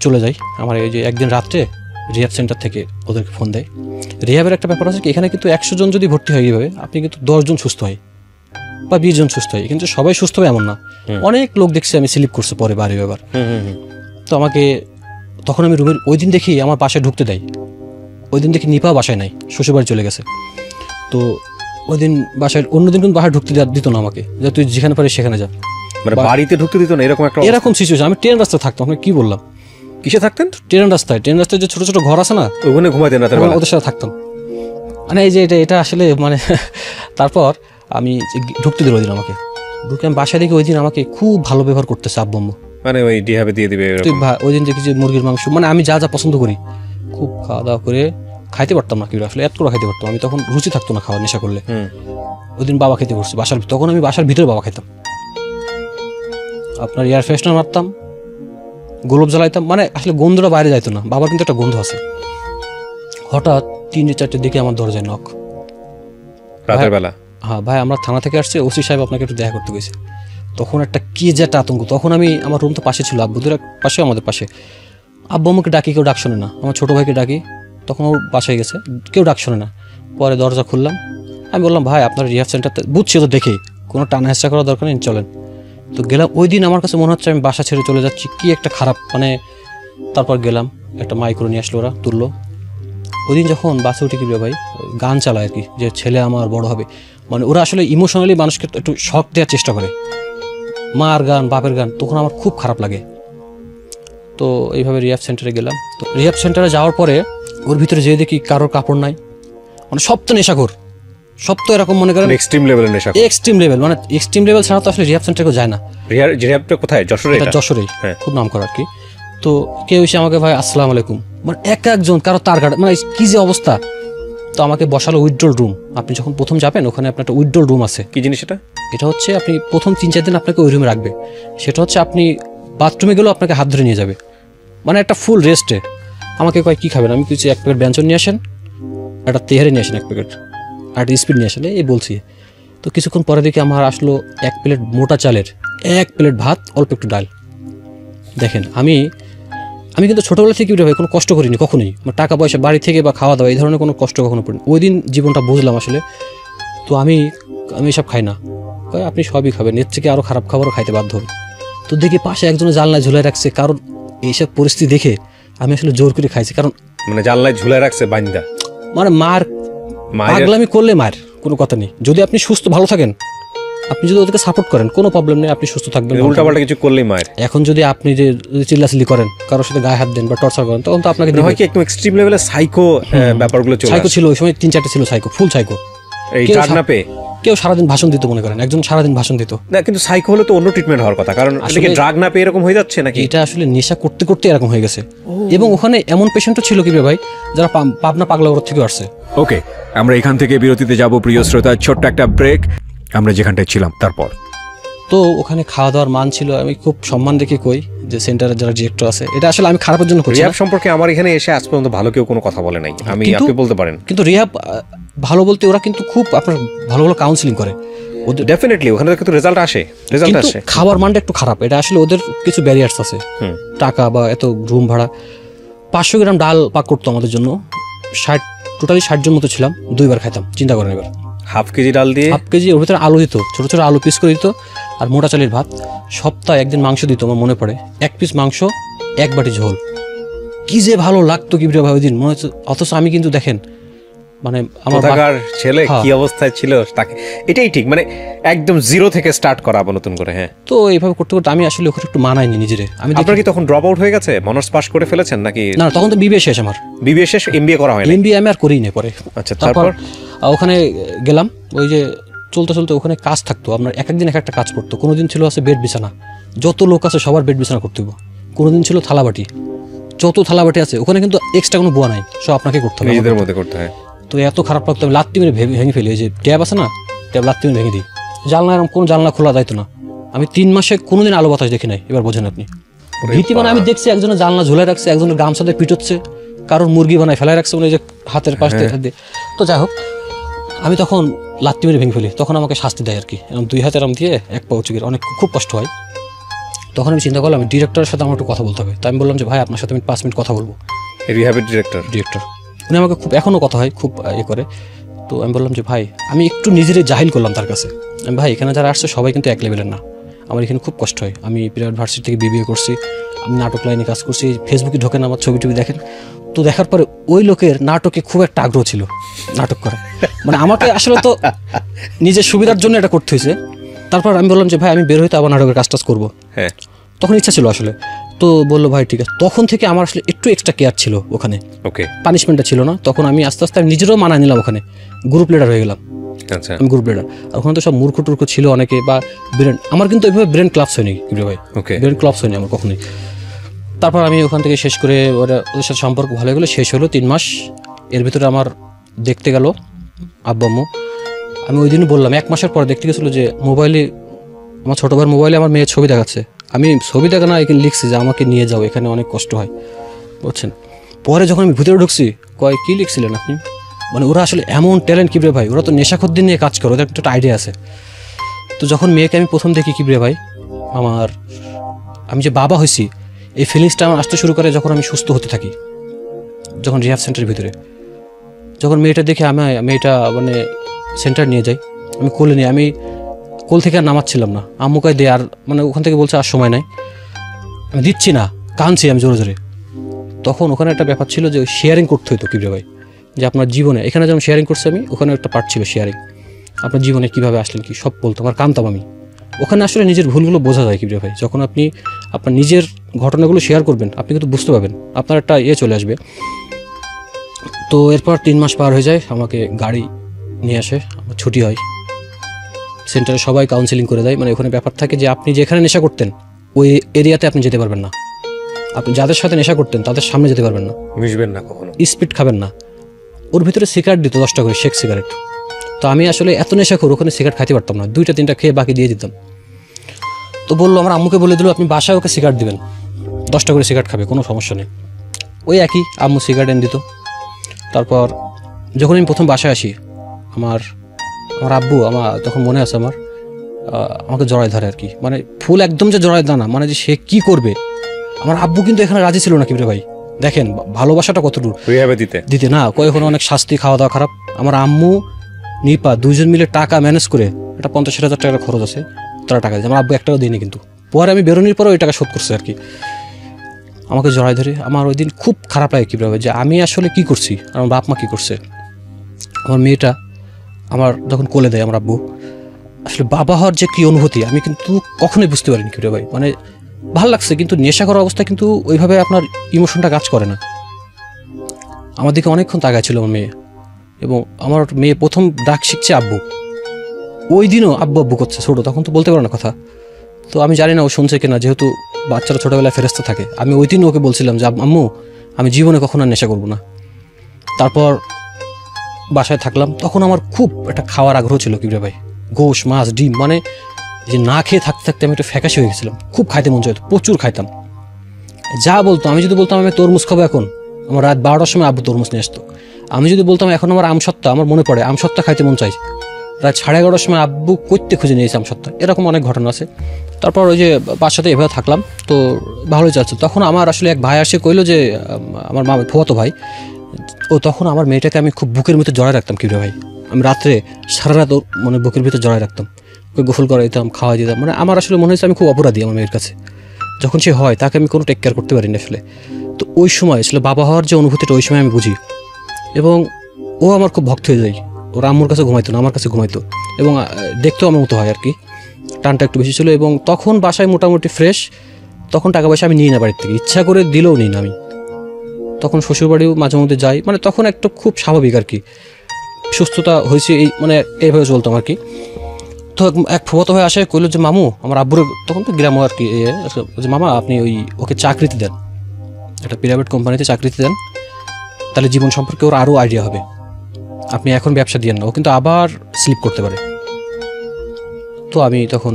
চলে যাই। আমার এই যে একদিন রাত্রে রিহ্যাব সেন্টার থেকে ওদেরকে ফোন দেয়। রিহ্যাবের একটা ব্যাপার আছে কি, এখানে কিন্তু 100 জন যদি ভর্তি হয় এইভাবে, আপনি কিন্তু 10 জন সুস্থ হয় বা 20 জন সুস্থ হয়, কিন্তু সবাই সুস্থ হবে এমন না। অনেক লোক দেখছি আমি স্লিপ করছে পরে বাড়ি ব্যাপার। তো আমাকে তখন আমি রুমের ওই দিন দেখি আমার বাসায় ঢুকতে দেয়। ওই দিন দেখি নিপা বাসায় নাই, শ্বশুরবাড়ি চলে গেছে। তো ওই দিন বাসায়, অন্যদিন কিন্তু বাসায় ঢুকতে দিত না আমাকে, যে তুই যেখানে পারিস সেখানে যা। মানে বাড়িতে ঢুকতে দিত না, এরকম সিচুয়েশন। আমি ট্রেন রাস্তায় থাকতাম, আমি কি বললাম, কিসে থাকতেন? ট্রেন রাস্তায় যে ছোট ছোট ঘর আছে না, ওখানে ঘুমাইতেন রাতের বেলা? ওদের সাথে থাকতাম। মানে এই যে এটা আসলে মানে তারপর আমি ঢুকতে দিল ওই দিন আমাকে, ঢুকে আমি বাসায় দেখি ওই দিন আমাকে খুব ভালো ব্যবহার করতেছে আব্বু আম্মু। মানে ওই রিহ্যাবে দিয়ে দিবে ওই দিন দেখি যে মুরগির মাংস, মানে আমি যা যা পছন্দ করি খুব খাওয়া দাওয়া করে খাইতে পারতাম না, কি আসলে এত করে খাইতে পারতাম আমি, তখন রুচি থাকতো না খাওয়া, নেশা করলে। ওই দিন বাবা খেতে করছে বাসার, তখন আমি বাসার ভিতরে বাবা খেতাম, আপনার এয়ার ফ্রেশনার মারতাম, গোলাপ জ্বালাইতাম, মানে আসলে গন্ধটা বাইরে যাইতো না। বাবার কিন্তু একটা গন্ধ আছে। হঠাৎ 3-4টের দিকে আমার দরজায় নক, রাতের বেলা। হ্যাঁ ভাই, আমরা থানা থেকে আসছে, ওসি সাহেব আপনাকে একটু দেখা করতে গেছে। তখন একটা কি যে একটা আতঙ্ক। তখন আমার রুম তো পাশে ছিল, আব্বুদের পাশে আমাদের পাশে। আব্বু আমাকে ডাকি, কেউ ডাক শোনে না। আমার ছোটো ভাইকে ডাকি, তখন ওর বাসায় গেছে, কেউ ডাক শোনে না। পরে দরজা খুললাম, আমি বললাম ভাই আপনার রিহ্যাব সেন্টারতে, বুঝছি তো দেখে কোনো টানা হেঁচড়া করার দরকার নেই, চলেন। তো গেলাম। ওই দিন আমার কাছে মনে হচ্ছে আমি বাসা ছেড়ে চলে যাচ্ছি, কি একটা খারাপ মানে। তারপর গেলাম, একটা মাইক্রো নিয়ে আসলো, ওরা তুললো। ওই দিন যখন বাসে উঠে কি ভাই গান চালায় আর কি, যে ছেলে আমার বড় হবে, মানে ওরা আসলে ইমোশনালি মানুষকে একটু শক দেওয়ার চেষ্টা করে, মার গান বাপের গান, তখন আমার খুব খারাপ লাগে। তো এইভাবে রিহ্যাব সেন্টারে গেলাম। তো রিহ্যাব সেন্টারে যাওয়ার পরে ওর ভিতরে যেয়ে দেখি কারোর কাপড় নাই, মানে সব তো নেশাখোর, সব তো এরকম মনে করেন এক্সট্রিম লেভেলের নেশা, এক্সট্রিম লেভেল, মানে এক্সট্রিম লেভেল ছাড়া তো আসলে রিহ্যাব সেন্টারে কেউ যায় না। রিহ্যাবটা কোথায়? যশোরেই, খুব নাম করা আর কি। তো কেউ এসে আমাকে ভাই আসসালামু আলাইকুম, মানে একজন কারো তার কাটা, মানে কি যে অবস্থা। তো আমাকে বসালো উইথড্রল রুম। আপনি যখন প্রথম যাবেন ওখানে আপনার একটা উইথড্রল রুম আছে। কি জিনিস এটা? এটা হচ্ছে আপনি প্রথম 3-4 দিন আপনাকে ওই রুমে রাখবে। সেটা হচ্ছে আপনি বাথরুমে গেলেও আপনাকে হাত ধরে নিয়ে যাবে, মানে একটা ফুল রেস্টে। আমাকে কয় কি খাবেন, আমি কিছু 1 প্যাকেট ব্যঞ্জন নিয়ে আসেন, একটা তেহারি নিয়ে আসেন 1 প্যাকেট, আর একটা স্পিড নিয়ে আসেন, এই বলছি। তো কিছুক্ষণ পরে দেখি আমার আসলো 1 প্লেট মোটা চালের, 1 প্লেট ভাত, অল্প একটু ডাল। দেখেন আমি কিন্তু ছোটোবেলা থেকে ভাই কোনো কষ্ট করিনি কখনোই, আমার টাকা পয়সা বাড়ি থেকে বা খাওয়া দাওয়া এই ধরনের কোনো কষ্ট কখনো পড়িনি। ওই দিন জীবনটা বুঝলাম আসলে। তো আমি এসব খাই না, আপনি সবই খাবেন, এর থেকে আরও খারাপ খাবারও খাইতে বাধ্য হন। তো দেখি পাশে একজনের জানলায় ঝুলাই রাখছে, কারণ এইসব পরিস্থিতি দেখে আমি আসলে জোর করে খাইছি, কারণ মানে জানলায় ঝুলাই রাখছে বান্দা, মানে পাগলামি করলে মার কোনো কথা নেই। যদি আপনি সুস্থ ভালো থাকেন, আপনি যদি ওদেরকে সাপোর্ট করেন কোনো প্রবলেম নেই, আপনি সুস্থ থাকবেন। উল্টাপাল্টা কিছু করলেই মায়ের। এখন যদি আপনি যে চিল্লাচিল্লি করেন, কারোর সাথে গায়ে হাত দেন বা টর্চার করেন, তখন তো আপনাকে হয় কি একটু এক্সট্রিম লেভেলে সাইকো ব্যাপারগুলো চলে আসে। সাইকো ছিল ওই সময় 3-4টে ছিল সাইকো, ফুল সাইকো। এই ড্রাগ না পেয়ে কেউ সারাদিন ভাষণ দিত, মনে করেন একজন সারাদিন ভাষণ দিত না, কিন্তু সাইকো হলে তো অন্য ট্রিটমেন্ট হওয়ার কথা, কারণ এটাকে ড্রাগ না পেয়ে এরকম হয়ে যাচ্ছে নাকি? এটা আসলে নেশা করতে করতে এরকম হয়ে গেছে। এবং ওখানে এমন পেশেন্টও ছিল কি ভাই, যারা পাবনা পাগলাগড় থেকে আসছে। ওকে, আমরা এখান থেকে বিরতিতে যাব প্রিয় শ্রোতা, ছোট্ট একটা ব্রেক, আমরা যেখানটায় ছিলাম তারপর। তো ওখানে খাওয়া দাওয়ার মান ছিল, আমি খুব সম্মান দেখে কই যে সেন্টারের যারা ডিরেক্টর আছে, এটা আসলে আমি খারাপের জন্য করছি। রিহ্যাব সম্পর্কে আমার এখানে এসে আজ পর্যন্ত ভালো কেউ কোনো কথা বলে নাই, আপনি বলতে পারেন। কিন্তু রিহ্যাব ভালো বলতে ওরা কিন্তু খুব আপনার ভালো ভালো কাউন্সিলিং করে, ডেফিনেটলি ওখানে কিন্তু রেজাল্ট আসে। খাবার মানটা একটু খারাপ, এটা আসলে ওদের কিছু ব্যারিয়ার্স আছে, টাকা বা এত রুম ভাড়া। 500 গ্রাম ডাল পাক করতো আমাদের জন্য, টোটালি 60 জন মতো ছিলাম, 2 বার খাইতাম। চিন্তা করেন এবার, হাফ কেজি ডাল দিয়ে, হাফ কেজি ওর ভিতরে আলু দিত, ছোট ছোট আলু পিস করে দিত, আর মোটা চালের ভাত। সপ্তাহে 1 দিন মাংস দিত, আমার মনে পড়ে 1 পিস মাংস, 1 বাটি ঝোল। কি যে ভালো লাগতো কি ভাই ওই দিন, মনে হচ্ছে। অথচ আমি কিন্তু দেখেন মানে আমার কোথাকার ছেলে কি অবস্থায় ছিল তাকে, এটাই ঠিক, মানে একদম জিরো থেকে স্টার্ট করা আবার নতুন করে। হ্যাঁ, তো এইভাবে করতে করতে আমি আসলে ওখানে একটু মানাইনি নিজেরে। আমি আপনার কি তখন ড্রপ আউট হয়ে গেছে, অনার্স পাস করে ফেলেছেন নাকি? না, তখন তো বিবিএ শেষ আমার। বিবিএ শেষ, এমবিএ করা হয় না? এমবিএ আমি আর করিই না পরে। আচ্ছা, তারপর ওখানে গেলাম, ওই যে চলতে চলতে ওখানে কাজ থাকতো, আপনার এক একদিন এক একটা কাজ করতো। কোনোদিন ছিল আছে বেড বিছানা, যত লোক আছে সবার বেড বিছানা করতে হবে। কোনোদিন ছিল থালাবাটি, যত থালাবাটি আছে ওখানে কিন্তু এক্সট্রা কোনো বুয়া নাই, সব আপনাকে করতে হবে, নিজেদের মধ্যে করতে হয়। তো এত খারাপ লাগতো, আমি লাত্তি মেরে ভেঙে ফেলি। এই যে ট্যাব আছে না, ট্যাব লাত্তি মেরে ভেঙে দিই। জানলা এরকম কোনো জানলা খোলা যাইতো না। আমি 3 মাসে কোনোদিন আলো বাতাস দেখি নাই। এবার বোঝেন আপনি ভীতি। মানে আমি দেখছি একজনের জানলা ঝুলাই রাখছে, একজনের গামছাতে পিটোচ্ছে, কারোর মুরগি বানায় ফেলাই রাখছে, মানে যে হাতের পাশ দিয়ে। তো যাই হোক, আমি তখন লাত্তি মেরে ভেঙে ফেলি। তখন আমাকে শাস্তি দেয় আর কি, এরকম 2 হাতের আম দিয়ে 1 পা উঁচু করে, অনেক খুব কষ্ট হয়। তখন আমি চিন্তা করলাম ডিরেক্টরের সাথে আমার একটু কথা বলতে হবে। তাই আমি বললাম যে ভাই আপনার সাথে আমি 5 মিনিট কথা বলবো। রিহ্যাবের ডিরেক্টর উনি আমাকে খুব এখনও কথা হয়, খুব করে। তো আমি বললাম যে ভাই, আমি একটু নিজেরে জাহিল করলাম তার কাছে। আমি ভাই, এখানে যারা আসছে সবাই কিন্তু এক লেভেলের না, আমার এখানে খুব কষ্ট হয়। আমি প্রাইভেট ভার্সিটি থেকে বিবিএ করছি, আমি নাটক লাইনে কাজ করছি। ফেসবুকে ঢোকেন, আমার ছবি টবি দেখেন। তো দেখার পরে ওই লোকের নাটকে খুব একটা আগ্রহ ছিল, নাটক করা। মানে আমাকে আসলে তো নিজের সুবিধার জন্য এটা করতে হয়েছে। তারপর আমি বললাম যে ভাই, আমি বের হইতে আবার নাটকের কাজ টাজ করবো। হ্যাঁ, তখন ইচ্ছা ছিল আসলে। তো বললো ভাই ঠিক আছে। তখন থেকে আমার আসলে একটু এক্সট্রা কেয়ার ছিল ওখানে, ওকে, পানিশমেন্টটা ছিল না। তখন আমি আস্তে আস্তে আমি নিজেরও মানায় নিলাম, ওখানে গ্রুপ লিডার হয়ে গেলাম। আচ্ছা, আমি গ্রুপ লিডার। ওখানে তো সব মূর্খ টুর্খ ছিল অনেকে, বা ব্রেন, আমার কিন্তু এইভাবে ব্রেন ক্লাবস হয়নি ভাই। ওকে, ব্রেন ক্লাবস হয়নি আমার কখনোই। তারপর আমি ওখান থেকে শেষ করে ওদের সাথে সম্পর্ক ভালো হয়ে গেলো। শেষ হলো 3 মাস। এর ভিতরে আমার দেখতে গেল আব্বু আম্মু। আমি ওই দিনই বললাম, 1 মাসের পর দেখতে গেছিলো যে মোবাইলে, আমার ছোটো ভাইয়ের মোবাইলে আমার মেয়ের ছবি দেখাচ্ছে। আমি ছবি দেখা না, এখানে লিখছি যে আমাকে নিয়ে যাও, এখানে অনেক কষ্ট হয়, বুঝছেন। পরে যখন আমি ভিতরে ঢুকছি, কয় কী লিখছিলেন আপনি? মানে ওরা আসলে এমন ট্যালেন্ট কিবরে ভাই, ওরা তো নেশাখদ্দির নিয়ে কাজ করে, ওদের একটা আইডিয়া আছে। তো যখন মেয়েকে আমি প্রথম দেখি কিবরে ভাই, আমি যে বাবা হয়েছি এই ফিলিংসটা আমার আসতে শুরু করে যখন আমি সুস্থ হতে থাকি, যখন রিহ্যাব সেন্টারের ভিতরে। যখন মেয়েটা দেখে মেয়েটা মানে সেন্টার নিয়ে যাই, আমি কোলে নিয়ে, আমি কোল থেকে আর নামাচ্ছিলাম না, আম্মুকায় দিয়ে। আর মানে ওখান থেকে বলছে আর সময় নাই, আমি দিচ্ছি না, কাঁদছি আমি জোরে জোরে। তখন ওখানে একটা ব্যাপার ছিল যে শেয়ারিং করতে হতো কিবরে ভাই, যে আপনার জীবনে, এখানে যেমন শেয়ারিং করছি আমি, ওখানে একটা পার্ট ছিল শেয়ারিং। আপনার জীবনে কীভাবে আসলেন কি সব বলতো, আমার কাঁদতাম আমি। ওখানে আসলে নিজের ভুলগুলো বোঝা যায় কিবরে ভাই, যখন আপনি আপনার নিজের ঘটনাগুলো শেয়ার করবেন, আপনি কিন্তু বুঝতে পারবেন, আপনার একটা চলে আসবে। তো এরপর 3 মাস পার হয়ে যায়, আমাকে গাড়ি নিয়ে আসে, আমার ছুটি হয়। সেন্টারে সবাই কাউন্সেলিং করে দেয়। মানে ওখানে ব্যাপার থাকে যে আপনি যেখানে নেশা করতেন ওই এরিয়াতে আপনি যেতে পারবেন না, আপনি যাদের সাথে নেশা করতেন তাদের সামনে যেতে পারবেন না, মিশবেন না কখনো, স্পিড খাবেন না। ওর ভিতরে সিগারেট দিত 10 টাকা করে, শেক সিগারেট। তো আমি আসলে এত নেশা করি, ওখানে সিগারেট খাইতে পারতাম না, 2টা 3টা খেয়ে বাকি দিয়ে দিতাম। তো বললো, আমার আম্মুকে বলে দিল আপনি বাসায় ওকে সিগারেট দিবেন, 10 টাকা করে সিগারেট খাবে, কোনো সমস্যা নেই। ওই একই আম্মু সিগারেট এনে দিত। তারপর যখন আমি প্রথম বাসায় আসি, আমার আব্বু, তখন মনে আছে আমাকে জড়ায় ধরে আর কি, মানে ফুল একদম যে জড়ায় দানা, মানে যে সে কি করবে। আমার আব্বু কিন্তু এখানে রাজি ছিল না কিবরে ভাই, দেখেন ভালোবাসাটা কত দূর দিতে না, কখন অনেক শাস্তি, খাওয়া দাওয়া খারাপ। আমার আম্মু নিপা 2জন মিলে টাকা ম্যানেজ করে, এটা 50,000 টাকার খরচ আছে, তারা টাকা দিয়েছে। আমার আব্বু 1 টাকাও দিইনি, কিন্তু পরে আমি বেরোনোর পরে ওই টাকা শোধ করছে আর কি। আমাকে জড়ায় ধরে, আমার ওই দিন খুব খারাপ লাগে কিবরে ভাই, যে আমি আসলে কি করছি, আমার বাপ মা কি করছে। আমার মেয়েটা আমার যখন কোলে দেয় আমার আব্বু, আসলে বাবা হওয়ার যে কি অনুভূতি আমি কিন্তু কখনোই বুঝতে পারিনি কিবরে ভাই। মানে ভালো লাগছে, কিন্তু নেশা করার অবস্থায় কিন্তু ওইভাবে আপনার ইমোশনটা কাজ করে না। আমার দিকে অনেকক্ষণ তাকায় ছিল আমার মেয়ে, এবং আমার মেয়ে প্রথম ডাক শিখছে আব্বু। ওই দিনও আব্বু আব্বু করছে, ছোটো, তখন তো বলতে পারে না কথা। তো আমি জানি না ও শুনছে কিনা, যেহেতু বাচ্চারা ছোটোবেলায় ফেরেস্তা থাকে। আমি ওই দিন ওকে বলছিলাম যে আম্মু, আমি জীবনে কখনো আর নেশা করবো না। তারপর বাসায় থাকলাম, তখন আমার খুব একটা খাওয়ার আগ্রহ ছিল কিবরে ভাই, গোশ, মাছ, ডিম, মানে যে না খেয়ে থাকতে থাকতে আমি একটু ফ্যাকাশি হয়ে গেছিলাম, খুব খাইতে মন চাইতো, প্রচুর খাইতাম। যা বলতো, আমি যদি বলতাম আমি তরমুজ খাবো এখন, আমার রাত 12টার সময় আব্বু তরমুজ নিয়ে আসতো। আমি যদি বলতাম এখন আমার আমসত্ত্বা, আমার মনে পড়ে আমসত্ত্বা খাইতে মন চাই, রাত 11:30টার সময় আব্বু করতে খুঁজে নিয়েছে আমসত্ত্বা। এরকম অনেক ঘটনা আছে। তারপর ওই যে বাসাতে এভাবে থাকলাম, তো ভালোই যাচ্ছে। তখন আমার আসলে এক ভাই আসে কইলো যে, আমার ফুফাতো ভাই, তখন আমার মেয়েটাকে আমি খুব বুকের ভিতরে জড়ায় রাখতাম কিবরে ভাই। আমি রাত্রে সারা রাত মানে বুকের ভিতরে জড়ায় রাখতাম, ওকে গোসল করাই দিতাম, খাওয়াই দিতাম। মানে আমার আসলে মনে হয়েছে আমি খুব অপরাধী আমার মেয়ের কাছে, যখন সে হয় তাকে আমি কোনো টেক কেয়ার করতে পারিনি আসলে। তো ওই সময় আসলে বাবা হওয়ার যে অনুভূতিটা ওই সময় আমি বুঝি। এবং ও আমার খুব ভক্ত হয়ে যায়, ওর আম্মুর কাছে ঘুমাইতো না, আমার কাছে ঘুমাইতো, এবং দেখতেও আমার মতো হয় আর কি, টানটা একটু বেশি ছিল। এবং তখন বাসায় মোটামুটি ফ্রেশ, তখন টাকা পয়সা আমি নিই না বাড়ির থেকে, ইচ্ছা করে দিলেও নিই না আমি। তখন শ্বশুরবাড়িও মাঝে মধ্যে যাই, মানে তখন একটু খুব স্বাভাবিক আর কি, সুস্থতা হয়েছে এই, মানে এইভাবে চলতাম আর কি। তো এক ফুফাতো হয়ে আসে, কইলো যে মামু আমার আব্বুর, তখন তো গ্রামও আর কি, যে মামা আপনি ওকে চাকরিতে দেন, একটা প্রাইভেট কোম্পানিতে চাকরিতে দেন, তাহলে জীবন সম্পর্কে ওর আরও আইডিয়া হবে, আপনি এখন ব্যবসা দিয়েন না, ও কিন্তু আবার স্লিপ করতে পারে। তো আমি তখন,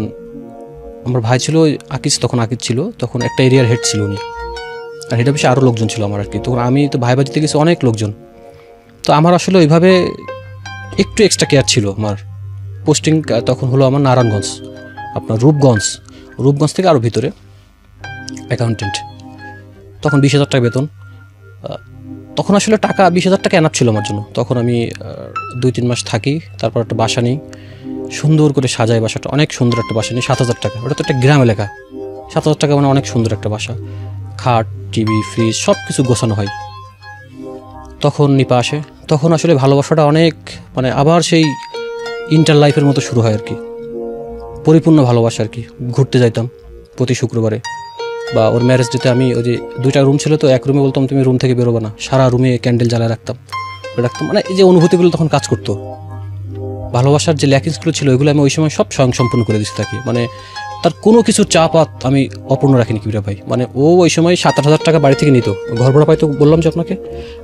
আমার ভাই ছিল আকিজ, তখন আকিজ ছিল, তখন একটা এরিয়ার হেড ছিল উনি, আর হেড অফিসে আরও লোকজন ছিল আমার আর কি। তখন আমি তো ভাইবা দিতে গেছি অনেক লোকজন, তো আমার আসলে ওইভাবে একটু এক্সট্রা কেয়ার ছিল। আমার পোস্টিং তখন হলো আমার নারায়ণগঞ্জ, আপনার রূপগঞ্জ থেকে আরও ভিতরে, অ্যাকাউন্টেন্ট। তখন 20,000 টাকা বেতন। তখন আসলে টাকা 20,000 টাকা এনাফ ছিল আমার জন্য। তখন আমি 2-3 মাস থাকি, তারপর একটা বাসা নিই, সুন্দর করে সাজাই বাসাটা, অনেক সুন্দর একটা বাসা নিই, 7,000 টাকা। ওটা তো একটা গ্রাম এলাকা, 7,000 টাকা মানে অনেক সুন্দর একটা বাসা, খাট, টিভি, ফ্রিজ সব কিছু গোছানো হয়। তখন নিপা আসে, তখন আসলে ভালোবাসাটা অনেক, মানে আবার সেই ইন্টার লাইফের মতো শুরু হয় আর কি, পরিপূর্ণ ভালোবাসা আর কি। ঘুরতে যাইতাম প্রতি শুক্রবারে, বা ওর ম্যারেজ ডেতে আমি ওই যে 2টা রুম ছিল, তো এক রুমে বলতাম তুমি রুম থেকে বেরোবে না, সারা রুমে ক্যান্ডেল জ্বালায় রাখতাম, মানে এই যে অনুভূতিগুলো তখন কাজ করতো। ভালোবাসার যে ল্যাকিংসগুলো ছিল ওইগুলো আমি ওই সময় সব স্বয়ংসম্পূর্ণ করে দিতে থাকি, মানে তার কোনো কিছু চাপাত আমি অপূর্ণ রাখিনি কিবিরা ভাই। মানে ও ওই সময় 7-8 হাজার টাকা বাড়ি থেকে নিত, ঘর ভাড়া পাইতো বললাম যে আপনাকে,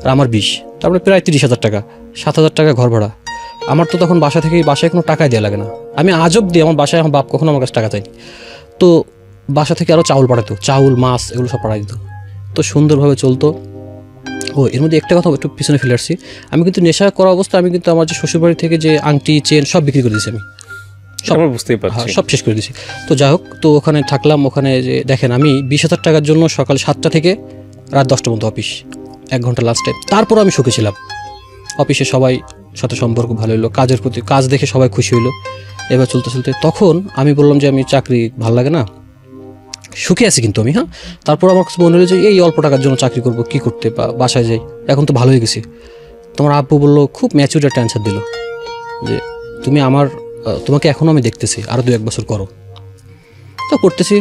আর আমার 20, তারপরে প্রায় 30,000 টাকা, 7,000 টাকা ঘর ভাড়া। আমার তো তখন বাসায় কোনো টাকাই দেওয়া লাগে না, আমি আজব দিয়ে আমার বাসায়, আমার বাপ কখনো আমার কাছে টাকা চাইনি, তো বাসা থেকে আরও চাউল পাঠাতো, চাউল মাছ এগুলো সব পাঠাই দিত, তো সুন্দরভাবে চলতো। ও এর মধ্যে একটা কথা একটু পিছনে ফেলে আসছি, আমি কিন্তু নেশা করা অবস্থা, আমি কিন্তু আমার যে শ্বশুরবাড়ি থেকে যে আংটি চেন সব বিক্রি করে দিয়েছি আমি, সব বুঝতেই পারছি, সব শেষ করে দিয়েছি। তো যাই হোক, তো ওখানে থাকলাম, ওখানে যে দেখেন আমি 20,000 টাকার জন্য সকাল 7টা থেকে রাত 10টা পর্যন্ত অফিস, 1 ঘন্টা লাস্ট টাইম, তারপর আমি সুখী ছিলাম। অফিসে সবাই সাথে সম্পর্ক ভালো হলো, কাজের প্রতি কাজ দেখে সবাই খুশি হইলো। এবার চলতে চলতে তখন আমি বললাম যে আমি চাকরি ভালো লাগে না, সুখে আছি কিন্তু আমি, হ্যাঁ। তারপর আমার কাছে মনে হলো যে এই অল্প টাকার জন্য চাকরি করব, কি করতে, বা বাসায় যাই, এখন তো ভালো হয়ে গেছি। তোমার আব্বু বললো, খুব ম্যাচিউর একটা অ্যান্সার দিল যে তুমি তোমাকে এখনও আমি দেখতেছি, আরও 2-1 বছর করো। তো করতেছি,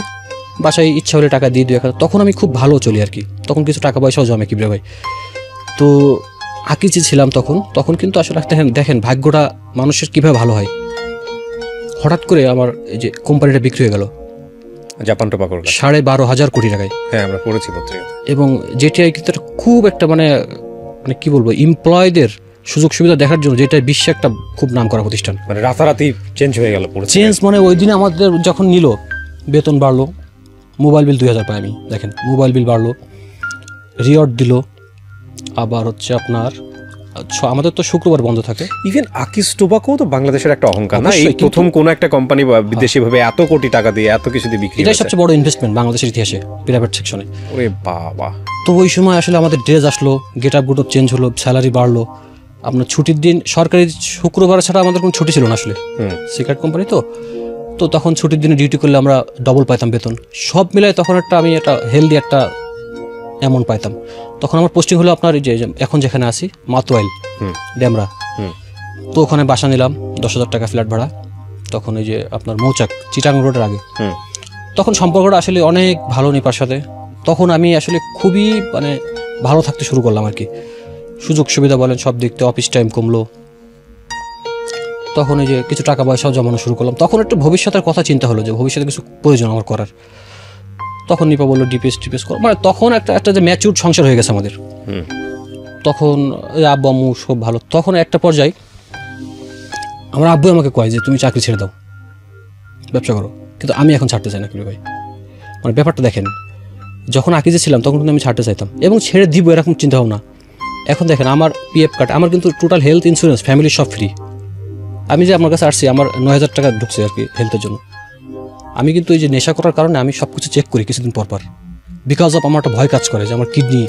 বাসায় ইচ্ছা হলে টাকা দিয়ে 2-1 হাজার, তখন আমি খুব ভালো চলি আর কি, তখন কিছু টাকা পয়সাও জমে কিবরে ভাই। তো আকিজে ছিলাম তখন কিন্তু আসলে দেখেন ভাগ্যটা মানুষের কীভাবে ভালো হয়। হঠাৎ করে আমার এই যে কোম্পানিটা বিক্রি হয়ে গেল জাপান টোবাকোর 12,500 কোটি টাকায়। হ্যাঁ, আমরা পড়েছি পত্রিকাতে। এবং যেটিআই কিন্তু খুব একটা মানে কি বলবো, এমপ্লয়ীদের সুযোগ সুবিধা দেখার জন্য যেটা বিশ্বে একটা খুব নাম করা প্রতিষ্ঠান, মানে রাতারাতি চেঞ্জ হয়ে গেল পুরো চেঞ্জ। মানে ওই দিনে আমাদের যখন নিল, বেতন বাড়লো, মোবাইল বিল 2,000 পাই আমি, দেখেন মোবাইল বিল বাড়লো, রিওয়ার্ড দিল, আবার হচ্ছে আপনার আমাদের তো শুক্রবার বন্ধ থাকে। ইভেন আকিজ টোবাকো তো বাংলাদেশের একটা অহংকার না, এই অবশ্যই, প্রথম কোনো একটা কোম্পানি বিদেশি ভাবে এত কোটি টাকা দিয়ে এত কিছু দিয়ে বিক্রি এটাই হয়েছে। সবচেয়ে বড় ইনভেস্টমেন্ট বাংলাদেশের ইতিহাসে প্রাইভেট সেকশনে। ওরে বাবা। তো ওই সময় আসলে আমাদের ড্রেস আসলো, গেট আপ চেঞ্জ হলো, স্যালারি বাড়লো, আপনার ছুটির দিন সরকারি শুক্রবার ছাড়া আমাদের কোনো ছুটি ছিল না আসলে, সিগারেট কোম্পানি তো তখন ছুটির দিনে ডিউটি করলে আমরা ডবল পাইতাম বেতন, সব মিলায় তখন আমি একটা হেলদি একটা অ্যামাউন্ট পাইতাম। তখন আমার পোস্টিং হলো আপনার এই যে এখন যেখানে আছি মাতোয়াইল ড্যামরা, তো ওখানে বাসা নিলাম, 10,000 টাকা ফ্ল্যাট ভাড়া। তখন এই যে আপনার মৌচাক চিটাং রোডের আগে, তখন সম্পর্কটা আসলে অনেক ভালো নিপার সাথে। তখন আমি আসলে খুবই মানে ভালো থাকতে শুরু করলাম আর কি, সুযোগ সুবিধা বলেন সব দেখতে, অফিস টাইম কমলো, তখন এই যে কিছু টাকা পয়সাও জমানো শুরু করলাম। তখন একটু ভবিষ্যতের কথা চিন্তা হলো যে ভবিষ্যতে কিছু প্রয়োজন আমার করার। তখন নিপা বললো ডিপিএস করো, মানে তখন একটা যে ম্যাচিউর সংসার হয়ে গেছে আমাদের। তখন আব্বু আম্মু সব ভালো। তখন একটা পর্যায়ে আমার আব্বু আমাকে কয় যে তুমি চাকরি ছেড়ে দাও, ব্যবসা করো, কিন্তু আমি এখন ছাড়তে চাই না কিরে ভাই। মানে ব্যাপারটা দেখেন, যখন আকিজে ছিলাম তখন কিন্তু আমি ছাড়তে চাইতাম এবং ছেড়ে দিব এরকম চিন্তা ভাবনা। এখন দেখেন আমার পিএফ কার্ড, আমার কিন্তু টোটাল হেলথ ইন্স্যুরেন্স ফ্যামিলি সব ফ্রি। আমি যে আমার কাছে আসছি, আমার 9,000 টাকা ঢুকছে আর কি হেলথের জন্য। আমি কিন্তু এই যে নেশা করার কারণে আমি সব কিছু চেক করি কিছুদিন পর, বিকজ অফ আমার একটা ভয় কাজ করে যে আমার কিডনি